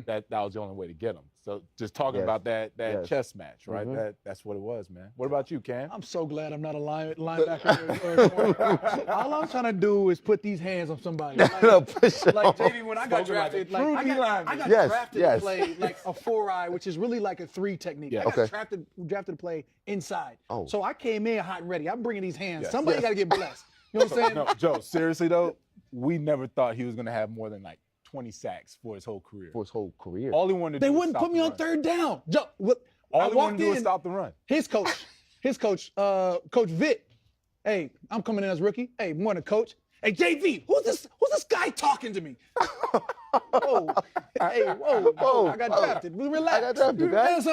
That was the only way to get them. So just talking about that chess match, right? That's what it was, man. What about you, Cam? I'm so glad I'm not a linebacker. All I'm trying to do is put these hands on somebody. Like JV, when I got drafted, I got drafted to play like a 4-eye, which is really like a 3 technique. I got drafted to play inside. So I came in hot and ready. I'm bringing these hands. Somebody got to get blessed. You know what I'm saying? No, Joe, seriously though, we never thought he was going to have more than like 20 sacks for his whole career. All he wanted to do was wouldn't put me on third down. All he wanted to do was stop the run. His coach, Coach Vitt. Hey, I'm coming in as rookie. Hey, morning, coach. Hey, JV, who's this guy talking to me? Whoa. I got drafted. Relax. I got drafted, guys.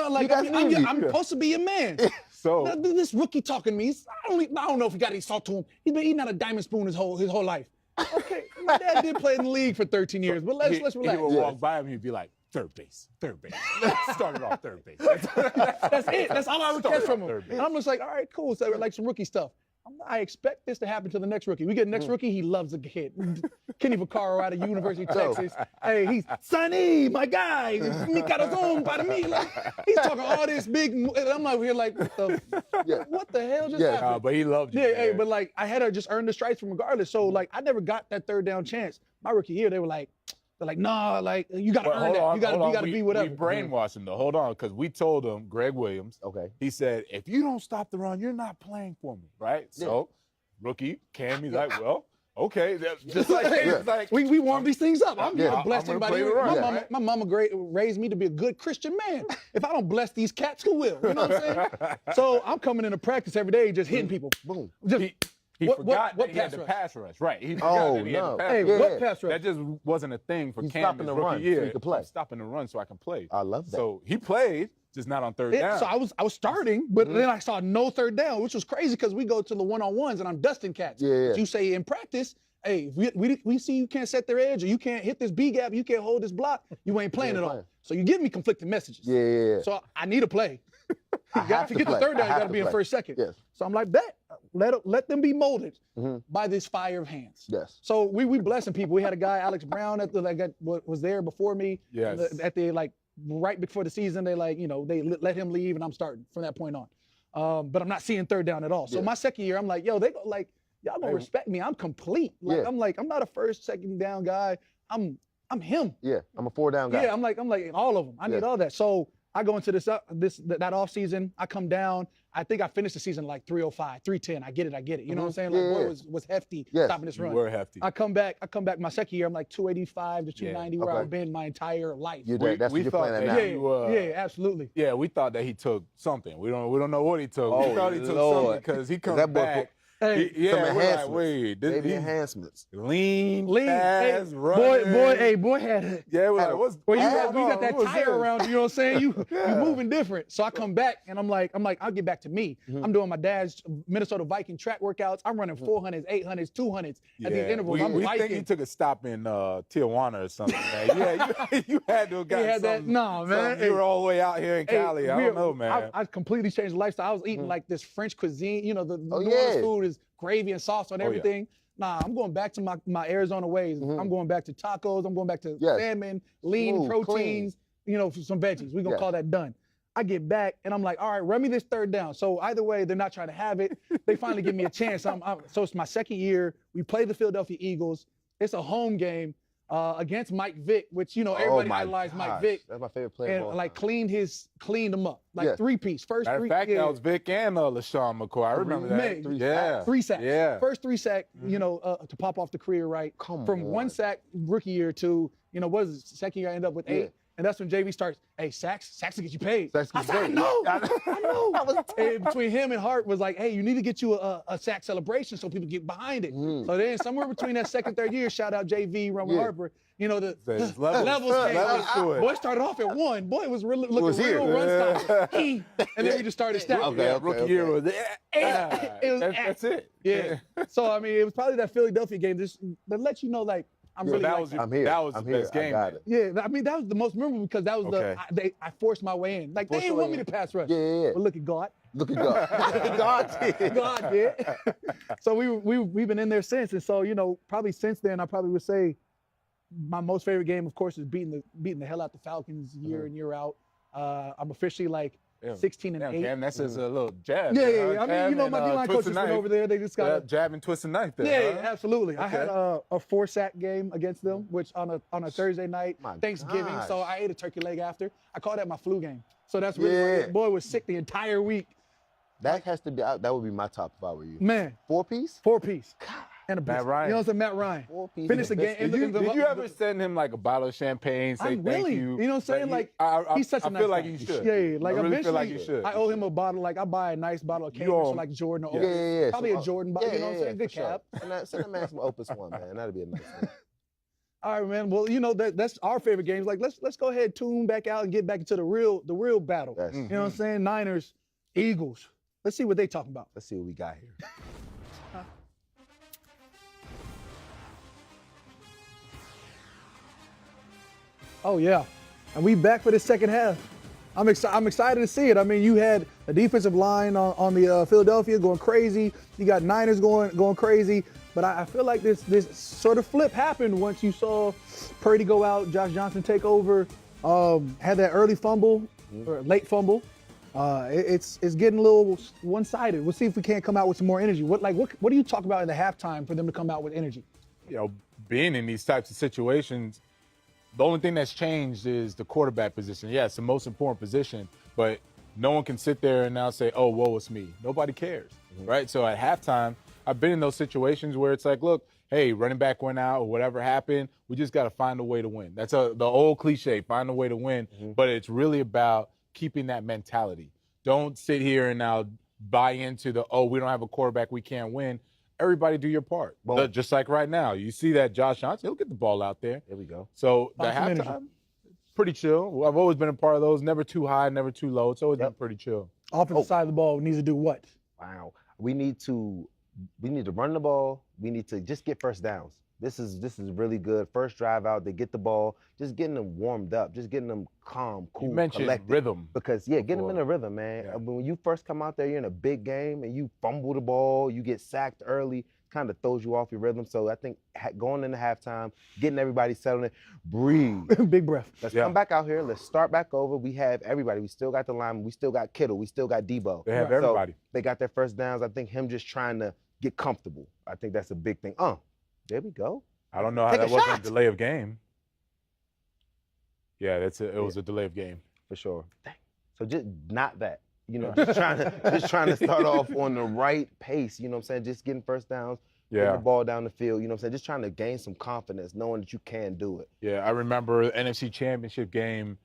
I'm supposed to be a man. So this rookie talking to me, I don't know if he got any salt to him. He's been eating out of diamond spoon his whole life. Okay, my dad did play in the league for 13 years, but let's relax. He would walk by him, he'd be like, third base. Started off third base. That's it. That's all I would catch from him. And I'm just like, all right, cool. So like some rookie stuff. I expect this to happen to the next rookie. We get the next rookie, he loves the kid. Kenny Vaccaro out of University of Texas. Hey, he's Sonny, my guy. Mi corazón para mí. Like, he's talking all this big, and I'm out here like, what the hell just happened? But he loved you. Yeah, but like I had to just earn the stripes from regardless. So like I never got that third down chance. My rookie year, they're like, nah, like you got to earn that. You got to be whatever. We brainwashed him though. Hold on, because we told him, Greg Williams. He said, if you don't stop the run, you're not playing for me, right? So, rookie Cam, he's like, well, okay, just like him. Like, we warm these things up. I'm here to bless anybody. My mama raised me to be a good Christian man. If I don't bless these cats, who will? You know what I'm saying? So I'm coming into practice every day, just hitting people. Boom. He forgot that he had the pass rush. Right. He forgot that he had the pass rush. What pass rush? That just wasn't a thing for Cam stopping the run year. so he could play. Stopping the run so I can play. I love that. So he played, just not on third down. So I was starting, but then I saw no third down, which was crazy because we go to the one-on-ones and I'm dusting cats. Yeah. But you say in practice, hey, if we see you can't set their edge or you can't hit this B gap, you can't hold this block, you ain't playing at all. So you give me conflicting messages. Yeah. So I need a play. I have to get the third down, you got to be in first, second. Yes. So I'm like, bet. Let them be molded by this fire of hands. Yes. So we blessing people. We had a guy, Alex Brown, was there before me. Yes. At the right before the season, they they let him leave, and I'm starting from that point on. But I'm not seeing third down at all. So my second year, I'm like, yo, they go y'all gonna respect me. I'm complete. I'm not a first, second down guy. I'm him. Yeah, I'm a 4-down guy. Yeah, I'm like all of them. I need all that. So I go into that off season. I come down. I think I finished the season like 305, 310. I get it. You know what I'm saying? Like, boy, was hefty stopping this run. You were hefty. I come back my second year. I'm like 285 to 290, where I've been my entire life. That's what you're playing at now. Yeah, absolutely. Yeah, we thought that he took something. We don't know what he took. Oh, we thought he took something because he comes back. Hey, some enhancements. Like, wait, Maybe enhancements. Lean, fast, hey, running. boy had it. Yeah, we're like, what's you got that tire this? around you, you know what I'm saying? You moving different. So I come back and I'm like, I'll get back to me. I'm doing my dad's Minnesota Viking track workouts. I'm running 400s, 800s, 200s at these intervals. We think he took a stop in Tijuana or something, man. Yeah, you had to have got something. No, man. You were all the way out here in Cali. I don't know, man. I completely changed the lifestyle. I was eating like this French cuisine. You know, the New Orleans food is gravy and sauce on everything. Nah, I'm going back to my Arizona ways. I'm going back to tacos. I'm going back to salmon, lean proteins, some veggies. We're going to call that done. I get back, and I'm like, all right, run me this third down. So either way, they're not trying to have it. They finally give me a chance. So it's my second year. We play the Philadelphia Eagles. It's a home game against Mike Vick, which, everybody idolized Mike Vick. That's my favorite player. And cleaned him up. Like three-piece. Matter of fact, that was Vick and LaShawn McCoy. I remember that. Three sacks. Yeah. First 3 sack, to pop off the career right. From 1 sack rookie year to, what is it, second year I end up with 8. And that's when JV starts, hey, sacks will get you paid. I know. And between him and Hart was like, hey, you need to get you a sack celebration so people get behind it. So then somewhere between that second, third year, shout out JV, Roman Harper, the levels came. Boy started off at 1. Boy, it was looking real run stopper. And then we just started stacking. Rookie year was that's it. Yeah. So, it was probably that Philadelphia game that let you know, like, I'm here. That was the best game. Yeah, that was the most memorable because that was I forced my way in. Like, they didn't want me to pass rush. Yeah. But look at God. Look at God. God did. So we've been in there since. And so, probably since then, I probably would say my most favorite game, of course, is beating the hell out the Falcons year in, year out. I'm officially 16-8. Cam, that's just a little jab. Yeah. My D-line coaches went over there. They just got jab and twist a knife there. Yeah, absolutely. Okay. I had a 4-sack game against them, which on a Thursday night, Thanksgiving. Gosh. So I ate a turkey leg after. I called that my flu game. So that's really my boy was sick the entire week. That has to be that would be my top if I were you. Man. 4-piece? 4-piece. And a Matt Ryan. You know what I'm saying? Matt Ryan. 4-piece. Finish the game. Did you ever send him like a bottle of champagne, say thank you? You know what I'm saying? He's such a nice guy. I feel like you should. Yeah. Like, I really eventually, feel like you should. I owe him a bottle. Like, I buy a nice bottle of Cambridge, like Jordan or Opus. Probably a Jordan bottle. You know what I'm saying? Good cap. Send a man some Opus 1, man. That'd be a nice thing. All right, man. Well, that's our favorite games. Like, let's go ahead, tune back out and get back into the real battle. Yes. You know what I'm saying? Niners, Eagles. Let's see what they talking about. Let's see what we got here. Oh yeah, and we back for the second half. I'm excited to see it. You had a defensive line on the Philadelphia going crazy. You got Niners going crazy. But I feel like this sort of flip happened once you saw Purdy go out, Josh Johnson take over, had that early fumble or late fumble. It's getting a little one-sided. We'll see if we can't come out with some more energy. What do you talk about in the halftime for them to come out with energy? Being in these types of situations, the only thing that's changed is the quarterback position. Yeah, it's the most important position, but no one can sit there and now say, oh, woe is me. Nobody cares, right? So at halftime, I've been in those situations where it's like, look, hey, running back went out or whatever happened. We just got to find a way to win. That's the old cliche, find a way to win. But it's really about keeping that mentality. Don't sit here and now buy into we don't have a quarterback, we can't win. Everybody do your part. Just like right now. You see that Josh Johnson, he'll get the ball out there. There we go. So the halftime, pretty chill. I've always been a part of those. Never too high, never too low. It's always been pretty chill. Offensive side of the ball needs to do what? Wow. We need to we need to run the ball. We need to just get first downs. This is really good. First drive out, they get the ball, just getting them warmed up, just getting them calm, cool, You mentioned collected. rhythm. Because get them in a rhythm, man. Yeah. When you first come out there, you're in a big game and you fumble the ball, you get sacked early, kind of throws you off your rhythm. So I think going into halftime, getting everybody settled in, breathe. Big breath. Let's come back out here. Let's start back over. We have everybody. We still got the lineman. We still got Kittle. We still got Debo. They have everybody. So they got their first downs. I think him just trying to get comfortable. I think that's a big thing. There we go. I don't know how Take a that wasn't shot. a delay of game. Yeah, it was a delay of game. For sure. So just not that. Just trying to start off on the right pace. You know what I'm saying? Just getting first downs, getting the ball down the field. You know what I'm saying? Just trying to gain some confidence, knowing that you can do it. Yeah, I remember the NFC Championship game.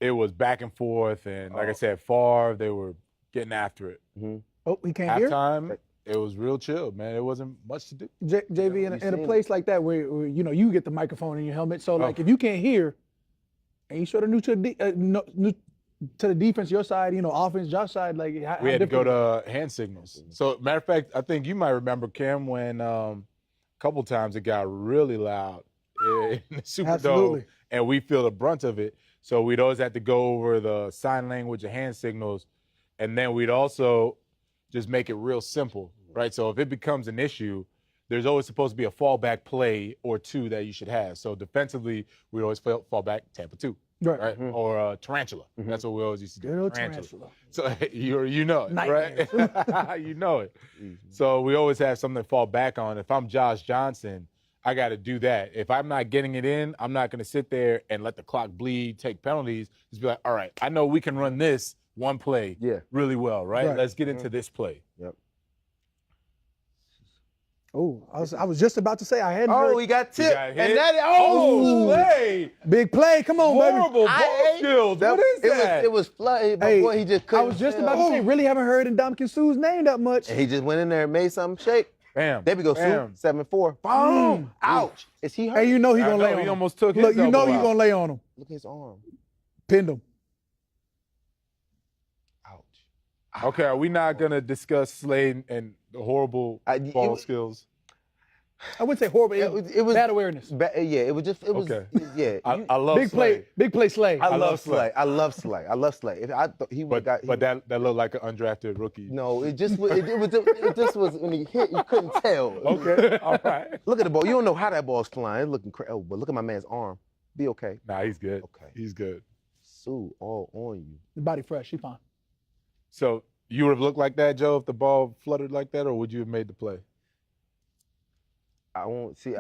It was back and forth, and like I said, Favre, they were getting after it. Mm-hmm. Oh, he can't hear? Halftime, it was real chill, man. It wasn't much to do. JV, in a place like that where you get the microphone in your helmet. So, if you can't hear, and you sort of new to the defense, your side, offense, Josh's side, like how We had to go different- to hand signals. So, matter of fact, I think you might remember, Kim, when a couple times it got really loud in the Superdome, Absolutely. and we feel the brunt of it. So we'd always have to go over the sign language and hand signals, and then we'd also just make it real simple, right? So if it becomes an issue, there's always supposed to be a fallback play or two that you should have. So defensively, we always fall back Tampa 2, right? Or Tarantula. That's what we always used to do. Good old tarantula. So you know it, Nightmares. right? You know it. So we always have something to fall back on. If I'm Josh Johnson, I got to do that. If I'm not getting it in, I'm not going to sit there and let the clock bleed, take penalties. Just be like, all right, I know we can run this one play really well, right? Let's get into this play. Yep. Oh, I was just about to say I hadn't heard. We got tipped. got hit. And that Hey, Big play. Come on, horrible baby. ball skills. What is that? It was flooded, but Hey, boy, he just couldn't. I was just tell. about to say, really haven't heard Ndamukong Suh's name that much. And he just went in there and made something shake. Bam. There we go, Bam. Sue. 7-4. Boom. Ouch. Is he hurt? Hey, you know he I gonna know, lay on he him. almost took his Look, you know elbow he out. gonna lay on him. Look at his arm. Pinned him. Ouch. Okay, are we not going to discuss Slade and the horrible ball skills? I wouldn't say horrible. It was bad awareness. It was just, Okay. Yeah. I love Big play, Slade. big play, Slay. I love Slay. Slay. I love Slay. I love Slay. If I thought he would But got, that looked like an undrafted rookie. no, it just was when he hit, you couldn't tell. Okay, all right. Look at the ball. You don't know how that ball's flying. It's looking crazy. Oh, but look at my man's arm. Be okay. Nah, he's good. Okay. He's good. Sue, all on you. The body fresh. He fine. So you would have looked like that, Joe, if the ball fluttered like that, or would you have made the play? I won't see.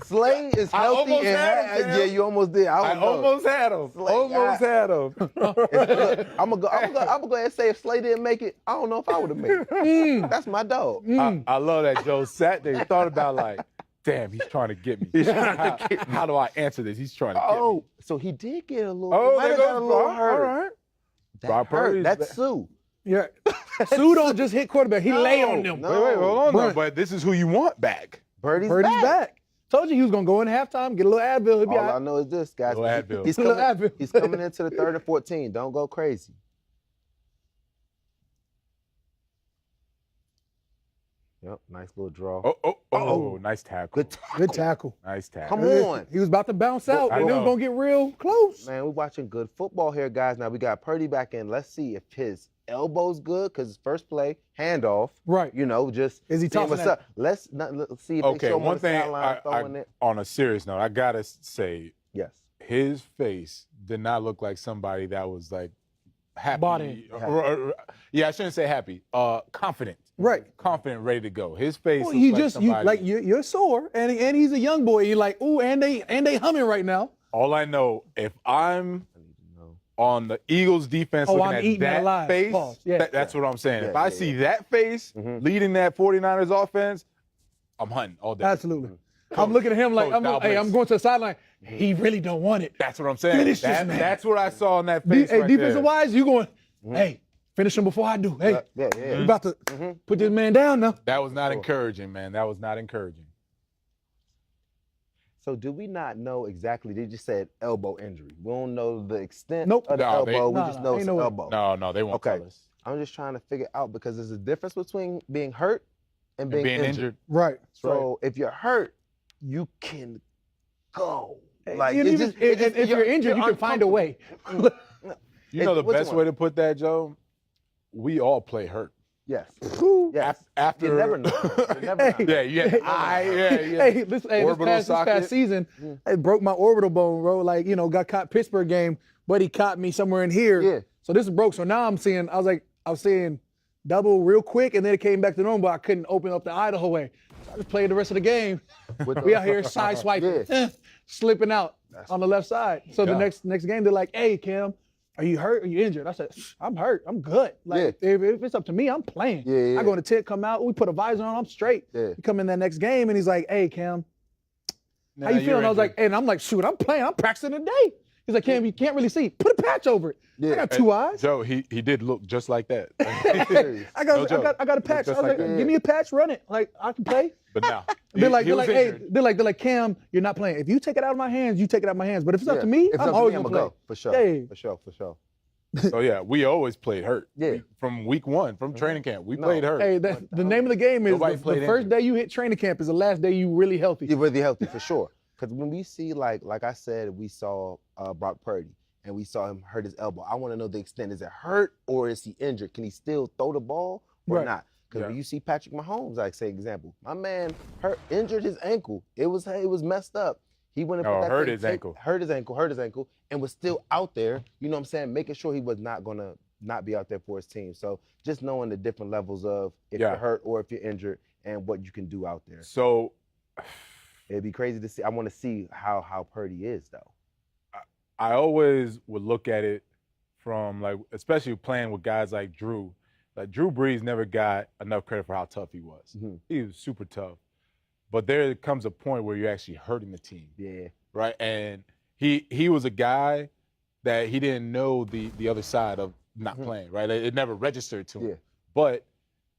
Slay is I healthy. almost had him, Sam. Yeah, you almost did. I don't know. almost had him. Slay, Almost had him. Look, I'm gonna go ahead and say if Slay didn't make it, I don't know if I would have made it. That's my dog. I love that Joe sat there and thought about like, damn, he's trying to get me. How do I answer this? He's trying to get me. So he did get a little. Oh, might there have got goes a little Brock. hurt. All right. That Brock hurt. Purdy's That's back. Sue. Yeah. Sue don't just hit quarterback. He lay on them. no. Wait, hold on, Bruh. though. But this is who you want back. Birdie's back. Told you he was gonna go in halftime, get a little Advil. He'll be All all I right. know is this, guys. Little Advil. He's Little coming, Advil. he's coming into the 3rd and 14. Don't go crazy. Yep, nice little draw. Oh, nice tackle. Good tackle. Good tackle. Nice tackle. Come on. He was about to bounce out, I and it was know. gonna get real close. Man, we're watching good football here, guys. Now we got Purdy back in. Let's see if his elbow's good, because first play, handoff. Right. Just Is he seeing tossing what's that? up. Let's see if they Okay, show him on one the thing sideline throwing it. on a serious note, I gotta say, Yes. his face did not look like somebody that was like happy. Bought in. Yeah, I shouldn't say happy. Confident. Right. Confident, ready to go. His face. Well, looks like somebody. you're sore, and he's a young boy. You're like, ooh, and they humming right now. All I know, if I'm on the Eagles defense Oh, looking I'm at eating that alive. face, Pause. Yeah. that's what I'm saying. Yeah, If I yeah, see that face leading that 49ers offense, I'm hunting all day. Absolutely. I'm looking at him like, Coach Dallas. I'm going to the sideline. He really don't want it. That's what I'm saying. Finish this man. That's what I saw in that face right defensive there. wise, you going, hey, finish him before I do. Hey, Yeah. we about to put this man down now. That was not encouraging, man. That was not encouraging. So do we not know exactly? They just said elbow injury. We don't know the extent Nope. of the No, elbow. Nah, We just nah, know ain't it's no way. elbow. No, they won't Okay. tell us. I'm just trying to figure out because there's a difference between being hurt and being injured. Right. So if you're hurt, you can go. Like if you're injured, you can find a way. You know the best way to put that, Joe? We all play hurt. Yes. Yes. After you never know. You never know. Hey, this past season, I broke my orbital bone, bro. Like, got caught Pittsburgh game, but he caught me somewhere in here. Yeah. So this is broke. So now I was seeing double real quick, and then it came back to normal, but I couldn't open up the Idaho way. So I just played the rest of the game. We out here side swiping, slipping out on the left side. So the next game, they're like, hey, Cam, are you hurt or you injured? I said, I'm hurt. I'm good. Like, if it's up to me, I'm playing. I go in the tent, come out, we put a visor on, I'm straight. We come in that next game, and he's like, hey, Cam, how you feeling? I was like, and I'm like, shoot, I'm playing. I'm practicing today. He's like, Cam, you can't really see. Put a patch over it. I got 2 eyes. Joe, he did look just like that. I got a patch. I was like, give me a patch, run it. Like, I can play. But now, they're like, Cam, you're not playing. If you take it out of my hands, you take it out of my hands. But if it's up to me, I'm always gonna play. Go. For sure. For sure. So yeah, we always played hurt. From week 1, from training camp, we played hurt. Hey, the name of the game is the first day you hit training camp is the last day you really healthy. You're really healthy for sure. Because when we see like I said, we saw Brock Purdy and we saw him hurt his elbow. I want to know the extent. Is it hurt or is he injured? Can he still throw the ball or not? Because when you see Patrick Mahomes, like say example, my man injured his ankle. It was messed up. He went and hurt his ankle, and was still out there. You know what I'm saying? Making sure he was not gonna not be out there for his team. So just knowing the different levels of if you're hurt or if you're injured and what you can do out there. So it'd be crazy to see. I want to see how Purdy is though. I always would look at it from like, especially playing with guys like Drew. Like Drew Brees never got enough credit for how tough he was. He was super tough. But there comes a point where you're actually hurting the team. Yeah. Right? And he was a guy that he didn't know the other side of not playing, right? It never registered to him. Yeah. But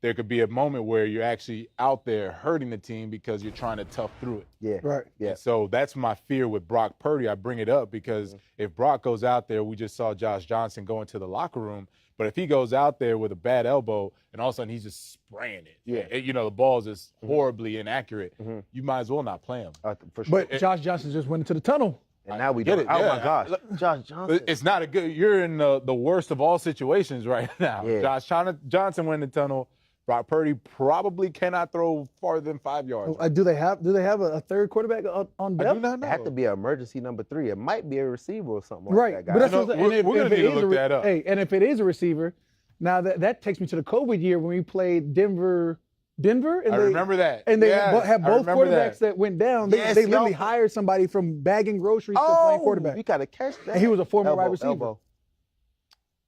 there could be a moment where you're actually out there hurting the team because you're trying to tough through it. Yeah. Right. Yeah. So that's my fear with Brock Purdy. I bring it up because if Brock goes out there, we just saw Josh Johnson go into the locker room, but if he goes out there with a bad elbow and all of a sudden he's just spraying it, the ball is just horribly inaccurate, you might as well not play him. For sure. But Josh Johnson just went into the tunnel. And now we get do it. Oh my gosh, Josh Johnson. It's not a good. You're in the worst of all situations right now. Yeah. Josh Johnson went in the tunnel. Brock Purdy probably cannot throw farther than 5 yards. Do they have a third quarterback on depth? I do not know. It had to be an emergency number 3. It might be a receiver or something Right. like that. But that's we're going to need to look that up. Hey, and if it is a receiver, now that takes me to the COVID year when we played Denver, and I remember that. And they had both quarterbacks that went down. They literally hired somebody from bagging groceries to play quarterback. We got to catch that. And he was a former wide receiver.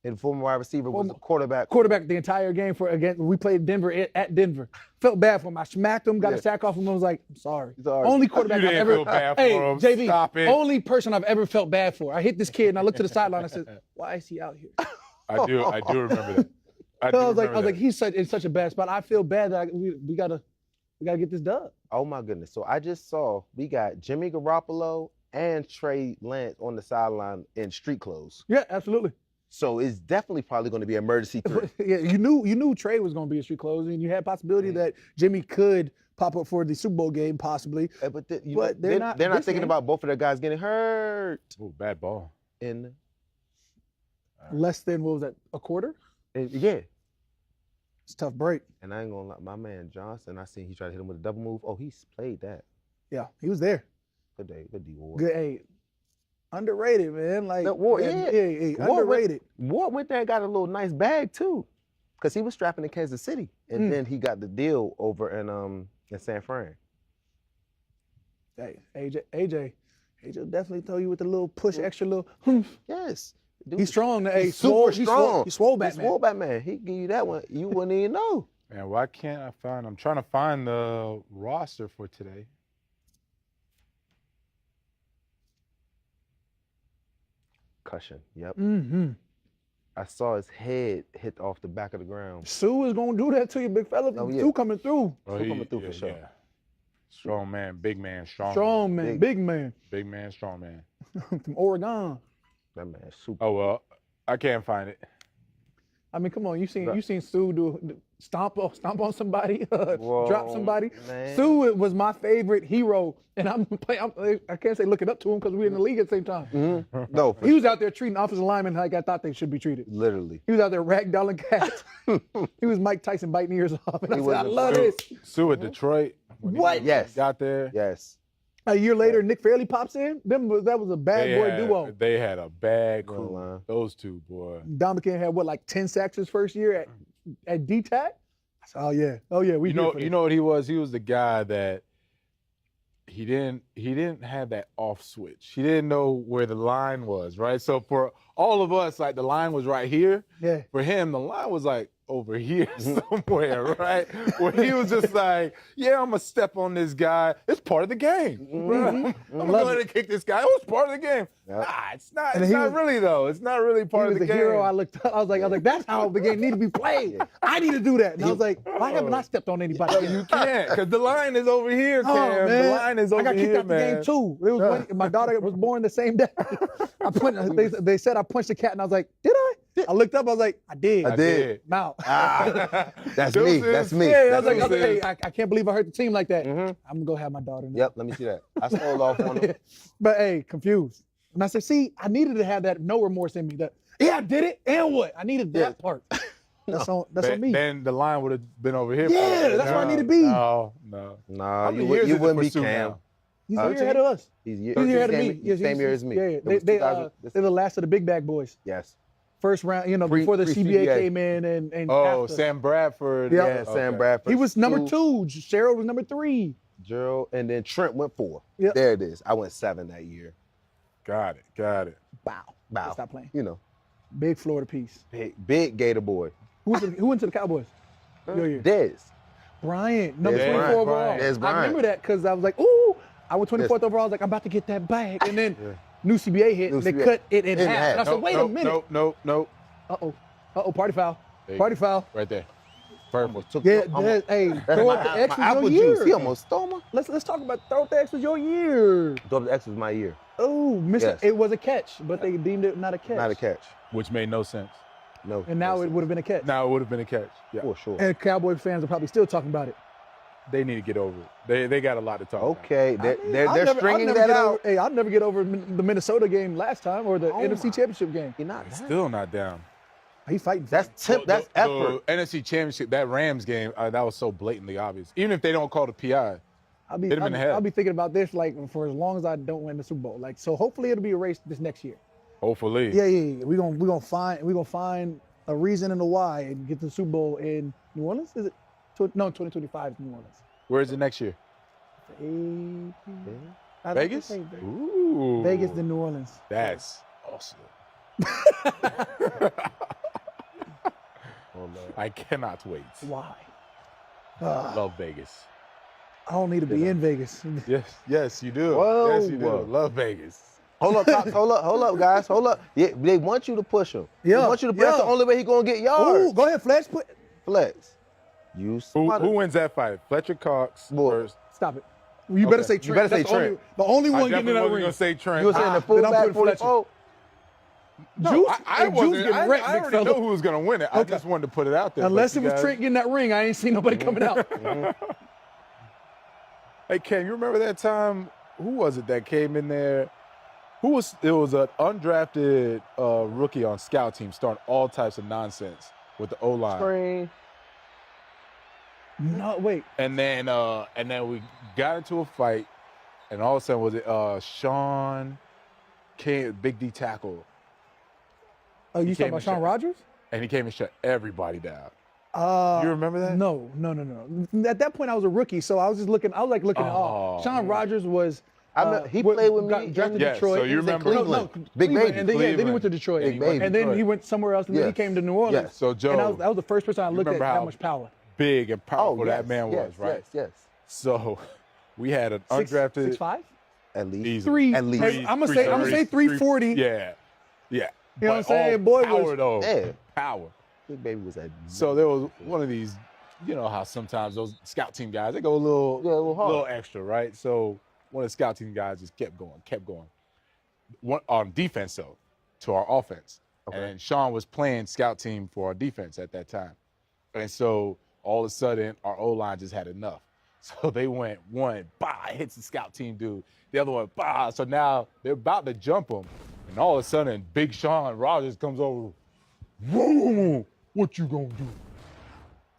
And former wide receiver was a quarterback. Quarterback the entire game we played Denver at Denver. Felt bad for him. I smacked him, got a sack off him, and was like, I'm sorry. Only quarterback I've ever feel bad for him. JV, Stop it. only person I've ever felt bad for. I hit this kid and I looked to the sideline and I said, why is he out here? I do remember that. I was like, he's in such a bad spot. I feel bad that we gotta get this done. Oh my goodness. So I just saw we got Jimmy Garoppolo and Trey Lance on the sideline in street clothes. Yeah, absolutely. So it's definitely probably going to be emergency 3. Yeah, you knew Trey was going to be a street close, and you had possibility that Jimmy could pop up for the Super Bowl game possibly. But they're not thinking about both of their guys getting hurt. Oh, bad ball. In less than, what was that, a quarter? Yeah. It's a tough break. And I ain't gonna lie, my man Johnson, I seen he tried to hit him with a double move. Oh, he's played that. Yeah, he was there. Good D Ward. Good, hey, underrated, man. Like, underrated. Ward went there and got a little nice bag too, because he was strapping in Kansas City, and then he got the deal over in San Fran. Hey, AJ will definitely throw you with a little push, extra little. Yes. Dude, he's strong. He's super strong. He's swole Batman. He's swole Batman. He give you that one. You wouldn't even know. Man, why can't I find? I'm trying to find the roster for today. Concussion. Yep. Mm-hmm. I saw his head hit off the back of the ground. Sue is gonna do that to you, big fella. Oh, yeah. Sue coming through. Sue coming through for sure. Yeah. Strong man, big man, strong. Strong man, big man. Big man, strong man. From Oregon. That man super. Oh well, I can't find it. I mean, come on, you seen Sue stomp on somebody, drop somebody. Man. Sue was my favorite hero, and I can't say looking up to him because we're in the league at the same time. Mm-hmm. No, He was out there treating offensive linemen like I thought they should be treated. literally. He was out there ragdolling cats. He was Mike Tyson biting ears off, and I said, I love this. Sue at Detroit. when he What? Yes. Got there. Yes. A year later, Nick Fairley pops in. That was a bad boy duo. They had a bad Good crew. line. Those two, boy. Dominican had like 10 sacks his first year at D-Tac? I said, oh yeah, we You know what he was? He was the guy that he didn't have that off switch. He didn't know where the line was, right? So for all of us, like the line was right here. Yeah. For him, the line was like over here somewhere, right? Where he was just like, yeah, I'm gonna step on this guy. It's part of the game. I'm going to kick this guy. It was part of the game. Yep. Nah, it's not. And It's he not was- really though. It's not really part He of was the the game. hero. I was like, that's how the game need to be played. I need to do that. And I was like, why haven't I stepped on anybody? No, you can't, because the line is over here, Cam. Oh, man. The line is over I got kicked here, out the man. game too. It was my daughter was born the same day. They said I punched the cat, and I was like, did I? I looked up. I was like, I did. I did. Mouth. That's me. Deuces. That's me. Yeah, I was That's like, me. hey, I can't believe I hurt the team like that. Mhm. I'm gonna go have my daughter. Now. Yep, let me see that. I stole off on him. But hey, confused. And I said, see, I needed to have that no remorse in me. That I did it, and what? I needed that part. That's on me. Then the line would have been over here. Yeah, for it. that's where I need to be. No. Nah, How many you years is it wouldn't for be Sue Cam. now? He's a Huh? year ahead of us. He's He's a year ahead of me. Yes, same year as me. Yeah, It was 2000 they're the last of the big bag boys. yes. First round, Pre- before the CBA pre-CBA. came in and Oh, after. Sam Bradford. Yeah. Yeah, Sam Bradford. He was number Sue, 2. Cheryl was number 3. Gerald, and then Trent went 4. Yep. There it is. I went 7 that year. Got it. Wow. Stop playing. You know, Big Florida piece. big Gator boy. Who went to the Cowboys? Your year. Dez. Bryant, number Dez 24 Bryant. overall. Dez I Bryant. remember that because I was like, ooh, I went 24th overall. I was like, I'm about to get that bag. And then new CBA hit. New They CBA. cut it in In half. half. And I said, wait a minute. Nope. Uh-oh, party foul. There you Party go. foul. Right there. Perfect. Yeah, hey, throw up the my X was apple your juice. He year. almost stole my. Let's talk about throw up the X was your year. Double the X was my year. Oh, Yes. It was a catch, but they deemed it not a catch. Not a catch. Which made no sense. No. And now it would have been a catch. Now it would have been a catch. Yeah. For sure. And Cowboy fans are probably still talking about it. They need to get over it. They got a lot to talk about. Okay, they're I'll stringing never that get out. over- hey, I'll never get over the Minnesota game last time or the NFC Championship game. You're not. Still not down. He's fighting. That's effort. The NFC Championship, that Rams game, that was so blatantly obvious. Even if they don't call the PI. I'll be hit him in the head. I'll be thinking about this like for as long as I don't win the Super Bowl. Like so, hopefully it'll be erased this next year. Hopefully. Yeah. We're gonna find a reason and a why and get the Super Bowl in New Orleans. Is it? No, 2025 is New Orleans. Where is it next year? I Vegas? think Vegas. Ooh. Vegas to New Orleans. That's awesome. I cannot wait. Why? Love Vegas. I don't need to be in Vegas. Yes, you do. Whoa. Yes, you do. Love Vegas. Hold up, Cox. Hold up, guys. Hold up. Yeah, they want you to push him. Yeah, They want you to. That's yeah. the only way he gonna get yards. Ooh, go ahead, Flex. Flex. You Who smart. wins that fight? Fletcher Cox Boy. first. Stop it. You better say Trent. You better say That's the Trent. only I one getting in definitely that wasn't ring. gonna say Trent. You were saying the then I'm fullback putting Fletcher. 44. Juice, I Juice wasn't. getting wrecked, I big already fella. know who was gonna win it. I Okay. just wanted to put it out there. Unless but it you was guys- Trent getting that ring, I ain't seen nobody coming out. Hey, Ken, you remember that time? Who was it that came in there? It was an undrafted rookie on scout team starting all types of nonsense with the O-line. Screen. No, wait. And then we got into a fight, and all of a sudden was it Sean came, Big D tackle, Oh, you He talking came about and Sean shut- Rogers? and he came and shut everybody down. You remember that? No. At that point, I was a rookie, so I was just looking. I was like looking at all. Oh. Sean Rogers was. He played with got me drafted in- to Yeah, Detroit. so you He was in remember- Cleveland. Cleveland, Big baby. and then he went to Detroit, Big baby. and then he went somewhere else, and then he Yes. came to New Orleans. Yes. So Joe, And that was the first person I looked at remember how how- much power. big and powerful yes, that man yes, was, right? Yes. So we had an undrafted 6'5"? At least. easily. At least. Hey, I'm gonna say 340. Yeah. You know what I'm saying? Boy power was- though. Yeah. Power. Big baby was at. So there was one of these, you know how sometimes those scout team guys, they go a little hard. extra, right? So one of the scout team guys just kept going. One on defense though, to our offense. And Sean was playing scout team for our defense at that time. And so all of a sudden, our O-line just had enough. So they went one, bah, hits the scout team dude. The other one, bah. So now they're about to jump him. And all of a sudden, Big Sean Rogers comes over. Whoa, what you gonna do?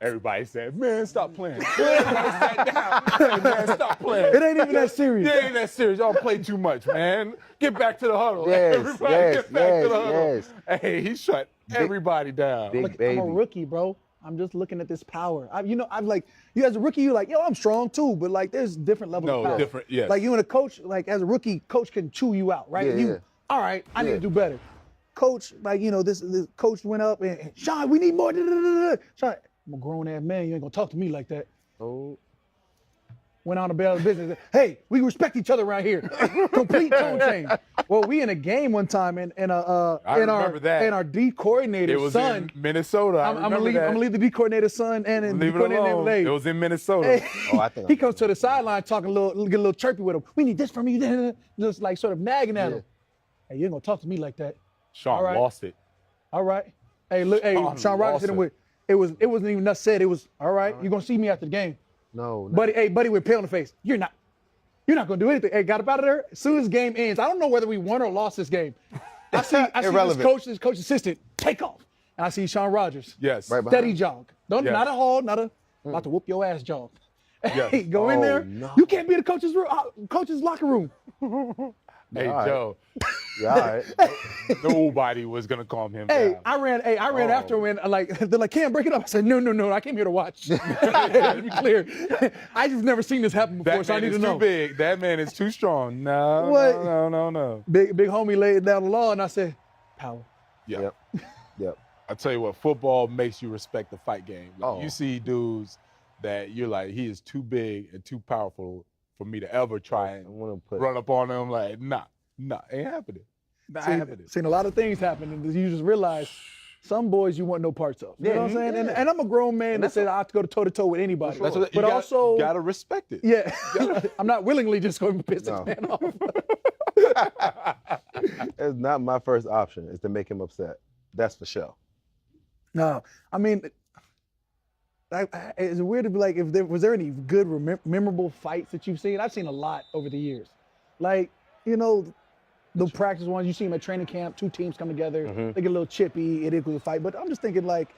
Everybody said, man, stop playing. Sat down. Man, stop playing. It ain't even that serious. It ain't that serious. Y'all play too much, man. Get back to the huddle. Yes, Everybody yes, get back to the yes, huddle. Hey, he shut everybody down. Big Look, baby. I'm a rookie, bro. I'm just looking at this power. I'm like, you as a rookie, you're like, yo, I'm strong too, but like, there's different levels of power. Different, yes. Like you and a coach, like as a rookie, coach can chew you out, right? Yeah. All right, I need to do better. Coach, like, this coach went up and Sean, we need more. Sean, I'm a grown ass man. You ain't gonna talk to me like that. Oh. Went on about the business. Hey, we respect each other around here. Complete tone change. Well, we in a game one time and our D coordinator It was son. in Minnesota. I'm gonna leave the D coordinator son and Leave the it coordinator alone. lady. It was in Minnesota. Oh, I think He comes to the sideline talking get a little chirpy with him. We need this from you, just like sort of nagging at him. Hey, you ain't gonna talk to me like that. Sean All right. lost it. All right. Hey, look, Sean Rogers hit him with. It wasn't even enough said. It was all right. You're gonna see me after the game. No. Buddy with pale in the face. You're not gonna do anything. Hey, got up out of there. As soon as the game ends, I don't know whether we won or lost this game. I see this coach assistant take off, and I see Sean Rogers. Yes. Right Steady jog. Yes. Not a haul, about to whoop your ass jog. Yes. Hey, go in there. No. You can't be in the coach's locker room. Hey, All right. Joe. Yeah, all right. Nobody was gonna calm him Hey, down. I ran after when they're like, Cam, break it up. I said, no, I came here to watch. To be clear, I've never seen this happen before, That so I man need is to know. too big. That man is too strong. No, What? no. Big homie laid down the law, and I said, power. Yeah. Yep. I tell you what, football makes you respect the fight game. Like, Oh. You see dudes that you're like, he is too big and too powerful for me to ever try and I want to put run up on him. Like, nah, ain't happening. Not happening. Seen a lot of things happen, and you just realize some boys you want no parts of. You know what I'm saying? Yeah. And I'm a grown man that said I have to go toe to toe with anybody. For sure. That's what, But also, you gotta respect it. yeah, I'm not willingly just going to piss this No. man off. It's not my first option is to make him upset. That's for sure. No, I mean, it's weird to be like, was there any good memorable fights that you've seen? I've seen a lot over the years. Like, the practice ones, you see them at training camp, two teams come together, they get a little chippy, it equals a fight. But I'm just thinking, like,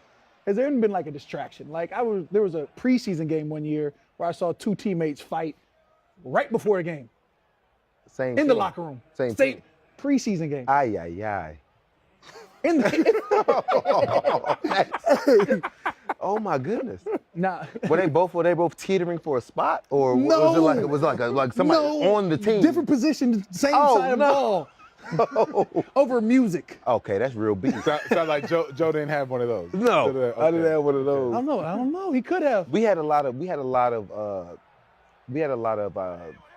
has there been like a distraction? Like, there was a preseason game one year where I saw two teammates fight right before a game Same in the team. locker room. Same team. Preseason game. Ay, ay, ay. Oh my goodness. Nah. Were they both teetering for a spot, or No. was it like somebody on the team? Different positions, same Oh, side of the no. ball. Over music. Okay, that's real beef. Sound like Joe didn't have one of those. No, I didn't have one of I those. don't know. He could have. We had a lot of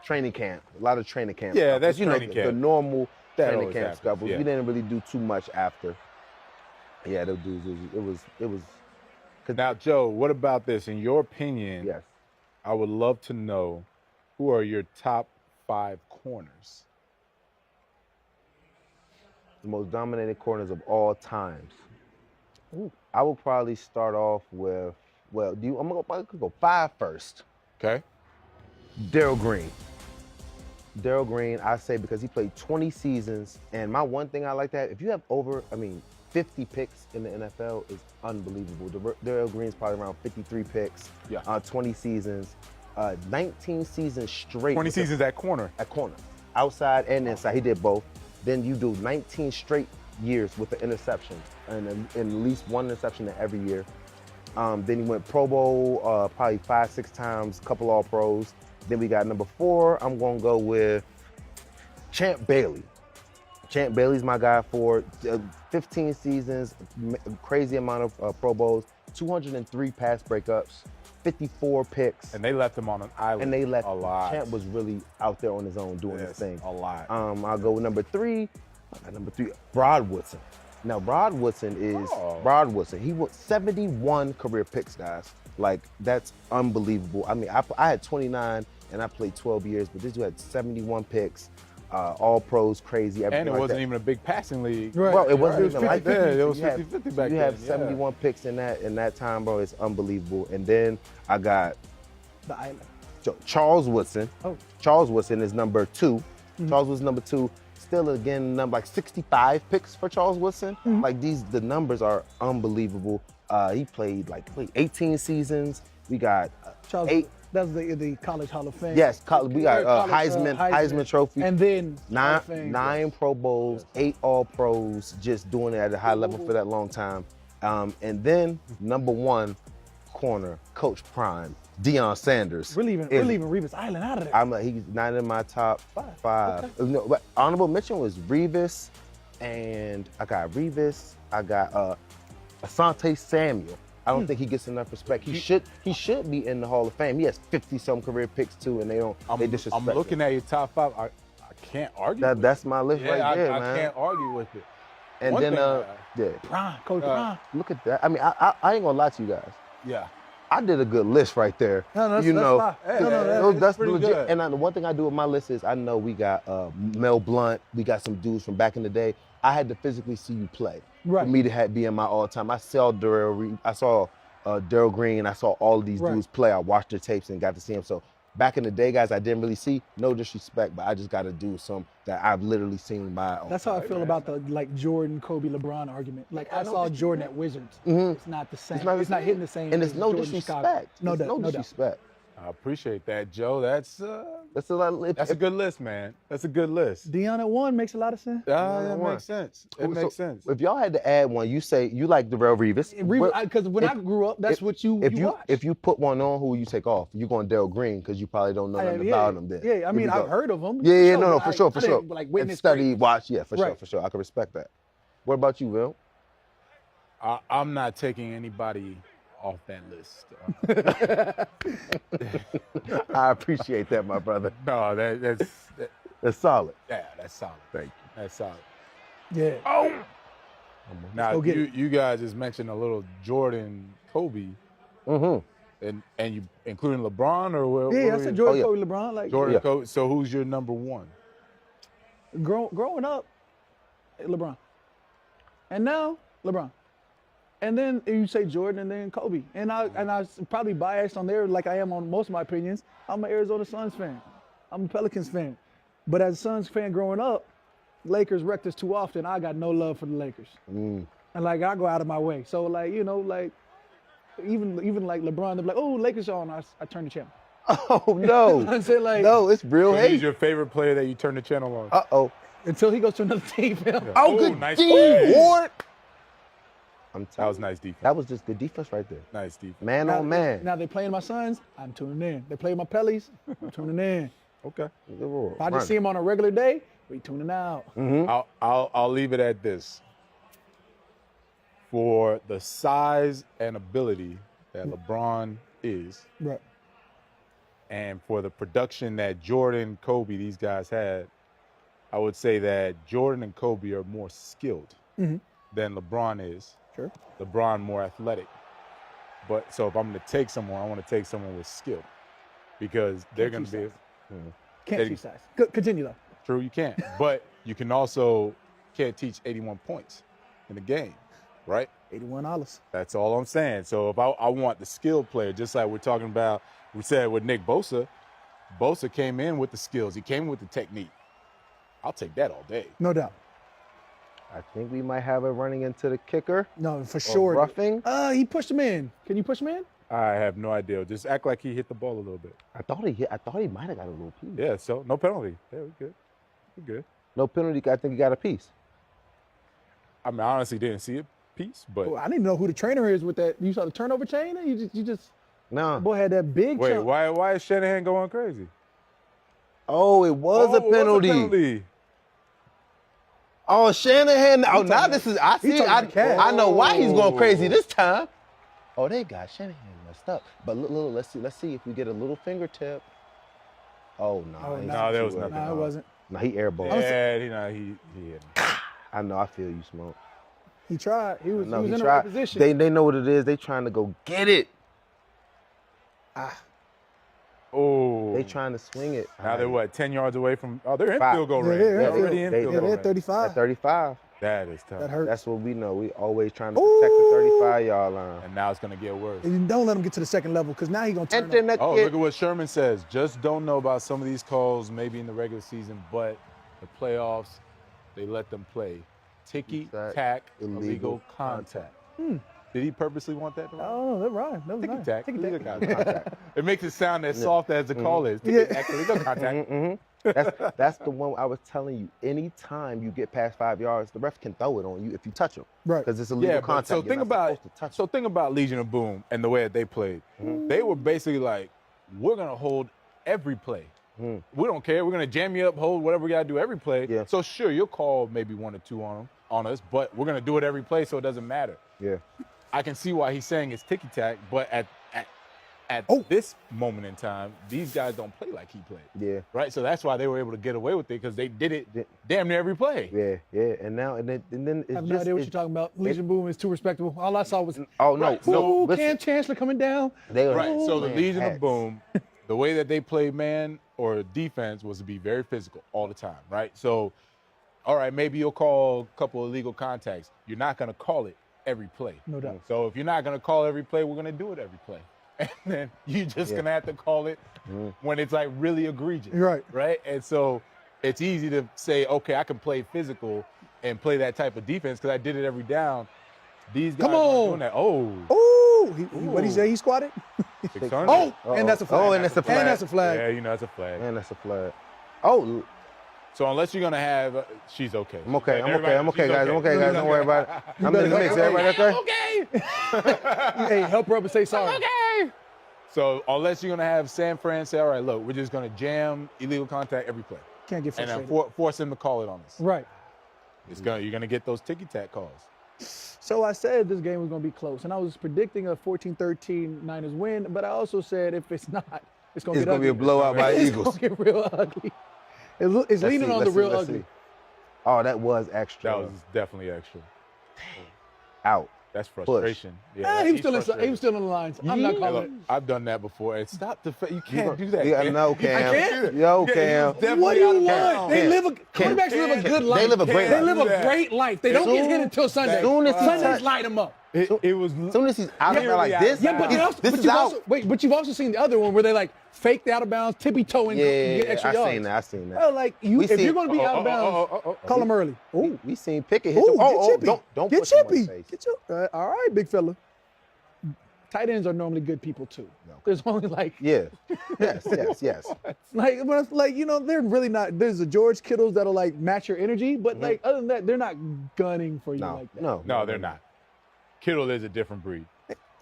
training camp, Yeah, stuff. that's You know, training the camp. normal That training always camp happens, stuff. yeah. We didn't really do too much after. Yeah, those dudes. It was. Now, Joe, what about this? In your opinion, Yes. I would love to know who are your top 5 corners. The most dominated corners of all times. Ooh. I will probably start off with. Well, I'm gonna go 5 first. Okay. Darryl Green. Darryl Green, I say because he played 20 seasons, and my one thing I like to have, if you have 50 picks in the NFL is unbelievable. Darryl Green's probably around 53 picks, 20 seasons, 19 seasons straight. 20 seasons at corner. At corner, outside and inside. He did both. Then you do 19 straight years with the interception, and at least one interception in every year. Then he went Pro Bowl probably 5-6 times, couple All Pros. Then we got number 4. I'm gonna go with Champ Bailey. Champ Bailey's my guy for 15 seasons, crazy amount of Pro Bowls, 203 pass breakups, 54 picks. And they left him on an island. And they left a lot. Champ was really out there on his own doing his thing. A lot. I'll go with number 3. Rod Woodson. Now Rod Woodson is Rod Woodson. He won 71 career picks, guys. Like, that's unbelievable. I mean, I had 29 and I played 12 years, but this dude had 71 picks. all pros, crazy, everything And it like wasn't that. even a big passing league. Right. Bro, it wasn't It was even like 50-50. that. Yeah, it was You had- 50-50 back You then. have 71 picks in that time, bro. It's unbelievable. And then I got The island. Charles Woodson. Oh. Charles Woodson is number 2. Charles Woodson number 2. Still again number like 65 picks for Charles Woodson. Like the numbers are unbelievable. He played 18 seasons. We got Charles, 8. that's the College Hall of Fame. Yes, we got College, Heisman Trophy. And then Hall of Fame. Nine Pro Bowls, 8 All Pros, just doing it at a high level for that long time. And then number 1 corner, Coach Prime, Deion Sanders. We're leaving Revis Island out of there. He's not in my top 5. Okay. No, but honorable mention was Revis, and I got Revis. I got Asante Samuel. I don't think he gets enough respect. He should be in the Hall of Fame. He has 50-some career picks too, and they disrespect I'm looking him. at your top 5. I can't argue. with That's my list it. right there, I man. can't argue with it. And One then thing, Prime, Coach Prime. look at that. I mean, I ain't gonna lie to you guys. Yeah. I did a good list right there. No, that's you know, fine. Hey, that's pretty legit. good. And the one thing I do with my list is I know we got Mel Blunt, we got some dudes from back in the day. I had to physically see you play Right. for me to be in my all-time. I saw Darryl Green, I saw all of these Right. dudes play. I watched their tapes and got to see them. So back in the day, guys, I didn't really see. No disrespect, but I just got to do some that I've literally seen my own. That's how I feel about the Jordan, Kobe, LeBron argument. Like I saw Jordan at Wizards. It's not the same. It's not hitting the same. And it's as no Jordan disrespect. Chicago. No There's doubt. no disrespect. I appreciate that, Joe. That's a good list, man. That's a good list. Deion at 1 makes a lot of sense. That makes sense. It makes sense. If y'all had to add one, you say you like Darrell Revis. Because when I grew up, that's what you watched. If you put one on, who will you take off? You going Darryl Green because you probably don't know nothing about him. Then Yeah, I mean I've heard of him. Yeah, no, for sure. I didn't, like witness And study, greatness. watch, yeah, for Right. sure. I can respect that. What about you, Will? I'm not taking anybody off that list. I appreciate that, my brother. No, That's solid. that's solid. Thank you. That's solid. Yeah. Now go get you guys just mentioned a little Jordan, Kobe, and you including LeBron or what? Yeah, I said Jordan, yeah. Kobe, LeBron. Like Jordan, Yeah. Kobe. So who's your number 1? growing up, LeBron, and now LeBron, and then you say Jordan, and then Kobe, and I was probably biased on there like I am on most of my opinions. I'm an Arizona Suns fan. I'm a Pelicans fan, but as a Suns fan growing up, Lakers wrecked us too often. I got no love for the Lakers, and like I go out of my way. So like even like LeBron, they're like, oh Lakers on, I turn the channel. Oh no! I said like No, it's real So he's hate. your favorite player that you turn the channel on? Uh-oh. until he goes to another team. Oh, Ooh, good nice D, play. Ward. That was nice defense. That was just good defense right there. Nice defense. Man on man. Now they playing my Suns, I'm tuning in. They play my Pellies, I'm tuning in. Okay. If I just see him on a regular day, we tuning out. I'll leave it at this. For the size and ability that LeBron is, Right. and for the production that Jordan, Kobe, these guys had, I would say that Jordan and Kobe are more skilled than LeBron is. Sure. LeBron more athletic. But so if I'm going to take someone, I want to take someone with skill because they're going to be Can't Eddie. see size. Continue though. true. You can't, but you can also can't teach 81 points in a game, right? $81. That's all I'm saying. So if I want the skilled player, just like we're talking about, we said with Nick Bosa, Bosa came in with the skills. He came with the technique. I'll take that all day. No doubt. I think we might have it running into the kicker. No, for Or sure. roughing. He pushed him in. Can you push him in? I have no idea. Just act like he hit the ball a little bit. I thought he might have got a little piece. Yeah, so no penalty. Yeah, we good. We good. No penalty. I think he got a piece. I mean, I honestly didn't see a piece, but Well, I didn't know who the trainer is with that. You saw the turnover chain? You just No. boy had that big wait, chunk. why is Shanahan going crazy? Oh, it was a Oh, it was penalty. Oh, Shanahan. Oh, now talking- this is. I he see. talking I, about Cat. I know why he's going crazy Oh. this time. Oh, they got Shanahan messed up. But look, let's see if we get a little fingertip. Oh no. Oh, he's no, there was too early. nothing. No, it wasn't. No, he airballed. Yeah, he hit him. I know. I feel you, Smoke. He tried. He was No, in he the tried. right position. They know what it is. They trying to go get it. Oh. They trying to swing it. Now they're what, 10 yards away from? Oh, they're in 5. field goal Yeah, range. they're They're in already in field goal they're range. at 35. At 35. That is tough. That hurt. That's what we know. We always trying to protect the 35-yard line. And now it's gonna get worse. And don't let him get to the second level because now he's going to turn And then up. that Oh, kid, look at what Sherman says. Just don't know about some of these calls, maybe in the regular season, but the playoffs, they let them play. Ticky-tack, illegal contact. Did he purposely want that to rhyme? Oh, that rhyme. That was nice. Ticky-tack, illegal Ticky-tack. contact. It makes it sound as soft as the call is. Ticky-tack, illegal contact. that's the one I was telling you. Anytime you get past 5 yards, the ref can throw it on you if you touch him. Right. Because it's illegal Yeah, contact. but so You're think not about supposed to touch think about Legion of Boom and the way that they played. They were basically like, we're gonna hold every play. We don't care. We're gonna jam you up, hold whatever we gotta do every play. Yeah. So sure, you'll call maybe 1 or 2 on us, but we're gonna do it every play, so it doesn't matter. Yeah. I can see why he's saying it's ticky tack, but at this moment in time, these guys don't play like he played. Yeah. Right. So that's why they were able to get away with it because they did it damn near every play. Yeah. And then it's I have no just idea what you're talking about. Legion Boom is too respectable. All I saw was Oh no. ooh, listen, Cam Chancellor coming down. they are Right. So the man, Legion hats. of Boom, the way that they played man or defense was to be very physical all the time. Right. So, all right, maybe you'll call a couple of illegal contacts. You're not going to call it every play. No doubt. So if you're not going to call every play, we're going to do it every play. And then you're just going to have to call it when it's like really egregious. Right. Right. And so it's easy to say, okay, I can play physical and play that type of defense because I did it every down. These guys Come aren't on. doing that. Oh. What did he say? He squatted? 600. Oh, Uh-oh. and that's a flag. Oh, and that's a flag. And that's a flag. Yeah, you know, that's a flag. Man, that's a flag. Oh, So unless you're going to have, she's okay. I'm okay. I'm Everybody- okay. I'm okay, she's guys. I'm okay, guys. Don't worry about it. I'm in the mix. Everybody okay? Hey, help her up and say sorry. Okay. So unless you're going to have San Fran say, all right, look, we're just going to jam illegal contact every play. Can't get And frustrated. then force him to call it on us. Right. You're going to get those ticky-tack calls. So I said this game was going to be close, and I was predicting a 14-13 Niners win, but I also said if it's not, it's going to It's get going to be a ugly. blowout by It's Eagles. going to get real ugly. It's Let's leaning see, on let's the see, real let's ugly. see. Oh, that was extra. That was definitely extra. Out. That's frustration. He was still in the lines. I'm not Hey, calling look, it. I've done that before. And stop the you can't do that. Yeah, man. no, Cam. I can't? Yo, Yeah, Cam. he was definitely What do out you of want? bounds. They live Can't. quarterbacks live a good life. They live a great They life. live do a that. great life. They don't get hit until Sunday. Soon as he Sundays touch- light them up. It was As soon as he's out there like this, Yeah, but, this is out. but you've also seen the other one where they like fake the out of bounds, tippy toe and get extra I yards. seen that. I seen that. Well, like We if seen- you're going to be out of bounds, call them early. Ooh, We seen Pickett hit ooh, him. Oh, get chippy. don't Get push him on his chippy. face. Get your, all right, big fella. Tight ends are normally good people too. No. There's only like Yeah. Yes. like you know they're really not. There's the George Kittles that'll like match your energy, but like other than that, they're not gunning for you No. like that. No, they're not. Kittle is a different breed.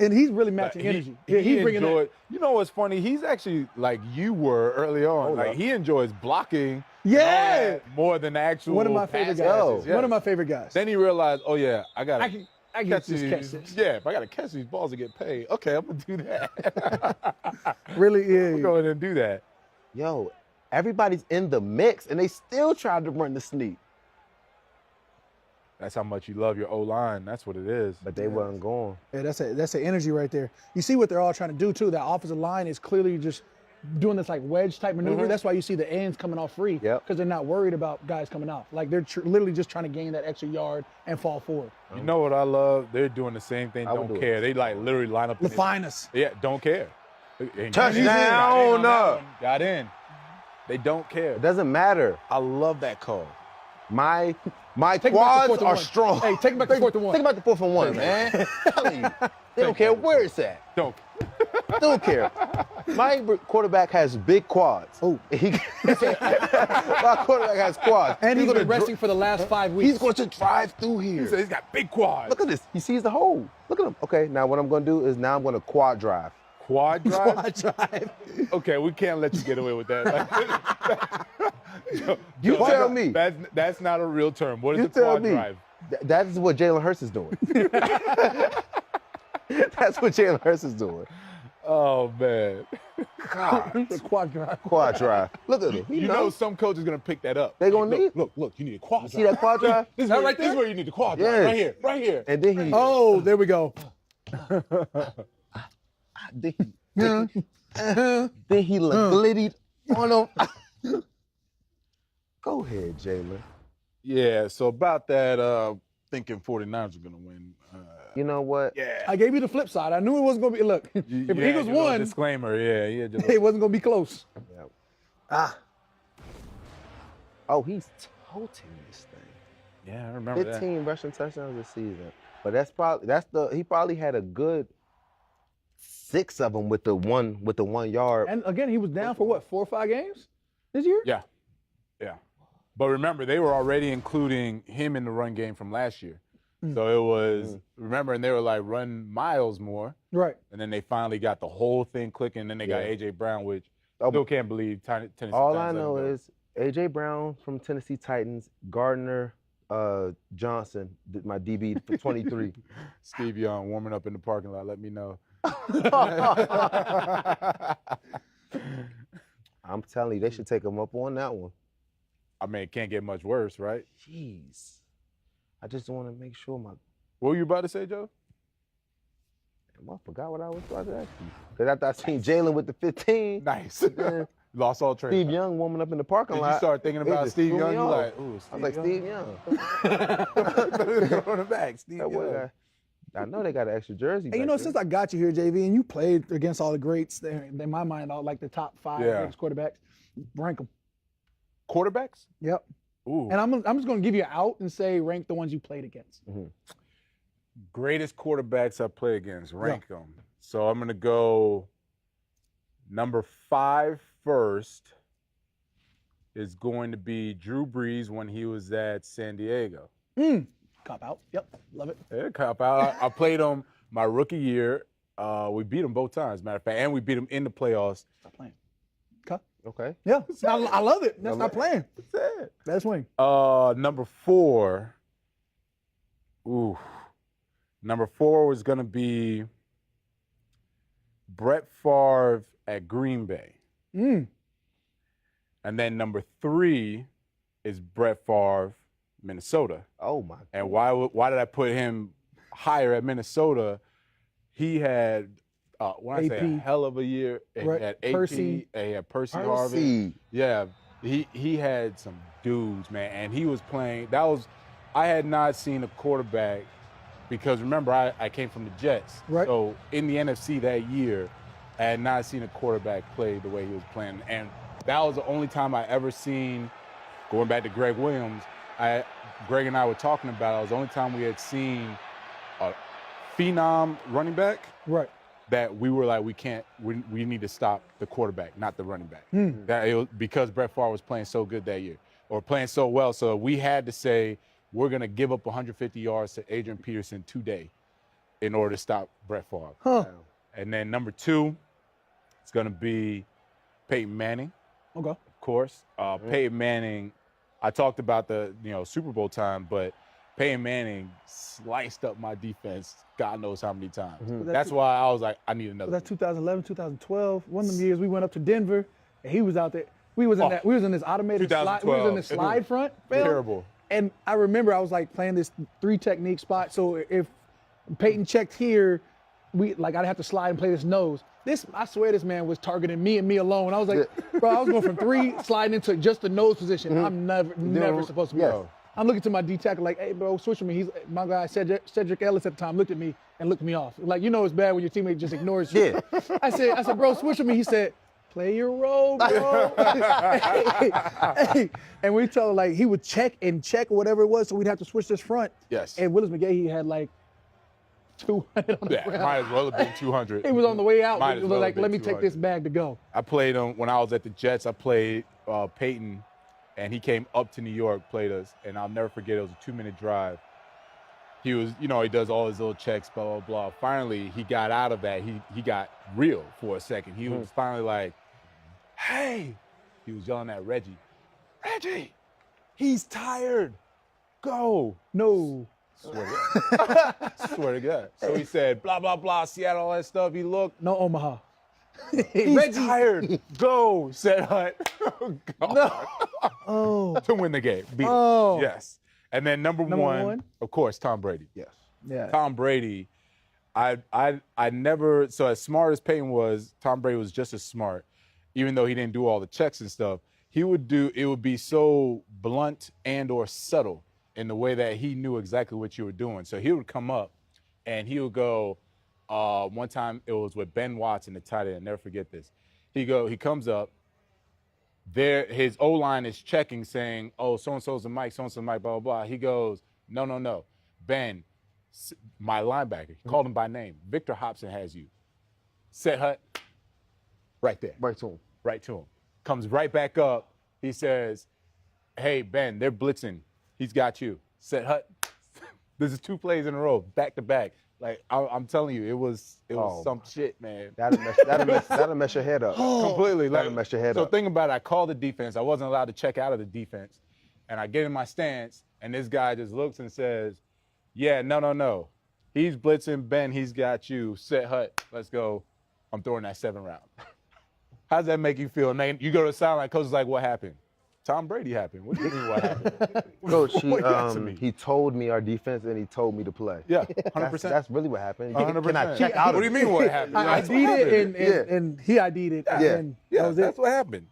And he's really Like, matching energy. Yeah, he's bringing enjoyed, you know what's funny? He's actually like you were early on. Hold Like up. he enjoys blocking Yeah. more than actual One of my favorite pass guys. catches, yes. One of my favorite guys. Then he realized, oh yeah, I got I to can catch just these. catch this. Yeah, if I got to catch these balls to get paid, okay, I'm gonna do that. Really, I'm yeah. go ahead and do that. Yo, everybody's in the mix, and they still tried to run the sneak, That's how much you love your O-line. That's what it is. but they wasn't going. Yeah, that's the energy right there. You see what they're all trying to do too. That offensive line is clearly just doing this like wedge type maneuver. That's why you see the ends coming off free Yep. because they're not worried about guys coming off. Like they're literally just trying to gain that extra yard and fall forward. You know what I love? They're doing the same thing. I would Don't do care. They like literally line up. in it. Lafinus. Yeah, don't care. And Touchdown, got in on that no. one. Got in. They don't care. It doesn't matter. I love that call. My Take it back to quads 4th and are 1. strong. Hey, take it back to 4th and 1. Think about the 4th and 1, man. I'm telling you. They don't care where it's at. Don't. Don't care. My quarterback has big quads. Oh. My quarterback has quads. And he's gonna been resting for the last 5 weeks. He's going to drive through He here. said he's got big quads. Look at this. He sees the hole. Look at him. Okay, now what I'm going to do is now I'm going to quad drive. Quad drive? Quad drive. Okay, we can't let you get away with that. You tell me. That's not a real term. What is You a tell quad me. drive? That is what Jalen Hurts is doing. That's what Jalen Hurts is doing. Oh man. God. The quad drive. Quad drive. Look at him. You know some coach is gonna pick that up. They gonna need- Look, you need a quad drive. See that quad drive? This is That where, right this is there? where you need the quad drive. Yes. Right here, right here. And then he, Oh, there we go. then he glittied on him. Go ahead, Jalen. Yeah, so about that, thinking 49ers are going to win. You know what? Yeah. I gave you the flip side. I knew it wasn't going to be. Look, if the Eagles won, Disclaimer, yeah. it wasn't going to be close. Yeah. Ah. Oh, he's toting this thing. Yeah, I remember 15 rushing touchdowns this season. But he probably had a good 6 of them with the 1 yard. And again, he was down for what, 4 or 5 games this year? Yeah. But remember, they were already including him in the run game from last year. So it was, remember, and they were like, run Miles more. Right. And then they finally got the whole thing clicking. And then they got A.J. Brown, which still can't believe Tennessee. All I know is A.J. Brown from Tennessee Titans, Gardner Johnson, my DB for 23. Steve Young warming up in the parking lot. Let me know. I'm telling you, they should take him up on that one. I mean, it can't get much worse, right? Jeez. I just want to make sure What were you about to say, Joe? I forgot what I was about to ask you. Because after I seen Jalen with the 15. Nice. Lost all trace. Steve Young warming up in the parking lot. Did you start thinking about Steve Young? You like, ooh, Steve I was like, Young? Steve Young. Cornerback, Steve Young. I know they got an extra jersey. And you know, since I got you here, JV, and you played against all the greats, they're in my mind, all like the top 5 greatest quarterbacks. Rank them. Quarterbacks? Yep. Ooh. And I'm just going to give you an out and say rank the ones you played against. Mm-hmm. Greatest quarterbacks I play against, rank them. So I'm going to go number 5 first is going to be Drew Brees when he was at San Diego. Cop out. Yep. Love it. Yeah, cop out. I played him my rookie year. We beat him both times, matter of fact, and we beat him in the playoffs. Stop playing. Okay. Yeah. I love it. That's not playing. That's it. That's wing. Number 4. Ooh. Number 4 was going to be Brett Favre at Green Bay. And then number 3 is Brett Favre, Minnesota. Oh, my God. And why did I put him higher at Minnesota? He had, when I say a hell of a year, he had AP, Percy. he had Percy Harvin. Yeah, he had some dudes, man, and he was playing. I had not seen a quarterback because remember I came from the Jets. Right. So in the NFC that year, I had not seen a quarterback play the way he was playing, and that was the only time I ever seen. Going back to Greg Williams, Greg and I were talking about it. It was the only time we had seen a phenom running back. Right. That we were like, we need to stop the quarterback, not the running back. Because Brett Favre was playing so good that year, or playing so well. So we had to say, we're going to give up 150 yards to Adrian Peterson today in order to stop Brett Favre. And then number 2, it's going to be Peyton Manning. Okay. Of course. Peyton Manning, I talked about the Super Bowl time, but Peyton Manning sliced up my defense God knows how many times. That's why I was like, I need another. That's 2011, 2012. One of them years we went up to Denver, and he was out there. We was in this automated slide. We was in this slide front. Terrible. And I remember I was like playing this 3 technique spot. So if Peyton checked here, I'd have to slide and play this nose. I swear this man was targeting me and me alone. I was like, bro, I was going from 3 sliding into just the nose position. I'm never supposed to be. I'm looking to my D tackle like, hey, bro, switch with me. My guy, Cedric Ellis at the time, looked at me and looked me off. Like, it's bad when your teammate just ignores you. I said, bro, switch with me. He said, play your role, bro. hey. And we told him, like, he would check or whatever it was, so we'd have to switch this front. Yes. And Willis McGahee, he had like 200 on the ground. Might as well have been 200. He was on the way out. Might He as was well like, have let been me take 200. this bag to go. I played him when I was at the Jets. I played Peyton, and he came up to New York, played us, and I'll never forget, it was a 2-minute drive. He was, he does all his little checks, blah, blah, blah. Finally, he got out of that. He got real for a second. He was finally like, hey. He was yelling at Reggie, he's tired. Go. No. Swear to God. Swear to God. So he said, blah, blah, blah, Seattle, all that stuff. He looked. No Omaha. He's tired. Go, said Hunt. Oh. To win the game. Beat him. Yes. And then number one, of course, Tom Brady. Yes. Yeah. Tom Brady, I never, so as smart as Peyton was, Tom Brady was just as smart. even though he didn't do all the checks and stuff, it would be so blunt and or subtle in the way that he knew exactly what you were doing. So he would come up and he would go, one time it was with Ben Watson, the tight end, I'll never forget this. He comes up, his O-line is checking saying, oh, so-and-so's a Mike, so-and-so's a Mike, blah, blah, blah. He goes, no, Ben, my linebacker, he called him by name. Victor Hobson has you. Set hut, right there. Right to him. Right to him. Comes right back up. He says, hey, Ben, they're blitzing. He's got you. Set hut. This is 2 plays in a row, back to back. Like, I'm telling you, it was some shit, man. That'll mess your head up. Completely. That'll mess your head so up. think about it. I called the defense. I wasn't allowed to check out of the defense. And I get in my stance, and this guy just looks and says, yeah, no. He's blitzing. Ben, he's got you. Set hut. Let's go. I'm throwing that 7 round. How does that make you feel? And then you go to the sideline, coach is like, what happened? Tom Brady happened. What do you mean what happened? Coach, What you asking me? he told me our defense and he told me to play. Yeah, 100%. That's really what happened. 100%. Can I check out What do you mean what happened? I That's what ID'd happened. it and he ID'd it. Yeah. And Yeah, that was that's it. what happened.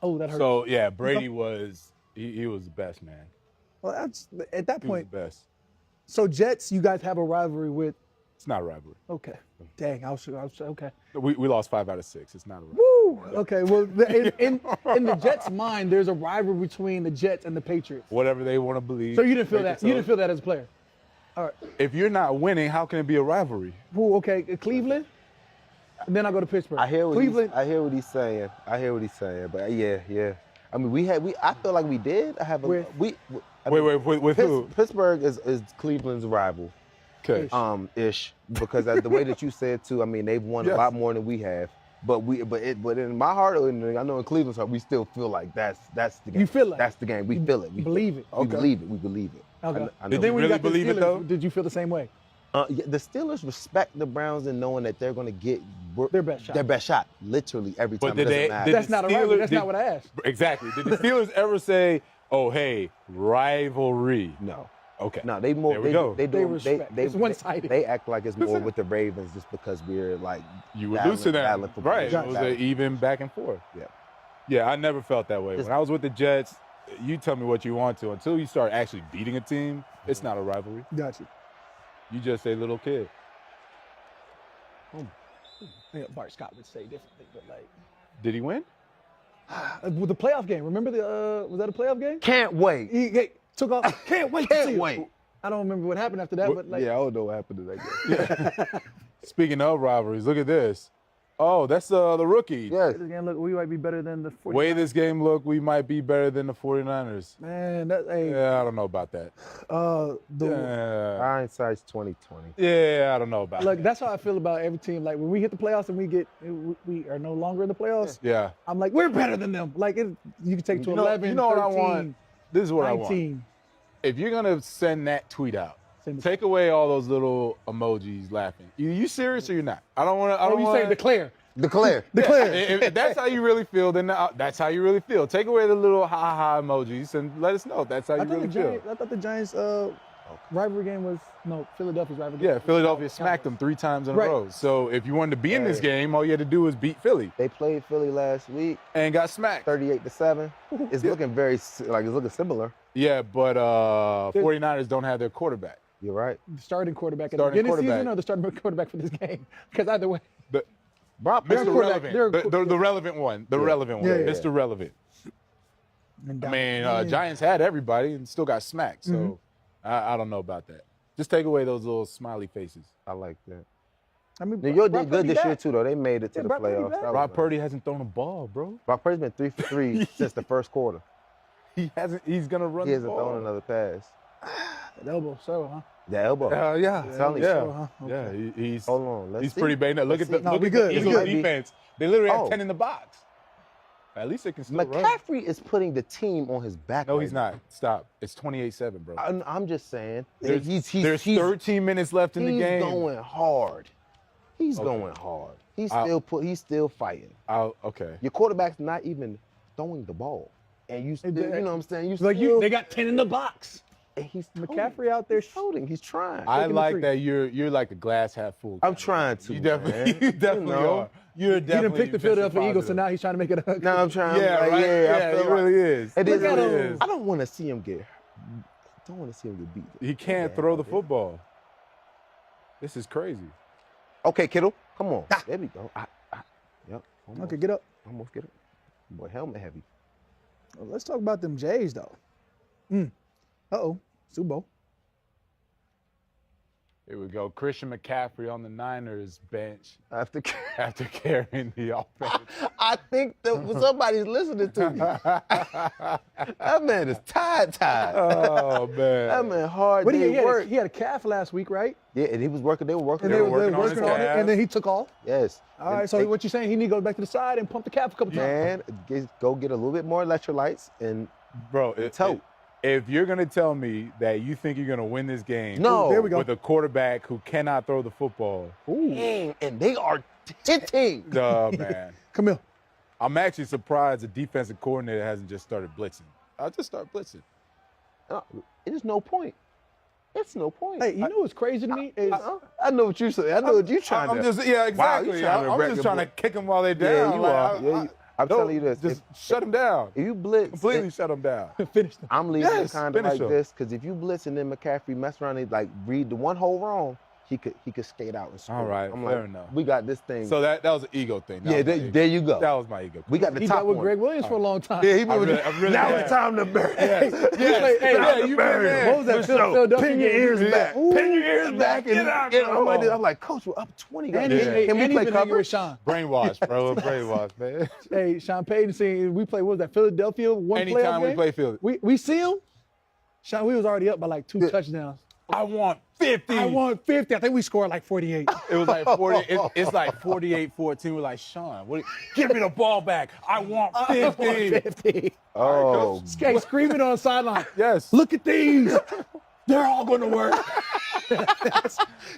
Oh, that hurt. So, yeah, Brady was he was the best, man. Well, that's at that He was point. the best. So Jets, you guys have a rivalry with. It's not a rivalry. Okay. Dang, I was okay. We lost 5 out of 6. It's not a rivalry. Woo. Okay. Well, in the Jets' mind, there's a rivalry between the Jets and the Patriots. Whatever they want to believe. So you didn't feel make that. it so. You didn't feel that as a player. All right. If you're not winning, how can it be a rivalry? Woo, okay. Cleveland. And then I go to Pittsburgh. I hear what Cleveland. I hear what he's saying. But yeah. I mean, I feel like we did. I have a With- we. With who? Pittsburgh is Cleveland's rival. Okay. Ish, because the way that you said too, I mean, they've won Yes. a lot more than we have. But in my heart, and I know in Cleveland's heart, we still feel like that's the game. You feel it? That's the game. We feel it. We believe it. We believe it. We believe it. Okay. I know. Did they Then when really you got the believe it, Steelers, though? Did you feel the same way? Yeah, the Steelers respect the Browns and knowing that they're going to get Their best shot. Their best shot, literally every time. But It doesn't matter. That's not a rivalry. That's Steelers- not what I asked. Exactly. Did the Steelers ever say, "Oh, hey, rivalry"? No. Okay. No, they more. There we they, go. They They do. respect. It's one-sided. They act like it's more with the Ravens just because we're like You were battling- losing that, battling for right? position. It was an even back and forth. Yeah. Yeah, I never felt that way. Just- When I was with the Jets, you tell me what you want to. Until you start actually beating a team, it's not a rivalry. Gotcha. You just a little kid. I think Bart Scott would say differently, but like Did he win? with the playoff game. Remember was that a playoff game? Can't wait. He took off. Can't wait. to Can't see it. wait. I don't remember what happened after that, but like I don't know what happened to that game. Speaking of rivalries, look at this. Oh, that's the rookie. Yes. this game, look, we might be better than the 49ers. Way this game look, we might be better than the 49ers. Man, that Yeah, I don't know about that. Yeah, Hindsight's 2020. yeah, I don't know about look, that. that's how I feel about every team. Like when we hit the playoffs and we are no longer in the playoffs. Yeah. I'm like, we're better than them. Like you can take to 11, you know what 13, I want? This is what I want. 19. If you're gonna send that tweet out, Send it. take away all those little emojis laughing. You serious or you're not? I don't want to. I Oh, don't you want say declare. Declare. Declare. If that's how you really feel, then that's how you really feel. Take away the little ha ha emojis and let us know if that's how you really feel. I thought the Giants rivalry game was Philadelphia's rivalry game. Yeah, Philadelphia smacked them 3 times in a Right. row. So if you wanted to be in this game, all you had to do was beat Philly They played Philly last week, and got smacked. 38-7. It's looking it's looking similar. Yeah, but 49ers don't have their quarterback. You're right. The starting quarterback at the Starting beginning of the season quarterback. or the starting quarterback for this game? Because either way, The, Brock Mr. quarterback, Relevant. The relevant one. The relevant one. Yeah, yeah. Mr. Relevant. and I mean, yeah. Giants had everybody and still got smacked. So I don't know about that. Just take away those little smiley faces. I like that. I mean, New York Brock did good Purdy this year back. too, though. They made it to Yeah, the Brock Purdy playoffs. back. That was Rob nice. Purdy hasn't thrown a ball, bro. Brock Purdy's been 3 for 3 since the first quarter. He hasn't. He's gonna run He the hasn't ball. thrown another pass. That elbow, so, huh? The elbow. Yeah. I'm telling you. Yeah. So, huh? Yeah. He's Hold on. Let's he's see. pretty banged up. Look Let's at the see. No, look we at good. the We Eagles good. defense. They literally have Oh. 10 in the box. At least they can still run. McCaffrey is putting the team on his back. No, right he's now. not. Stop. It's 28-7, bro. I'm just saying. There's, He's 13 minutes left in the game. He's going hard. He's going hard. He's still fighting. Okay. Your quarterback's not even throwing the ball, and you still, you know what I'm saying? They got 10 in the box. and he's McCaffrey out there He's holding. He's trying. I Taking the like three. that you're like a glass half full. I'm trying to. You definitely, man. you definitely You know, are. You're He didn't definitely pick the Philadelphia Mr. Eagles, so Positive. now he's trying to make it a. Now I'm trying. Yeah, like, right. Yeah, I Yeah, feel he really is. It He is. really him. is. I don't want to see him get. Don't want to see him get beat. He can't throw the football. This is crazy. Okay, Kittle, come on. There we go. Yep. Almost. Okay, get up. Almost get it. Boy, helmet heavy. Well, let's talk about them Jays, though. Uh-oh, Super Bowl. Here we go. Christian McCaffrey on the Niners bench After, after carrying the offense. I think that somebody's listening to me. That man is tired. Oh, man. That man hard But day work. he had a calf last week, right? Yeah, and he was working. They were working. And They they were were working on his on it, calf. and then he took off. Yes. All right, so what you're saying, he need to go back to the side and pump the calf a couple times. Man, go get a little bit more electrolytes and Bro, toe. if you're going to tell me that you think you're going to win this game No. There we go. with a quarterback who cannot throw the football, Dang, and they are hitting. oh, man. Come here. I'm actually surprised the defensive coordinator hasn't just started blitzing. I'll just start blitzing. It is no point. It's no point. Hey, you know what's crazy to me is I know what you say. I know what you're trying I'm to. just, yeah, Wow, you exactly. trying to I'm wreck just the trying to boy. kick them while they're Yeah, down. you Like, are. Yeah, I'm no, telling you this. Just shut them down. If you blitz, Completely shut them down. finish them. I'm leaving Yes, it kind of finish like him. this because if you blitz and then McCaffrey mess around and like read the one hole wrong, he could skate out and score. All right, I'm fair like, enough. we got this thing. So that was an ego thing. That yeah, was my ego. there you go. That was my ego. We got the He top dealt with one. Greg Williams for a long time. Yeah, he I really now yeah. it's time to bury. Yes, you bury man. him. What was that? For sure. Philadelphia Pin your game? ears Yeah. back. Ooh. Pin your ears back. Get out, I'm like, bro. I'm like, Coach, we're up 20. And Yeah. he, hey, Can we and he play been hanging cover? with Sean. Brainwash, bro. Brainwash, man. Hey, Sean Payton saying we play, what was that, Philadelphia one Anytime playoff we game? play field, We see him. Sean, we was already up by like 2 touchdowns. I want 50. I want 50. I think we scored like 48. It was like 40. It's like 48-14. We're like, Sean, give me the ball back. I want 50. 50. Oh, Hey, screaming on the sideline. Yes. Look at these. They're all going to work.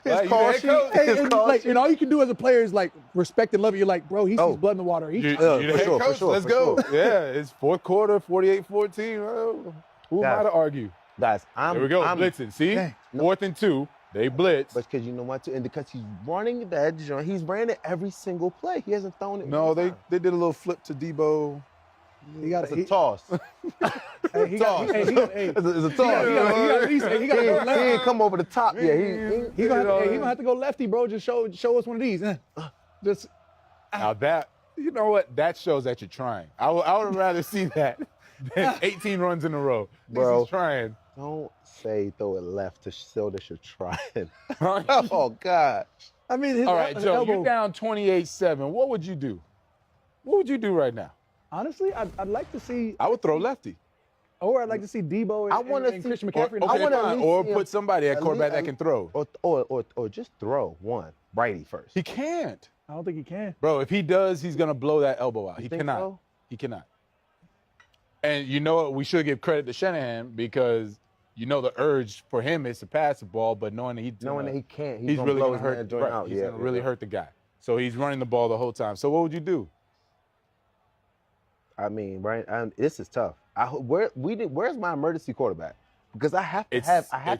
Like, call you sheet. there, coach? Hey, His and, call like, sheet. and all you can do as a player is like respect and love it. You're like, bro, he sees blood in the water. You for the head sure, for coach? sure, Let's for go. sure. Yeah, it's fourth quarter, 48-14. Who am I Guys. to argue? guys, There we go, blitzing. See? Dang. 4th and 2. They blitz. But because you know what, too, and because he's running that, he's ran it every single play. He hasn't thrown it. No, one they time. did a little flip to Debo. He got It's a toss. Hey, he got, hey, he got, hey, It's a he toss. got He to go left. ain't come over the top yet. He gonna have to go lefty, bro. Just show us one of these. Just Now that, you know what? That shows that you're trying. I would rather see that than 18 runs in a row. Bro. This is trying. Don't say throw it left to show that you're trying. Oh, God. I mean, his All right, Joe, elbow. you're down 28-7. What would you do? What would you do right now? Honestly, I'd like to see, I would throw lefty. or I'd like to see Debo and, I wanna and see- Christian Or, McCaffrey. I wanna at fine. least Or see him- put somebody at at quarterback least- that can throw. Or just throw one. Righty first. He can't. I don't think he can. Bro, if he does, he's going to blow that elbow out. You He think cannot. so? He cannot. And you know what? We should give credit to Shanahan because you know the urge for him is to pass the ball, but knowing that Knowing that he can't, he's gonna really blow going to his man hurt. joint Right, out. he's Yeah, going to really yeah. hurt the guy. So he's running the ball the whole time. So what would you do? I mean, right? This is tough. Where's my emergency quarterback? Because I have to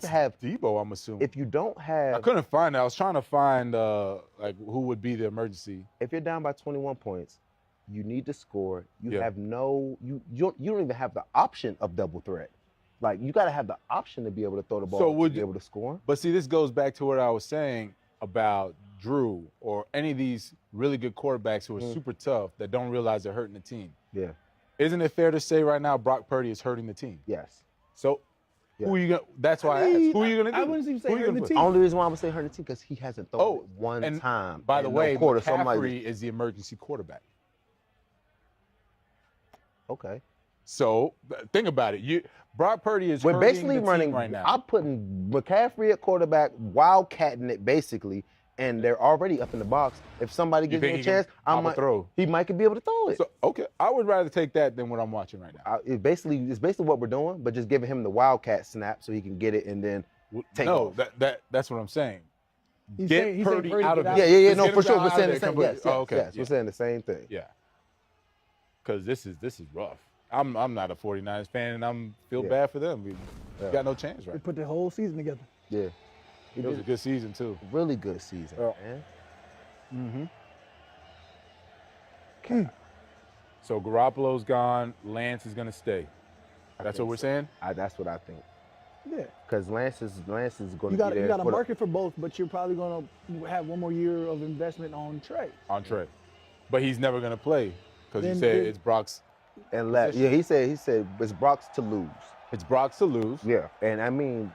have. Debo, I'm assuming. If you don't have, I couldn't find it. I was trying to find like who would be the emergency. if you're down by 21 points, you need to score. You Yeah. have no, you don't even have the option of double threat. Like you got to have the option to be able to throw the ball. So to would be you- able to score? But see, this goes back to what I was saying about Drew or any of these really good quarterbacks who are super tough that don't realize they're hurting the team. Yeah. Isn't it fair to say right now Brock Purdy is hurting the team? Yes. So who are you gonna? That's why I asked. Who are you gonna do? I wouldn't even say Who you hurting gonna the put? team. Only reason why I would say hurt the team because he hasn't thrown Oh, it one and time. By the in way, no quarter. So I'm McCaffrey like, is the emergency quarterback. okay. So think about it. Brock Purdy is We're hurting basically the running. team right now. I'm putting McCaffrey at quarterback, wildcatting it basically, and they're already up in the box. If somebody gives me think a he can chance, I pop a might throw? He might be able to throw it. So okay, I would rather take that than what I'm watching right now. It's basically what we're doing, but just giving him the wildcat snap so he can get it and then take no, off. that's what I'm saying. He's Get saying Purdy Purdy out of get it. out. Yeah, Just no, get for him sure. out We're of saying there the same. completely. Yes, Oh, okay. yes. Yeah. We're saying the same thing. Yeah. Because this is rough. I'm not a 49ers fan, and I'm feel Yeah. bad for them. We Yeah. got no chance They right. put the whole season together. Yeah, It was a good season too. really good season, Yeah. man. Mm-hmm. So Garoppolo's gone. Lance is going to stay. That's what we're saying? That's what I think. Yeah. Because Lance is going to be there. You got a market for both, but you're probably going to have one more year of investment on Trey. On Trey. But he's never going to play because he said it's Brock's. And he said it's Brock's to lose. It's Brock's to lose. Yeah. And I mean,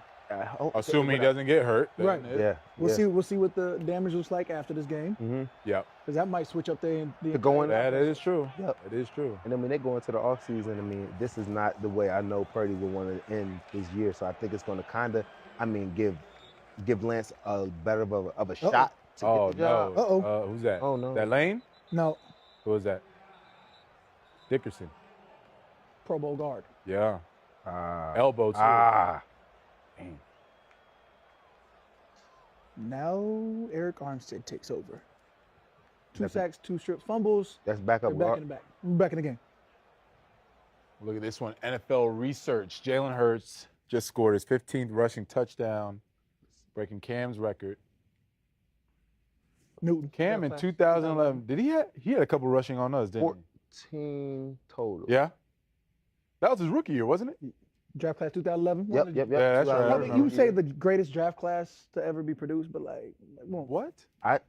assuming he doesn't get hurt. Right. Yeah. We'll see what the damage looks like after this game. Mm-hmm. Yep. Because that might switch up the that is true. Yep. It is true. And then when they go into the offseason, I mean, this is not the way I know Purdy would want to end his year. So I think it's going to kind of, give Lance a better of a shot to get the job. Uh-oh. Who's that? Oh, no. That Lane? No. Who was that? Dickerson. Pro Bowl guard. Yeah. Elbow, too. Damn. Now Eric Armstead takes over. 2 sacks, 2 strip fumbles. That's back up. They're back in the back. We're back in the game. Look at this one. NFL research. Jalen Hurts just scored his 15th rushing touchdown, breaking Cam's record. Newton. Cam in 2011. Did he had a couple rushing on us, didn't 14 total. he? Yeah. That was his rookie year, wasn't it? Draft class 2011. Yep. Yeah, that's right. I mean, you say the greatest draft class to ever be produced, but What? What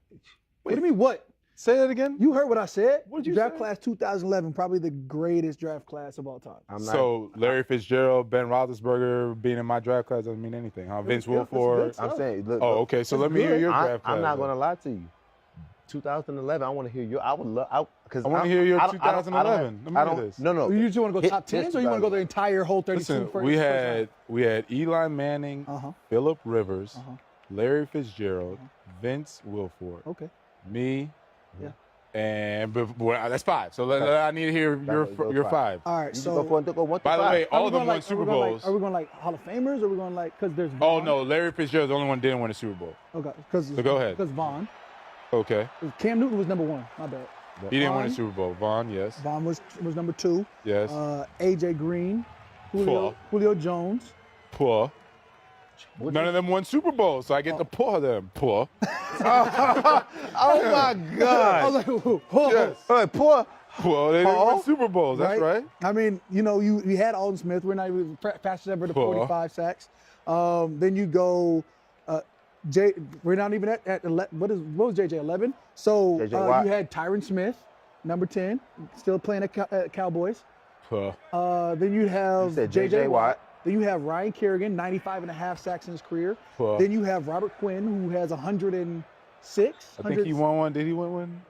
do you mean what? Say that again. You heard what I said. What did you Draft say? class 2011, probably the greatest draft class of all time. So Larry Fitzgerald, Ben Roethlisberger being in my draft class doesn't mean anything, huh? Vince Wilfork. I'm saying, look, Okay. So let me hear your draft class. I'm not going to lie to you. 2011, I want to hear your. I would love. Because I want to hear your 2011. Let me hear this. No. You just want to go top 10s, or you want to go the entire whole 32? Listen, we had Eli Manning, Phillip Rivers, Larry Fitzgerald, Vince Wilfork, me, and that's 5. So I need to hear your 5. All right. So go 1 by the way, all of them won Super Bowls. Are we going like Hall of Famers, or are we going because there's Vaughn? Oh no, Larry Fitzgerald's the only one who didn't win a Super Bowl. Okay. So go ahead. Because Vaughn. Okay. Cam Newton was number 1. My bad. He didn't win a Super Bowl. Vaughn, yes. Vaughn was number 2. Yes. AJ Green, Julio Jones. Poor. None of them won Super Bowls, so I get to pour them. Poor. Oh my God. I was like, Yes. Poor. Well, they didn't win Super Bowls. That's right. I mean, you had Alden Smith. We're not even fastest ever to 45 sacks. Then you go. We're not even at 11. What was JJ 11? So you had Tyron Smith, number 10, still playing at Cowboys. Then you have JJ Watt. Then you have Ryan Kerrigan, 95.5 sacks in his career. Then you have Robert Quinn, who has 106. I think he won one. Did he win one?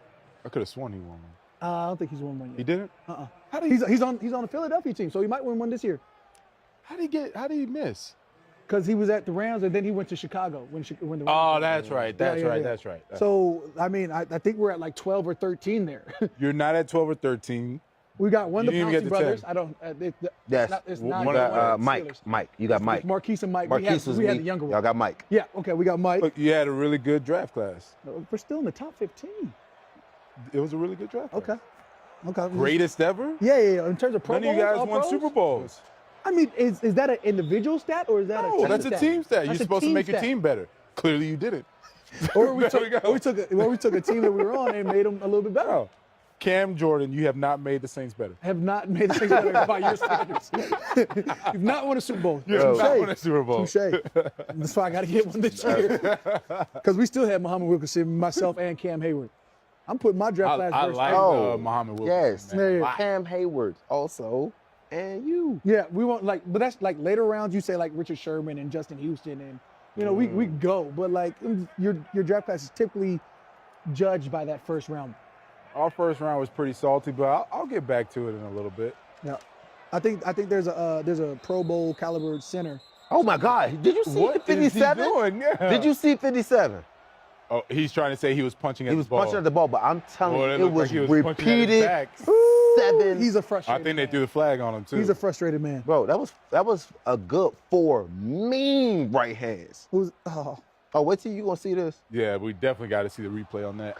I could have sworn he won one. I don't think he's won one yet. He didn't? He's on the Philadelphia team, so he might win one this year. How did he miss? Because he was at the Rams, and then he went to Chicago when the Oh, that's right. That's right. So, I mean, I think we're at like 12 or 13 there. You're not at 12 or 13. We got one of the You didn't even Pouncey get to brothers. 10. I don't. It's not one of Mike. You got Mike. It's Marquise and Mike. Marquise was we had me. the younger one. Y'all got Mike. Yeah. Okay. We got Mike. Look, you had a really good draft class. We're still in the top 15. It was a really good draft class. Okay. Greatest ever? Yeah. In terms of Pro None Bowls, of you guys all won pros? Super Bowls. I mean, is that an individual stat or is that a team that's stat? a team stat. You're That's a supposed to team make your stat. team better. Clearly, you didn't. Or we took a team that we were on and made them a little bit better. Oh. Cam Jordan, you have not made the Saints better. Have not made the Saints better by your standards. You've not won a Super Bowl. You have not won a Super Bowl. Touche. That's why I got to get one this year. Because we still have Muhammad Wilkerson, myself, and Cam Hayward. I'm putting my draft class I versus like Muhammad Wilkerson. Yes. man. Cam Hayward also. And you. Yeah, we want but that's like later rounds. You say like Richard Sherman and Justin Houston, and we go. But like your draft class is typically judged by that first round. Our first round was pretty salty, but I'll get back to it in a little bit. Yeah, I think there's a Pro Bowl caliber center. Oh my God! Did you see What is he 57? doing? Yeah. Did you see 57? Oh, he's trying to say he was punching at He the was ball. punching at the ball, but I'm telling Boy, you, it it looked was like he was punching at his repeated back. 7. He's a I frustrated. think they man. threw the flag on him too. He's a frustrated man. Bro, that was a good 4 mean right hands. Oh, wait till you gonna see this. Yeah, we definitely got to see the replay on that.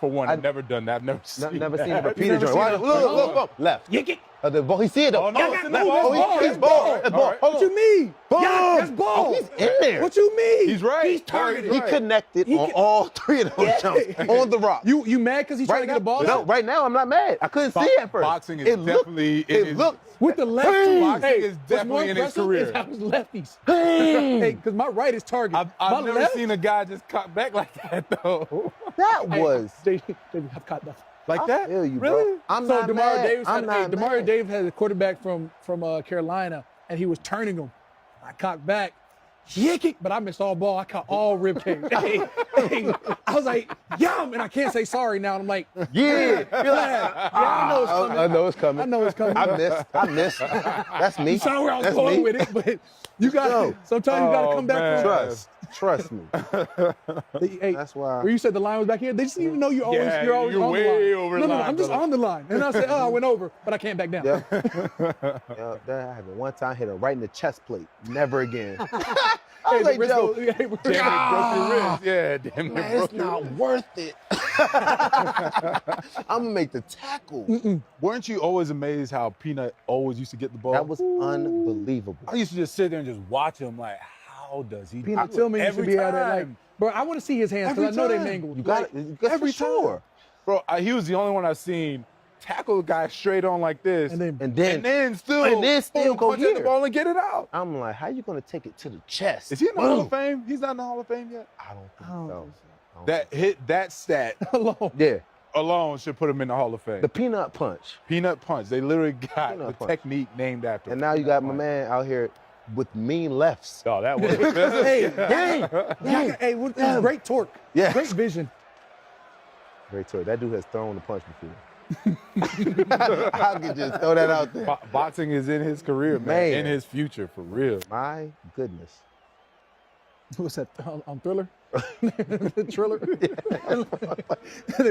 for one, I've never done that. I've never seen Never seen that. a repeater joint. Look. Left. The ball. He see it though. Oh, no, it's in the Oh, ball. he's ball. That's ball. What you mean? Boom. Yeah, that's ball. Oh, he's in there. What you mean? He's right. He's targeted. He connected on all 3 of those jumps on the rock. You mad because he's trying to get a ball? No, right now I'm not mad. I couldn't see at first. Boxing is definitely. It looked. With the left, Boxing is definitely in his career. I was lefties. Hey, because my right is target. I've never seen a guy just cock back like that though. That was I've caught that. like that. Feel you, Really? Bro. I'm So not Demario mad. Davis I'm not Demario mad. Davis had a quarterback from Carolina, and he was turning him. I cocked back, but I missed all ball. I caught all rib cage. Hey, I was like, yum, and I can't say sorry now. And I'm like, Yeah. I know it's coming. I know it's coming. I know it's coming. I missed. That's me. You saw where I was That's going me. with it, but you got sometimes you got to come back from Trust me. Hey, That's why. where you said the line was back here, they just didn't even know you're always you're on the way line. over no, the line, I'm just brother. on the line. And I said, I went over, but I can't back down. Yeah. That happened one time. Hit her right in the chest plate. Never again. I was like, Joe, Damn it, broke your wrist. Yeah, damn it, man, broke it's your not wrist. worth it. I'm gonna make the tackle. Weren't you always amazed how Peanut always used to get the ball? That was unbelievable. I used to just sit there and just watch him like, how does he Peanut do it? Tillman used to Every be out there like, time. bro, I want to see his hands because I know they Every time. mangled. You got Like, it. That's every for sure. Bro, he was the only one I've seen tackle a guy straight on like this. And then And then still go punch at the here. ball and get it out. I'm like, how you gonna take it to the chest? Is he in the Hall of Fame? He's not in the Hall of Fame yet. I don't think I don't so. think I don't That hit, that stat alone. Yeah, alone should put him in the Hall of Fame. the peanut punch. Peanut punch. They literally got Peanut the punch. technique named after him. And now you got my man out here with mean lefts. Oh, that was Hey, it's great torque. Yeah. Great vision. Great story. That dude has thrown the punch before. I could just throw that out there. Boxing is in his career, man. In his future, for real. My goodness. What's that on Thriller? Triller? They're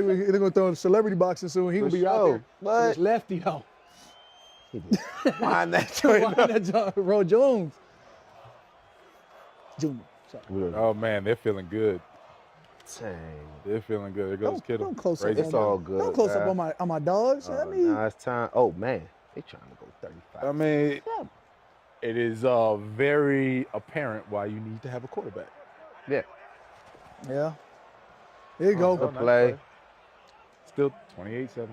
going to throw in celebrity boxing soon. He going to be out there. What? It's lefty, though. Mind that joint up. That John, Roy Jones. Junior. Sorry. Oh, man, they're feeling good. Dang. They're feeling good. There goes Kittle. Don't close up. Crazy It's on all my- good, Don't close up man. on my dogs. I mean, Now it's time. Oh, man. They trying to go 35. I mean, Yeah. it is very apparent why you need to have a quarterback. Yeah. yeah. There you go. Good nice play. Still 28-7.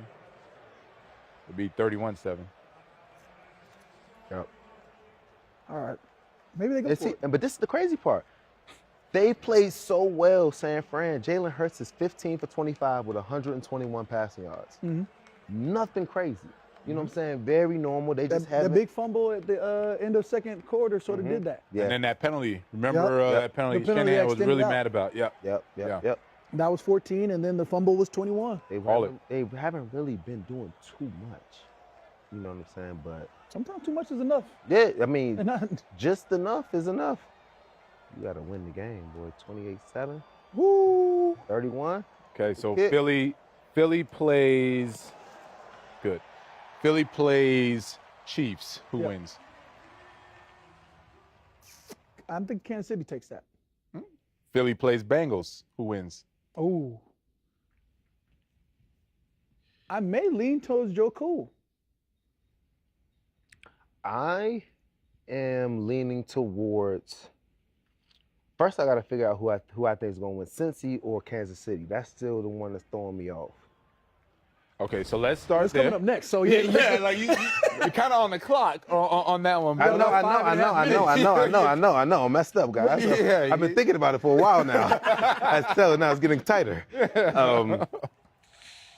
It'd be 31-7. Yep. All right. Maybe they go And for see, it. but this is the crazy part. They played so well, San Fran. Jalen Hurts is 15 for 25 with 121 passing yards. Nothing crazy. You know what I'm saying? Very normal. They just That haven't. big fumble at the end of second quarter sort of did that. Yeah. And then that penalty. Remember Yep. that penalty The penalty Shanahan was extended really out. mad about. Yep. Yep. That was 14, and then the fumble was 21. They haven't really been doing too much. You know what I'm saying? But Sometimes too much is enough. yeah, I mean, And not, just enough is enough. You got to win the game, boy. 28-7, woo. 31. Okay, so Yeah. Philly plays good. Philly plays Chiefs. Who Yeah. wins? I think Kansas City takes that. Philly plays Bengals. Who wins? Oh. I may lean towards Joe Cool. I am leaning towards. First, I got to figure out who I think is going to win, Cincy or Kansas City. That's still the one that's throwing me off. Okay, so let's start It's there. coming up next. So yeah, Yeah, like you're kind of on the clock on that one. I brother. know. I messed up, guys. Yeah, I've been thinking about it for a while now. I tell now it's getting tighter. you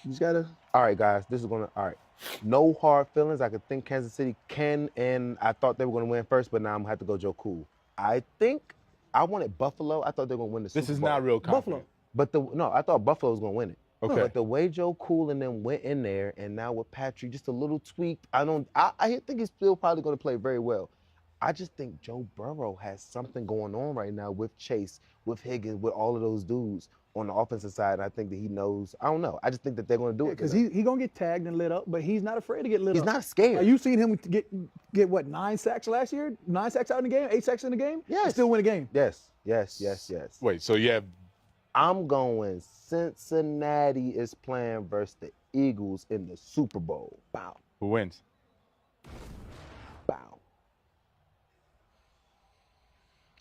just gotta. All right, guys, this is all right. No hard feelings. I could think Kansas City can, and I thought they were going to win first, but now I'm going to have to go Joe Cool. I think I wanted Buffalo. I thought they were going to win the Super This is Bowl. not real Buffalo. confident. But I thought Buffalo was going to win it. Okay. But the way Joe Cool and them went in there, and now with Patrick, just a little tweaked. I think he's still probably going to play very well. I just think Joe Burrow has something going on right now with Chase, with Higgins, with all of those dudes on the offensive side. And I think that he knows. I don't know. I just think that they're going to do it. Because he gonna get tagged and lit up, but he's not afraid to get lit He's up. not scared. Are you seen him get what 9 sacks last year? 9 sacks out in the game, 8 sacks in the game. Yes. And still win a game. Yes. Wait, so you have I'm going Cincinnati is playing versus the Eagles in the Super Bowl. Bow, Who wins? bow.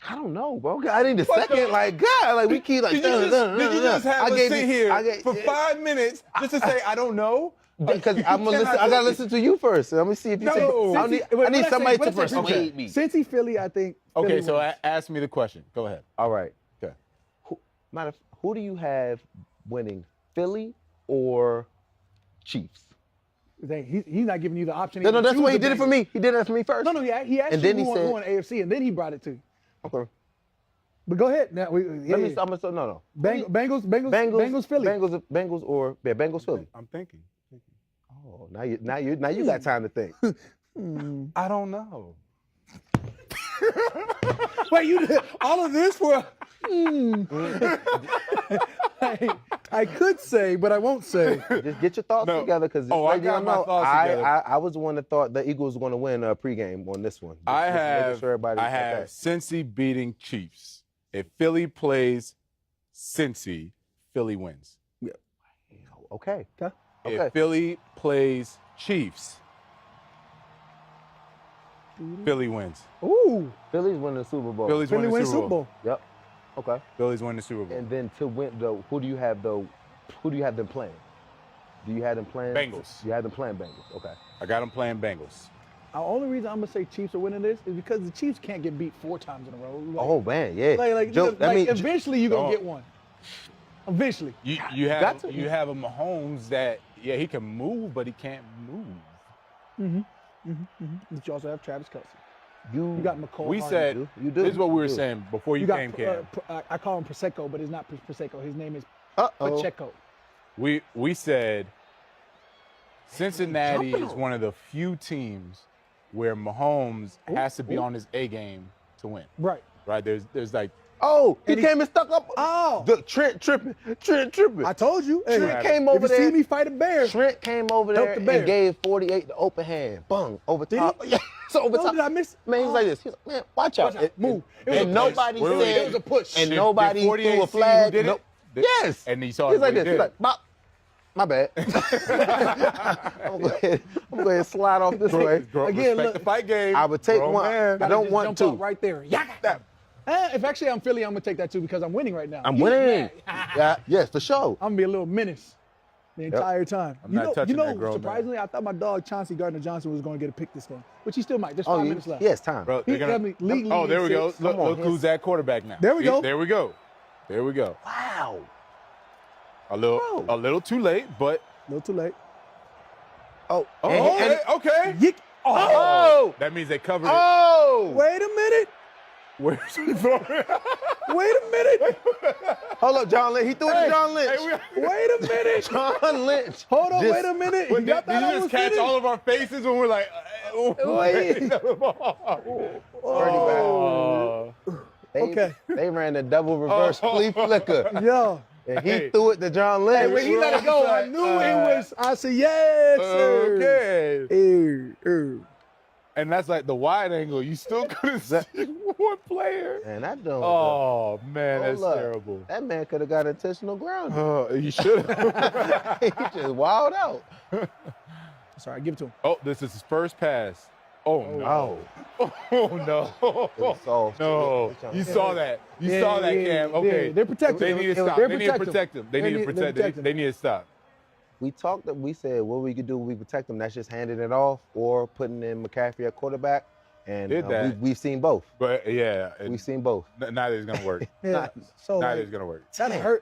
I don't know, bro. I need a second. Like, God, like we keep like. Did you just have us sit here for 5 minutes just to say I don't know? Because I'm gonna listen. I gotta listen to you first. Let me see if you say. I need somebody to persuade me. Cincy, Philly, I think. Okay, Philly so wins. ask me the question. Go ahead. All right. Okay. Who do you have winning, Philly or Chiefs? He's not giving you the option. No, that's choose what he the did it for Bengals. me. He did it for me first. No, he asked And you then he who said- won AFC, and then he brought it to you. Okay. But go ahead. Now, No. Bengals, Philly. Bengals or Bengals, Philly. I'm thinking. Oh, now you got time to think. I don't know. Wait, you did all of this for? I could say, but I won't say. Just get your thoughts No. together, because I got my thoughts together. I was the one that thought the Eagles were going to win pregame on this one. I Just making have sure everybody- I have okay. Cincy beating Chiefs. If Philly plays Cincy, Philly wins. Okay. Okay. If Philly plays Chiefs, Philly wins. Ooh, Philly's winning the Super Bowl. Philly's Philly winning the wins Super Super Bowl. Bowl. Yep. Okay. Philly's winning the Super Bowl. And then to win though, who do you have them playing? Do you have them playing? Bengals. You have them playing Bengals. Okay. I got them playing Bengals. The only reason I'm gonna say Chiefs are winning this is because the Chiefs can't get beat 4 times in a row. Like, Oh man, yeah. like eventually you're gonna Oh. get one. Eventually. You Got have to. you have a Mahomes that he can move, but he can't move. But you also have Travis Kelce. You You got McCall. We Hardman. said You do. this is what we were You do. saying before you You got. came, Cam. I call him Prosecco, but it's not Prosecco. His name is Uh-oh. Pacheco. We said Cincinnati jumping is on. one of the few teams where Mahomes has to be on his A game to win. Right. Right? There's like Oh, he came and stuck up. Oh. Trent tripping. I told you. Hey, Trent happened? came over if you there. see me fight a bear, Trent came over Help there the bear. and gave 48 the open hand. Bung. Over Did top. he? Yeah. So over No, top. did I miss? Man, he's like this. He's like, man, watch out. Watch out. Move. It was And a nobody push. said. It was a push. And Did nobody 48 threw a see who flag. did it? Nope. Did- Yes. And he saw He's what like he this. He's did. like, my bad. I'm going to go ahead and slide off this way. Again, Respect look, the fight game. I would take Grown one. man. I don't just want jump to. out right there. Yeah. If actually I'm Philly, I'm gonna take that too because I'm winning right now. I'm You winning. mad. Yeah, yes, for sure. I'm gonna be a little menace the entire time. I'm not touching that grown man. Surprisingly, I thought my dog Chauncey Gardner-Johnson was going to get a pick this game, which he still might. There's Oh, 5 minutes left. yes, time. Bro, He they're gonna, got me league oh, there we leading go. 6. Look, Come on, who's at quarterback now. There we go. There we go. There we go. Wow. A little too late, but A little too late. Oh, okay. Yeek. Oh! That means they covered it. Oh! Wait a minute. Where's he throwing it? Wait a minute. Hold up, John Lynch. He threw it to John Lynch. Wait a minute. John Lynch. Hold on. Just- Wait a minute. Did Y'all you thought I just was catch finished? all of our faces when we're like, Wait. oh. Okay. They ran the double reverse flea flicker. Yo. And he Hey. threw it to John Lynch. Hey, when he let it go, I knew it was. I said, yes, sir. Okay. And that's like the wide angle. You still couldn't see one player. Man, that don't. Oh, man, that's Hold up. terrible. That man could have got intentional grounding. You should have. He just wild out. Sorry, give it to him. Oh, this is his first pass. Oh, no. Oh, no. It's soft. No. You saw that. You saw that, Cam. Okay. Yeah, they're protecting They him. need to stop. They're They need to protecting protect him. They need to protect him. They need to stop. We talked. We said what we could do. We protect them. That's just handing it off or putting in McCaffrey at quarterback. And Did that. we've seen both. But, yeah. We've seen both. Neither is going to work. Yeah. So Neither like, is going to work.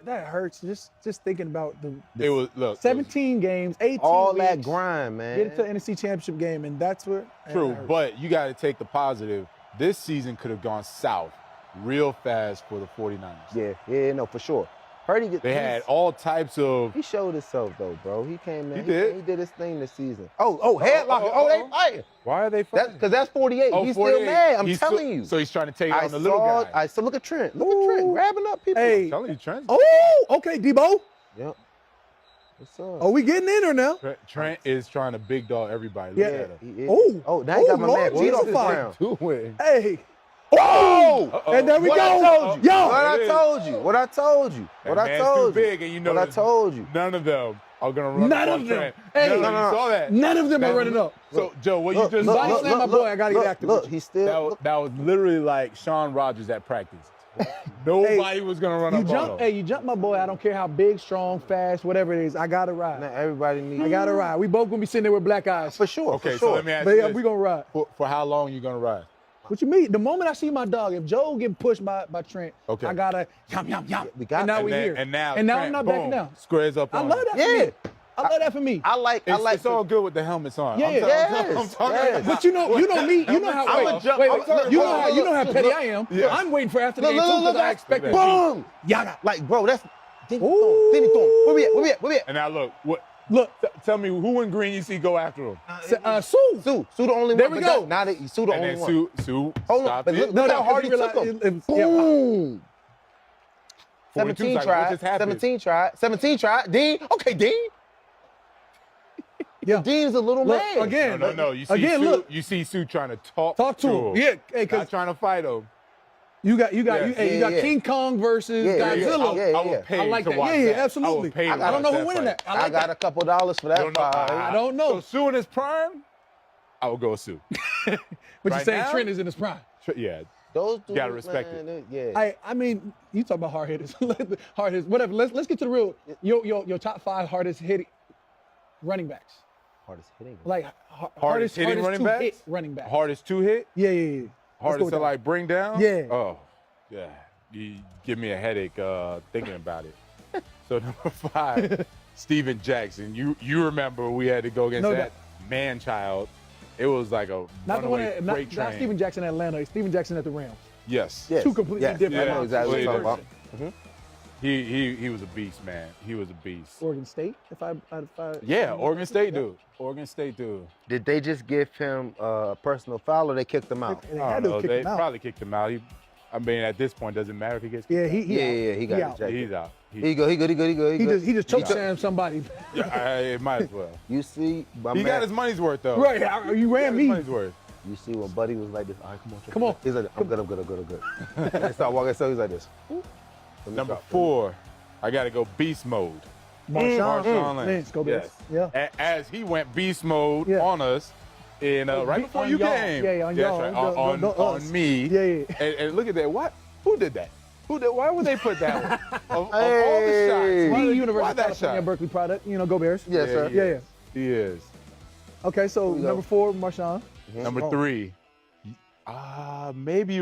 that hurts. Just thinking about the It was, look. 17 games, 18 All that weeks, grind, man. get it to the NFC Championship game, and that's what. True, that hurts. but you got to take the positive. This season could have gone south real fast for the 49ers. Yeah, no, for sure. Purdy, They had all types of. He showed himself though, bro. He came in. He did. He did his thing this season. Oh, headlock. Oh, they fighting. Why are they fighting? Because that's 48. Oh, He's 48. still mad. I'm He's telling still- you. So he's trying to take it on the little guy. So look at Trent. Look at Trent grabbing up people. Hey. I'm telling you, Trent. Oh, okay, Debo. Yep. What's up? Are we getting in or now? Trent is trying to big dog everybody. Look Yeah. at him. He is. Oh. Oh, now he got my Lord man Pete off the Jesus. ground. Doing. Hey. Oh! And there we What go. I told you. Yo. What I told you. What I told you. What I man's told too you. big, and you know what I told you. None of them are gonna run. None up on of them. Trent. Hey. no, No, you no. saw that. None of them are running up. So, Joe, what Look, you just look, body look, slam my look, boy, I gotta get look, active Look, with you. he's still. that was literally like Sean Rogers at practice. Nobody was gonna run up on him. Hey, you jump my boy. I don't care how big, strong, fast, whatever it is. I gotta ride. Now everybody needs. I gotta ride. We both gonna be sitting there with black eyes. For sure. Okay, for so sure. let me ask But you yeah, this. we gonna ride. For how long you gonna ride? What you mean? The moment I see my dog, if Joe get pushed by Trent, Okay. I gotta yum yum yum. we got and now that. we here. And now I'm Trent, not boom, backing down. Squares up I on love you. that for Yeah. me. I love that for me. I like. It's all good with the helmets on. Yeah, I'm yes, talking yes. about- But you know me. You know how. I'ma Wait, jump- wait, I'ma- look, you look, know how look, you know how look, petty look. I am. Yeah. I'm waiting for after the Look, game too look, because I look, expect it. Boom. Yaga. Like, bro, that's. Then he Ooh. throw him. Where we at? Where we at? Where we at? And now look, Look, tell me who in green you see go after him. Sue. Sue the only There one. we but go. that- Now that Sue the And only then one. Sue Hold on, stopped but it. look No, how hard he because took he him. realized yeah. Boom. 42 17 like, what tried. just happened? 17 tried. Dean. Okay, Dean. Yeah. Dean's a little Look, man. again. No. You see Again, Sue. look. You see Sue trying to talk Talk to him. Yeah, hey, not cause trying to fight him. you got Yeah, yeah. King Kong versus Yeah, yeah, Godzilla. yeah. I would pay I like to that. watch Yeah, that. absolutely. I would pay to I don't know watch who winning fight. that. I like got that. a $2 for that Don't know. fight. I don't know. So Sue in his prime, I would go Sue. But you're Right saying now? Trent is in his prime. Yeah. Those dudes, gotta respect man, it. Yeah. I mean, you talk about hard hitters, hard hitters, whatever. Let's get to the real. Your top 5 hardest hitting running backs. Hardest hitting. Like Hardest hitting running to backs? hit running backs. Hardest to hit, Yeah. Let's go hardest with to that. like bring down. Yeah. Oh, yeah. You give me a headache thinking about it. So number 5, Steven Jackson. You remember we had to go against No that man-child. It was like a Not the one. runaway Not freight train. Steven Jackson at Atlanta. It's Steven Jackson at the Rams. Yes. Yes. Two completely yes. different. I know exactly what you're Completely talking about. He was a beast, man. He was a beast. Oregon State. If I Yeah, Oregon State dude. Oregon State dude. Did they just give him a personal foul or they kicked him out? They I had don't to know. kick They him out. probably kicked him out. I mean, at this point, doesn't matter if he gets. Yeah, he Yeah, he got out. ejected. He's out. He good. He just choke slammed somebody. Yeah, it might as well. You see, my He man, got his money's worth though. Right, you He got ran his me. money's worth. you see when Buddy was like this. All right, come on, Trey. Come on. He's like, I'm good. And they start walking, so he's like this. Number 4, I got to go beast mode. Marshawn Lynch. Lynch, go Bears. Yes. Yeah. As he went beast mode Yeah. on us in right before on you y'all. came. Yeah, on That's y'all. right. The us. On me. Yeah. And look at that. What? Who did that? Why would they put that one? Of all the Hey. shots. The Why University of that California, shot? Berkeley product. Go Bears. Yes, sir. he Yeah, is. He is. Okay, so we go. number 4, Marshawn. Number 3. Maybe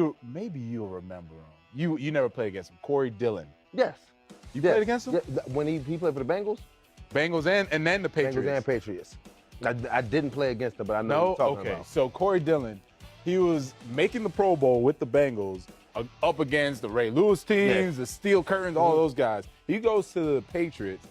you'll remember him. You never played against him. Corey Dillon. Yes. You Yes. played against him? Yeah, when he played for the Bengals? Bengals and then the Patriots. Bengals and Patriots. I didn't play against them, but I know No, what you're talking okay. about. So Corey Dillon, he was making the Pro Bowl with the Bengals up against the Ray Lewis teams, the Steel Curtains, all those guys. He goes to the Patriots.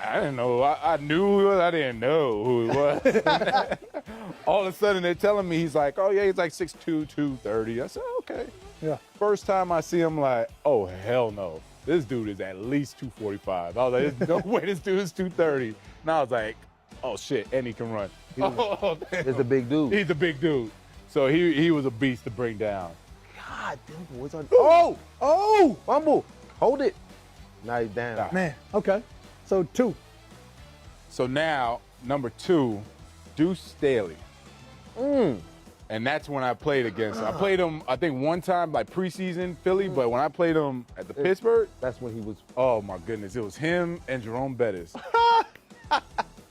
I didn't know. I knew. I didn't know who he was. All of a sudden, they're telling me he's like, oh yeah, he's like 6'2", 230. I said, okay. Yeah. First time I see him, like, oh hell no, this dude is at least 245. I was like, there's no way this dude is 230. And I was like, oh shit, and he can run. Oh, damn. It's a big dude. He's a big dude. So he was a beast to bring down. God, them boys are. Oh! Fumble. Hold it. Now he's down. Man, okay. So 2. So now, number 2, Deuce Staley. And that's when I played against him. I played him, I think, one time, like preseason Philly, but when I played him at the Pittsburgh, That's when he was. oh my goodness, it was him and Jerome Bettis.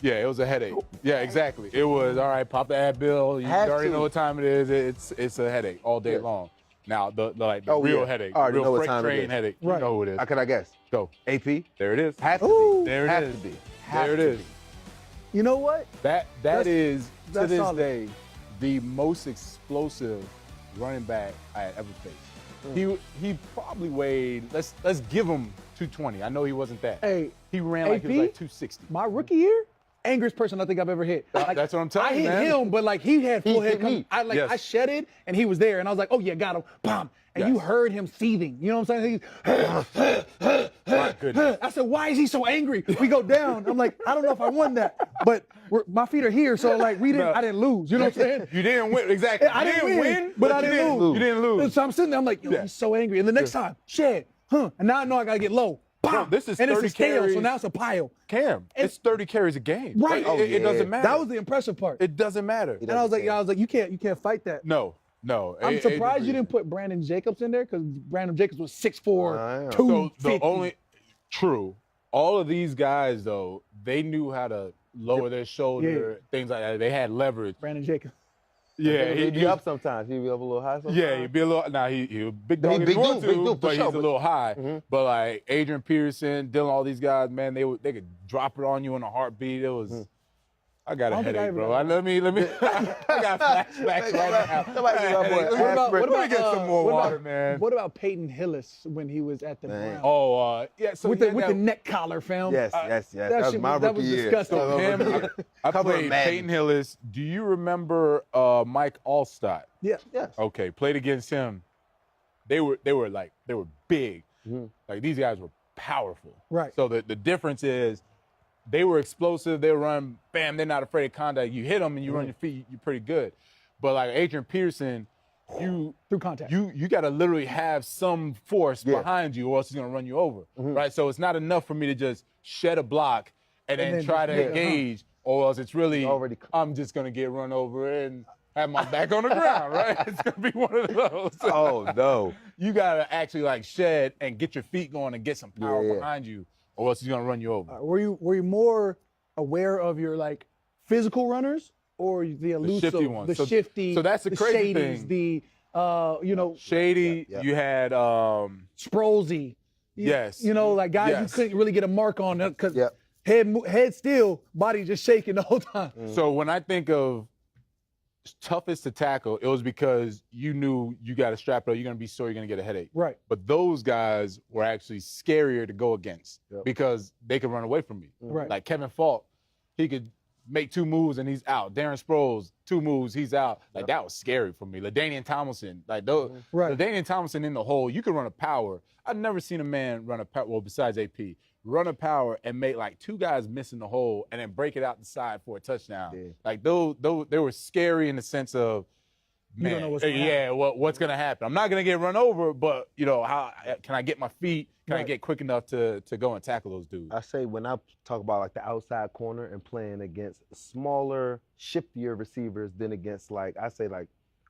Yeah, it was a headache. Yeah, exactly. It was, all right, pop the Advil. You Had already to. know what time it is. It's a headache all day long. Now, the Oh, real yeah. headache, I already know real what freight time it train is. headache. Right. You know who it is. How can I guess? Go. AP? There it is. Have to Ooh. be. There it Have is. to be. There it is. You know what? That That's- is to that's this solid. day the most explosive running back I had ever faced. He probably weighed, let's give him 220. I know he wasn't that. Hey, He ran like he was AP? like 260. My rookie year, angriest person I think I've ever hit. Like, That's what I'm telling you, I man. hit him, but like he had full He head. hit me. I Yes. I shedded, and he was there, and I was like, oh yeah, got him, bam. And you Yes. heard him seething. You know what I'm saying? My goodness. I said, why is he so angry? We go down. I'm like, I don't know if I won that, but my feet are here, so like I didn't lose. You know what I'm saying? You didn't win. Exactly. I You didn't win, but I didn't lose. You didn't lose. And so I'm sitting there, I'm like, yo, he's so angry. And the next time, shed, and now I know I gotta get low. Bro, this is and 30 it's a scale, carries. so now it's a pile. Cam, it's 30 carries a game. Right. Like, it doesn't matter. That was the impressive part. It doesn't matter. And I was like, you can't fight that. No. I'm surprised you didn't put Brandon Jacobs in there because Brandon Jacobs was 6'4", 250. True. All of these guys though, they knew how to lower their shoulder, things like that. They had leverage. Brandon Jacobs. Yeah, he'd be up sometimes. He'd be up a little high sometimes. Yeah, he'd be a little. Now he a big dog. Big dude, but sure, he's a little high. But like Adrian Peterson, Dylan, all these guys, man, they could drop it on you in a heartbeat. It was. I got a headache, bro. Let me. I got flashbacks right now. Somebody give my boy What about get some more water, man? What about Peyton Hillis when he was at the Browns? Oh, yeah. So with the neck collar, film. Yes. That was my rookie year. Disgusting. So him, I played Peyton Hillis. Do you remember Mike Allstott? Yeah. Yes. Okay, played against him. They were big. Like these guys were powerful. Right. So the difference is they were explosive. They run, bam, they're not afraid of contact. You hit them and you run your feet, you're pretty good. But like Adrian Peterson, through contact. You got to literally have some force behind you or else he's going to run you over, right? So it's not enough for me to just shed a block and then try to engage or else it's really, I'm just going to get run over and have my back on the ground, right? It's going to be one of those. Oh, no. You got to actually like shed and get your feet going and get some power behind you or else he's going to run you over. Were you more aware of your like physical runners or the elusive, shifty ones? the shifty, so that's the crazy shadies, thing. Shady. You had Sprolzy. Yes. Like guys you couldn't really get a mark on because head still, body just shaking the whole time. So when I think of toughest to tackle, it was because you knew you got to strap it up. You're going to be sore you're going to get a headache. Right. But those guys were actually scarier to go against because they could run away from me. Right. Like Kevin Falk, he could make 2 moves and he's out. Darren Sproles, 2 moves, he's out. Like that was scary for me. LaDainian Tomlinson, like those. LaDainian Tomlinson in the hole, you could run a power. I've never seen a man run a power, well, besides AP, run a power and make like 2 guys miss in the hole and then break it out the side for a touchdown. Yeah. Like those, they were scary in the sense of, man, you don't know what's gonna happen. What's going to happen? I'm not going to get run over, but how can I get my feet? Can I get quick enough to go and tackle those dudes? I say when I talk about like the outside corner and playing against smaller, shiftier receivers than against like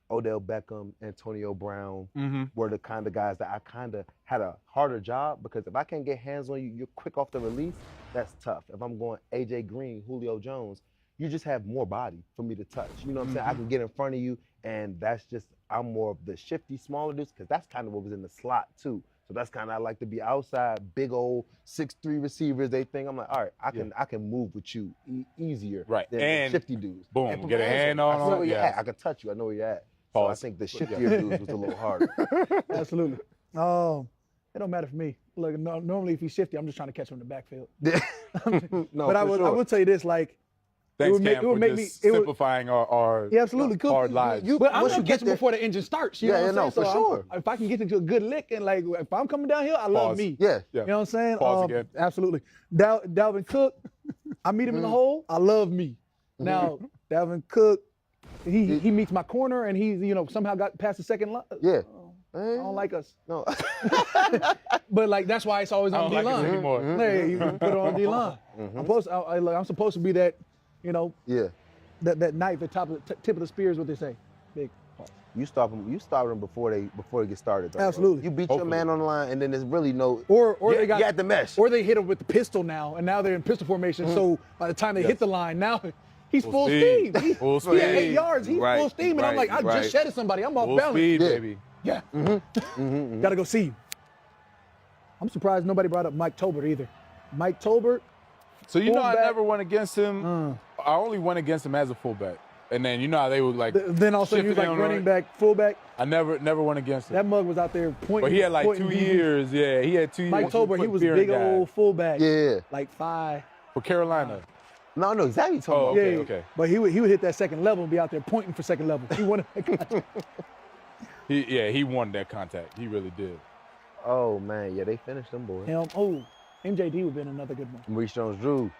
Odell Beckham, Antonio Brown were the kind of guys that I kind of had a harder job because if I can't get hands on you, you're quick off the release, that's tough. If I'm going AJ Green, Julio Jones, you just have more body for me to touch. You know what I'm saying? I can get in front of you, and that's just, I'm more of the shifty, smaller dudes because that's kind of what was in the slot too. So that's kind of, I like to be outside, big old 6'3" receivers. They think I'm like, all right, I can move with you easier than the shifty dudes. Boom, and get a hand on I know where you're at. I can touch you. I know where you're at. So I think the shiftier dudes was a little harder. Absolutely. It don't matter for me. Look, normally if he's shifty, I'm just trying to catch him in the backfield. No, but I will tell you this, like, thanks, Cam, for just simplifying our hard lives. But I'm gonna catch him before the engine starts. You know what I'm saying? For sure. If I can get into a good lick and like if I'm coming down here, I love me. Yeah. You know what I'm saying? Pause again. Absolutely. Dalvin Cook, I meet him in the hole. I love me. Now Dalvin Cook, he meets my corner and he somehow got past the second line. Yeah. I don't like us. No. But like that's why it's always on D line. Like anymore. Hey, you put it on D line. I'm supposed to be that, that knife, the tip of the spear is what they say. Big. You stop them before they get started. Though, Absolutely. Bro. You beat your man on the line, and then there's really no. Or they got the mesh. Or they hit him with the pistol now, and now they're in pistol formation. So by the time they hit the line, now he's full steam. Full speed. He had 8 yards. He's full steam, and I'm like, I just shedded somebody. I'm off balance. Full speed, baby. Yeah. Gotta go see him. I'm surprised nobody brought up Mike Tolbert either. Mike Tolbert. So I never went against him. I only went against him as a fullback. And then how they would like. Then also he was like running back, fullback. I never went against him. That mug was out there pointing. But he had like 2 years. Yeah, he had 2 years. Mike Tolbert, he was big old fullback. Yeah. Like 5. For Carolina. No, exactly. Okay. But he would hit that second level and be out there pointing for second level. He wanted that contact. He won that contact. He really did. Oh man, yeah, they finished them boys. MJD would have been another good one. Maurice Jones-Drew.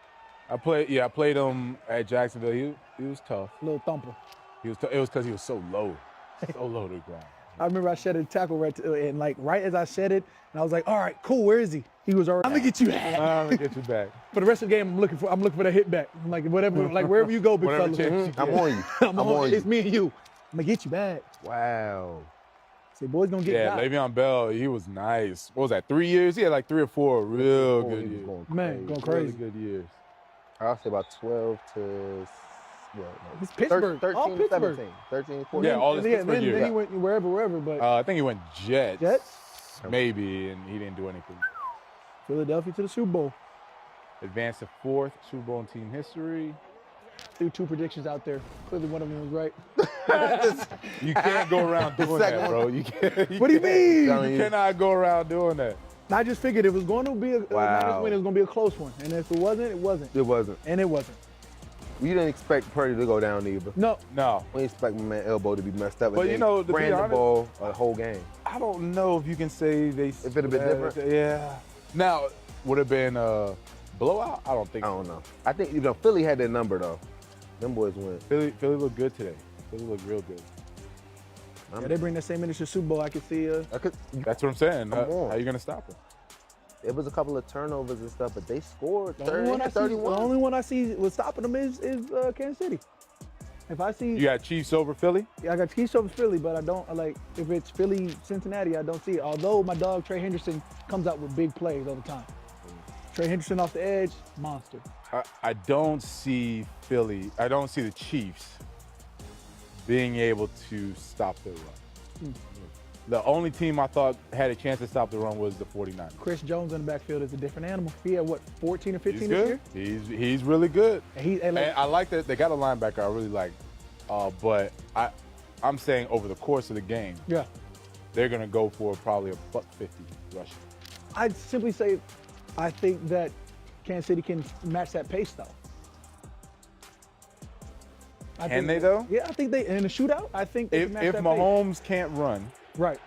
I played him at Jacksonville. He was tough. Little thumper. It was because he was so low to the ground. I remember I shedded a tackle and like right as I shed it, and I was like, all right, cool, where is he? He was already, I'm gonna get you back. I'm gonna get you back. For the rest of the game, I'm looking for that hit back. I'm like, whatever, like wherever you go, big Whatever fella. chance you I'm get. on you. I'm on you. It's me and you. I'm gonna get you back. Wow. Say, boy's gonna get Yeah, got. Le'Veon Bell, he was nice. What was that, 3 years? He had like 3 or 4 real good He was years. going Man, going Really crazy. good years. I'll say about 12 to It's Pittsburgh. 13, All Pittsburgh. 17, 13, 14. Yeah, all his then Pittsburgh years. he went wherever, but I think he went Jets. Jets? Maybe, and he didn't do anything. Philadelphia to the Super Bowl. Advanced to 4th Super Bowl in team history. Threw 2 predictions out there. Clearly one of them was right. You can't go around doing that, bro. You can't. What do you mean? You cannot go around doing that. I just figured it was going to be a Niners win. It was going to be a close one, and if it wasn't, it wasn't. It wasn't. And it wasn't. We didn't expect Purdy to go down either. No. No. We didn't expect my man elbow to be messed up. But, and you know, to be ran the honest- ball a whole game. I don't know if you can say they. If it'd have been different? Yeah. Now, would it have been a blowout? I don't think I so. don't know. I think Philly had their number though. Them boys went. Philly looked good today. Philly looked real good. Yeah, they bring that same energy to Super Bowl. I could see. That's what I'm saying. Come on. How you gonna stop them? It was a couple of turnovers and stuff, but they scored The only, one I see, 31. the only one I see was stopping them is Kansas City. If I see, You got Chiefs over Philly? I got Chiefs over Philly, but I don't like if it's Philly Cincinnati. I don't see it. Although my dog Trey Henderson comes out with big plays all the time. Trey Henderson off the edge, monster. I don't see Philly. I don't see the Chiefs being able to stop the run. The only team I thought had a chance to stop the run was the 49ers. Chris Jones in the backfield is a different animal. He had what 14 or 15 He's this good. year. He's really good. And I like that they got a linebacker I really like, but I'm saying over the course of the game, yeah, they're gonna go for probably a $150 rushing. I'd simply say I think that Kansas City can match that pace though. Can they though? Yeah, I think they in a shootout. I think they can match If that Mahomes can't run, pace. Right.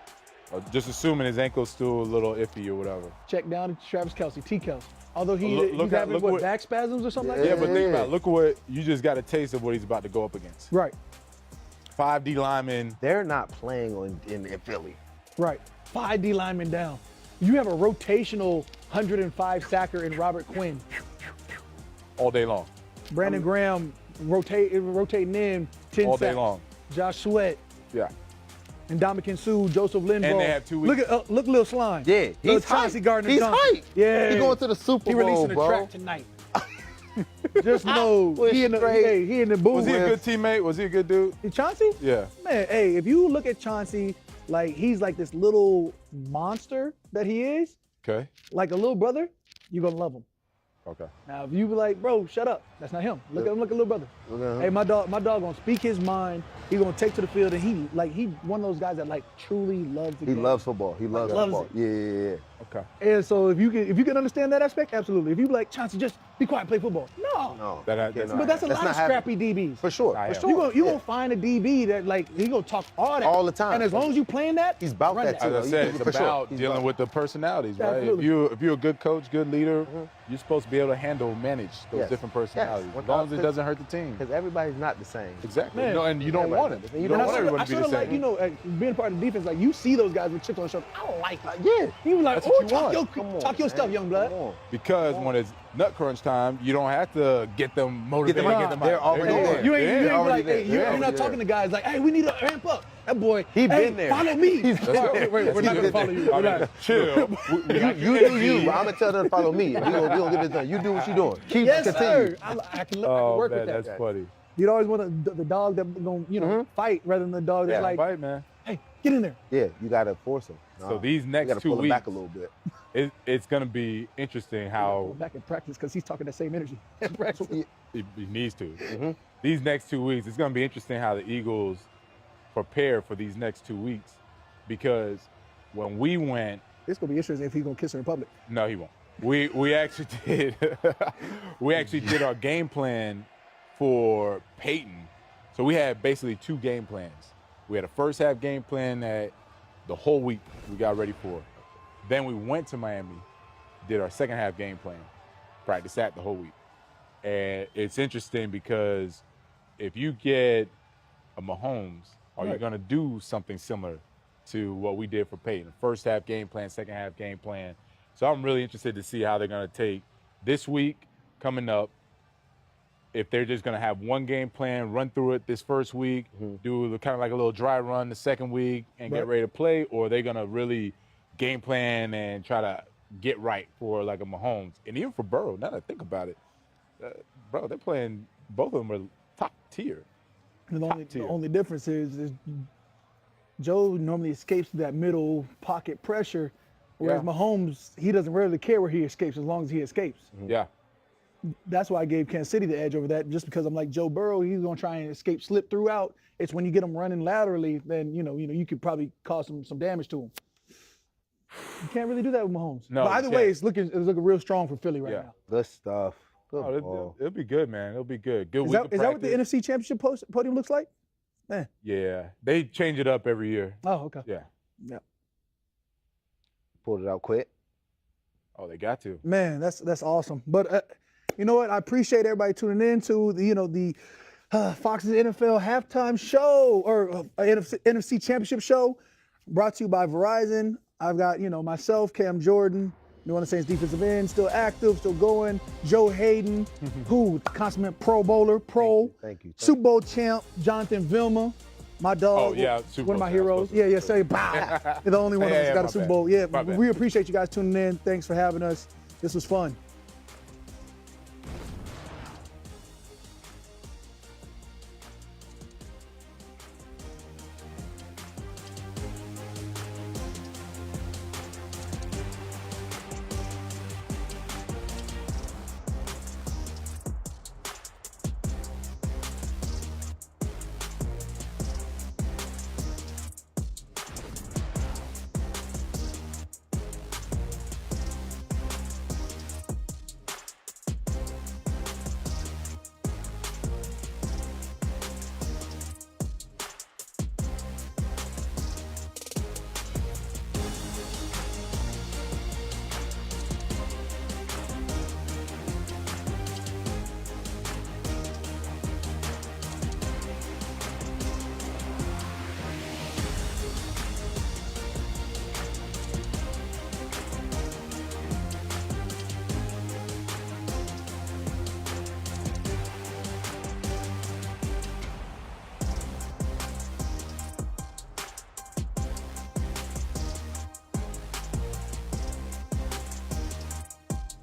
just assuming his ankle's still a little iffy or whatever. Check down to Travis Kelce, T. Kelce. Although Look he's at- having look what what- back spasms or something like Yeah, that. but think about it. Look at what you just got a taste of what he's about to go up against. Right. 5D linemen. They're not playing in Philly. Right. 5 D linemen down. You have a rotational 105 sacker in Robert Quinn. All day long. Brandon Graham rotating in 10 All day sacks. long. Josh Sweat, Yeah. and Dominican Sue, Joseph Linville. And they have 2 weeks. Look, Lil Slime. Yeah, Lil he's Chauncey hype. Gardner He's Johnson. hype. Yeah. He going to the Super He Bowl, releasing the bro. track tonight. Just know Push he in the straight. he in the booth. Was he a good teammate? Was he a good dude? Chauncey? Yeah. Man, hey, if you look at Chauncey, like he's like this little monster that he is, Okay. like a little brother, you're gonna love him. Okay. Now, if you be like, bro, shut up, that's not him. Look at him, look at little brother. Look at him. Hey, my dog gonna speak his mind. He gonna take to the field, and he one of those guys that like truly loves the He game. loves football. He loves Loves football. it. Yeah. Okay. And so if you can understand that aspect, absolutely. If you be like Chauncey, just be quiet, play football. No. No. That's can't- not- But that's a That's lot of not scrappy DBs. For sure. I For am. sure. You Yeah. gonna find a DB that like he gonna talk all that All the time. And as long as you playing that, He's about run that too. As I He- said, for it's sure. about He's dealing about- with the personalities, right? Absolutely. If you're a good coach, good leader, you're supposed to be able to manage those Yes. different Yes. personalities, as long as it doesn't hurt the team. Because everything not the same. Exactly. Man. No, and you don't want it. And You I don't And want everyone I to be sort the of like, same. you know, being part of the defense, like you see those guys with chips on their shoulder. I don't like it. Yeah. He was like, That's what oh, you talk want. your, Come on, talk your man. stuff, young blood. Come on. Because when it's nut crunch time, you don't have to get them motivated. Get them get out. them They're out. already They're there. going. You ain't, They're you ain't already like, there. hey, They're you're already not there. talking to guys like, hey, we need to ramp up. That boy, He hey, been there. follow me. He's been there. We're not gonna follow you. I mean, Relax. chill. You do you. I'm gonna tell them to follow me. We gonna get this done. You do what you doing. Keep Yes, continue. sir. I can Oh, work man, with that. that's funny. You'd always want the dog that gonna, fight rather than the dog that's Yeah, like, Fight, man. hey, get in there. Yeah, you gotta force them. So these you next gotta 2 pull them weeks, back a little bit. it's going to be interesting Go how back in practice because he's talking that same energy in practice. he needs to. These next 2 weeks, it's going to be interesting how the Eagles prepare for these next 2 weeks, because when we went, It's gonna be interesting if he's gonna kiss her in public. no, he won't. We actually did. We actually did our game plan for Peyton. So we had basically 2 game plans. We had a first half game plan that the whole week we got ready for. Then we went to Miami, did our second half game plan, practiced that the whole week. And it's interesting because if you get a Mahomes, are you Right. going to do something similar to what we did for Peyton? First half game plan, second half game plan. So I'm really interested to see how they're going to take this week coming up. If they're just going to have one game plan, run through it this first week, do kind of like a little dry run the second week and get ready to play, or are they going to really game plan and try to get right for like a Mahomes? And even for Burrow, now that I think about it, bro, they're playing, both of them are top tier. And the tier. only difference is Joe normally escapes that middle pocket pressure, whereas Yeah. Mahomes, he doesn't really care where he escapes as long as he escapes. Yeah. That's why I gave Kansas City the edge over that, just because I'm like Joe Burrow, he's gonna try and escape slip throughout. It's when you get him running laterally, then you could probably cause some damage to him. You can't really do that with Mahomes. No, but you either way, can't. it's looking real strong for Philly right Yeah. now. Good stuff. Good Oh, ball. it'll be good, man. It'll be good. Good Is week that, of is that what the practice. NFC Championship podium looks like? Man. Yeah, they change it up every year. Oh, okay. Yeah. Yeah. Pulled it out quick. Oh, they got to. Man, that's awesome. But you know what? I appreciate everybody tuning in to the Fox's NFL halftime show or NFC Championship show, brought to you by Verizon. I've got myself, Cam Jordan, New Orleans Saints defensive end, still active, still going. Joe Haden, who consummate Pro Bowler, Thank you. Super Bowl champ, Jonathan Vilma, my dog. Oh, yeah, Super one of Bowl my champ, heroes. supposed to- Yeah, say bye. You're the only one of us Yeah, got a my Super bad. Bowl. Yeah, My bad. we appreciate you guys tuning in. Thanks for having us. This was fun.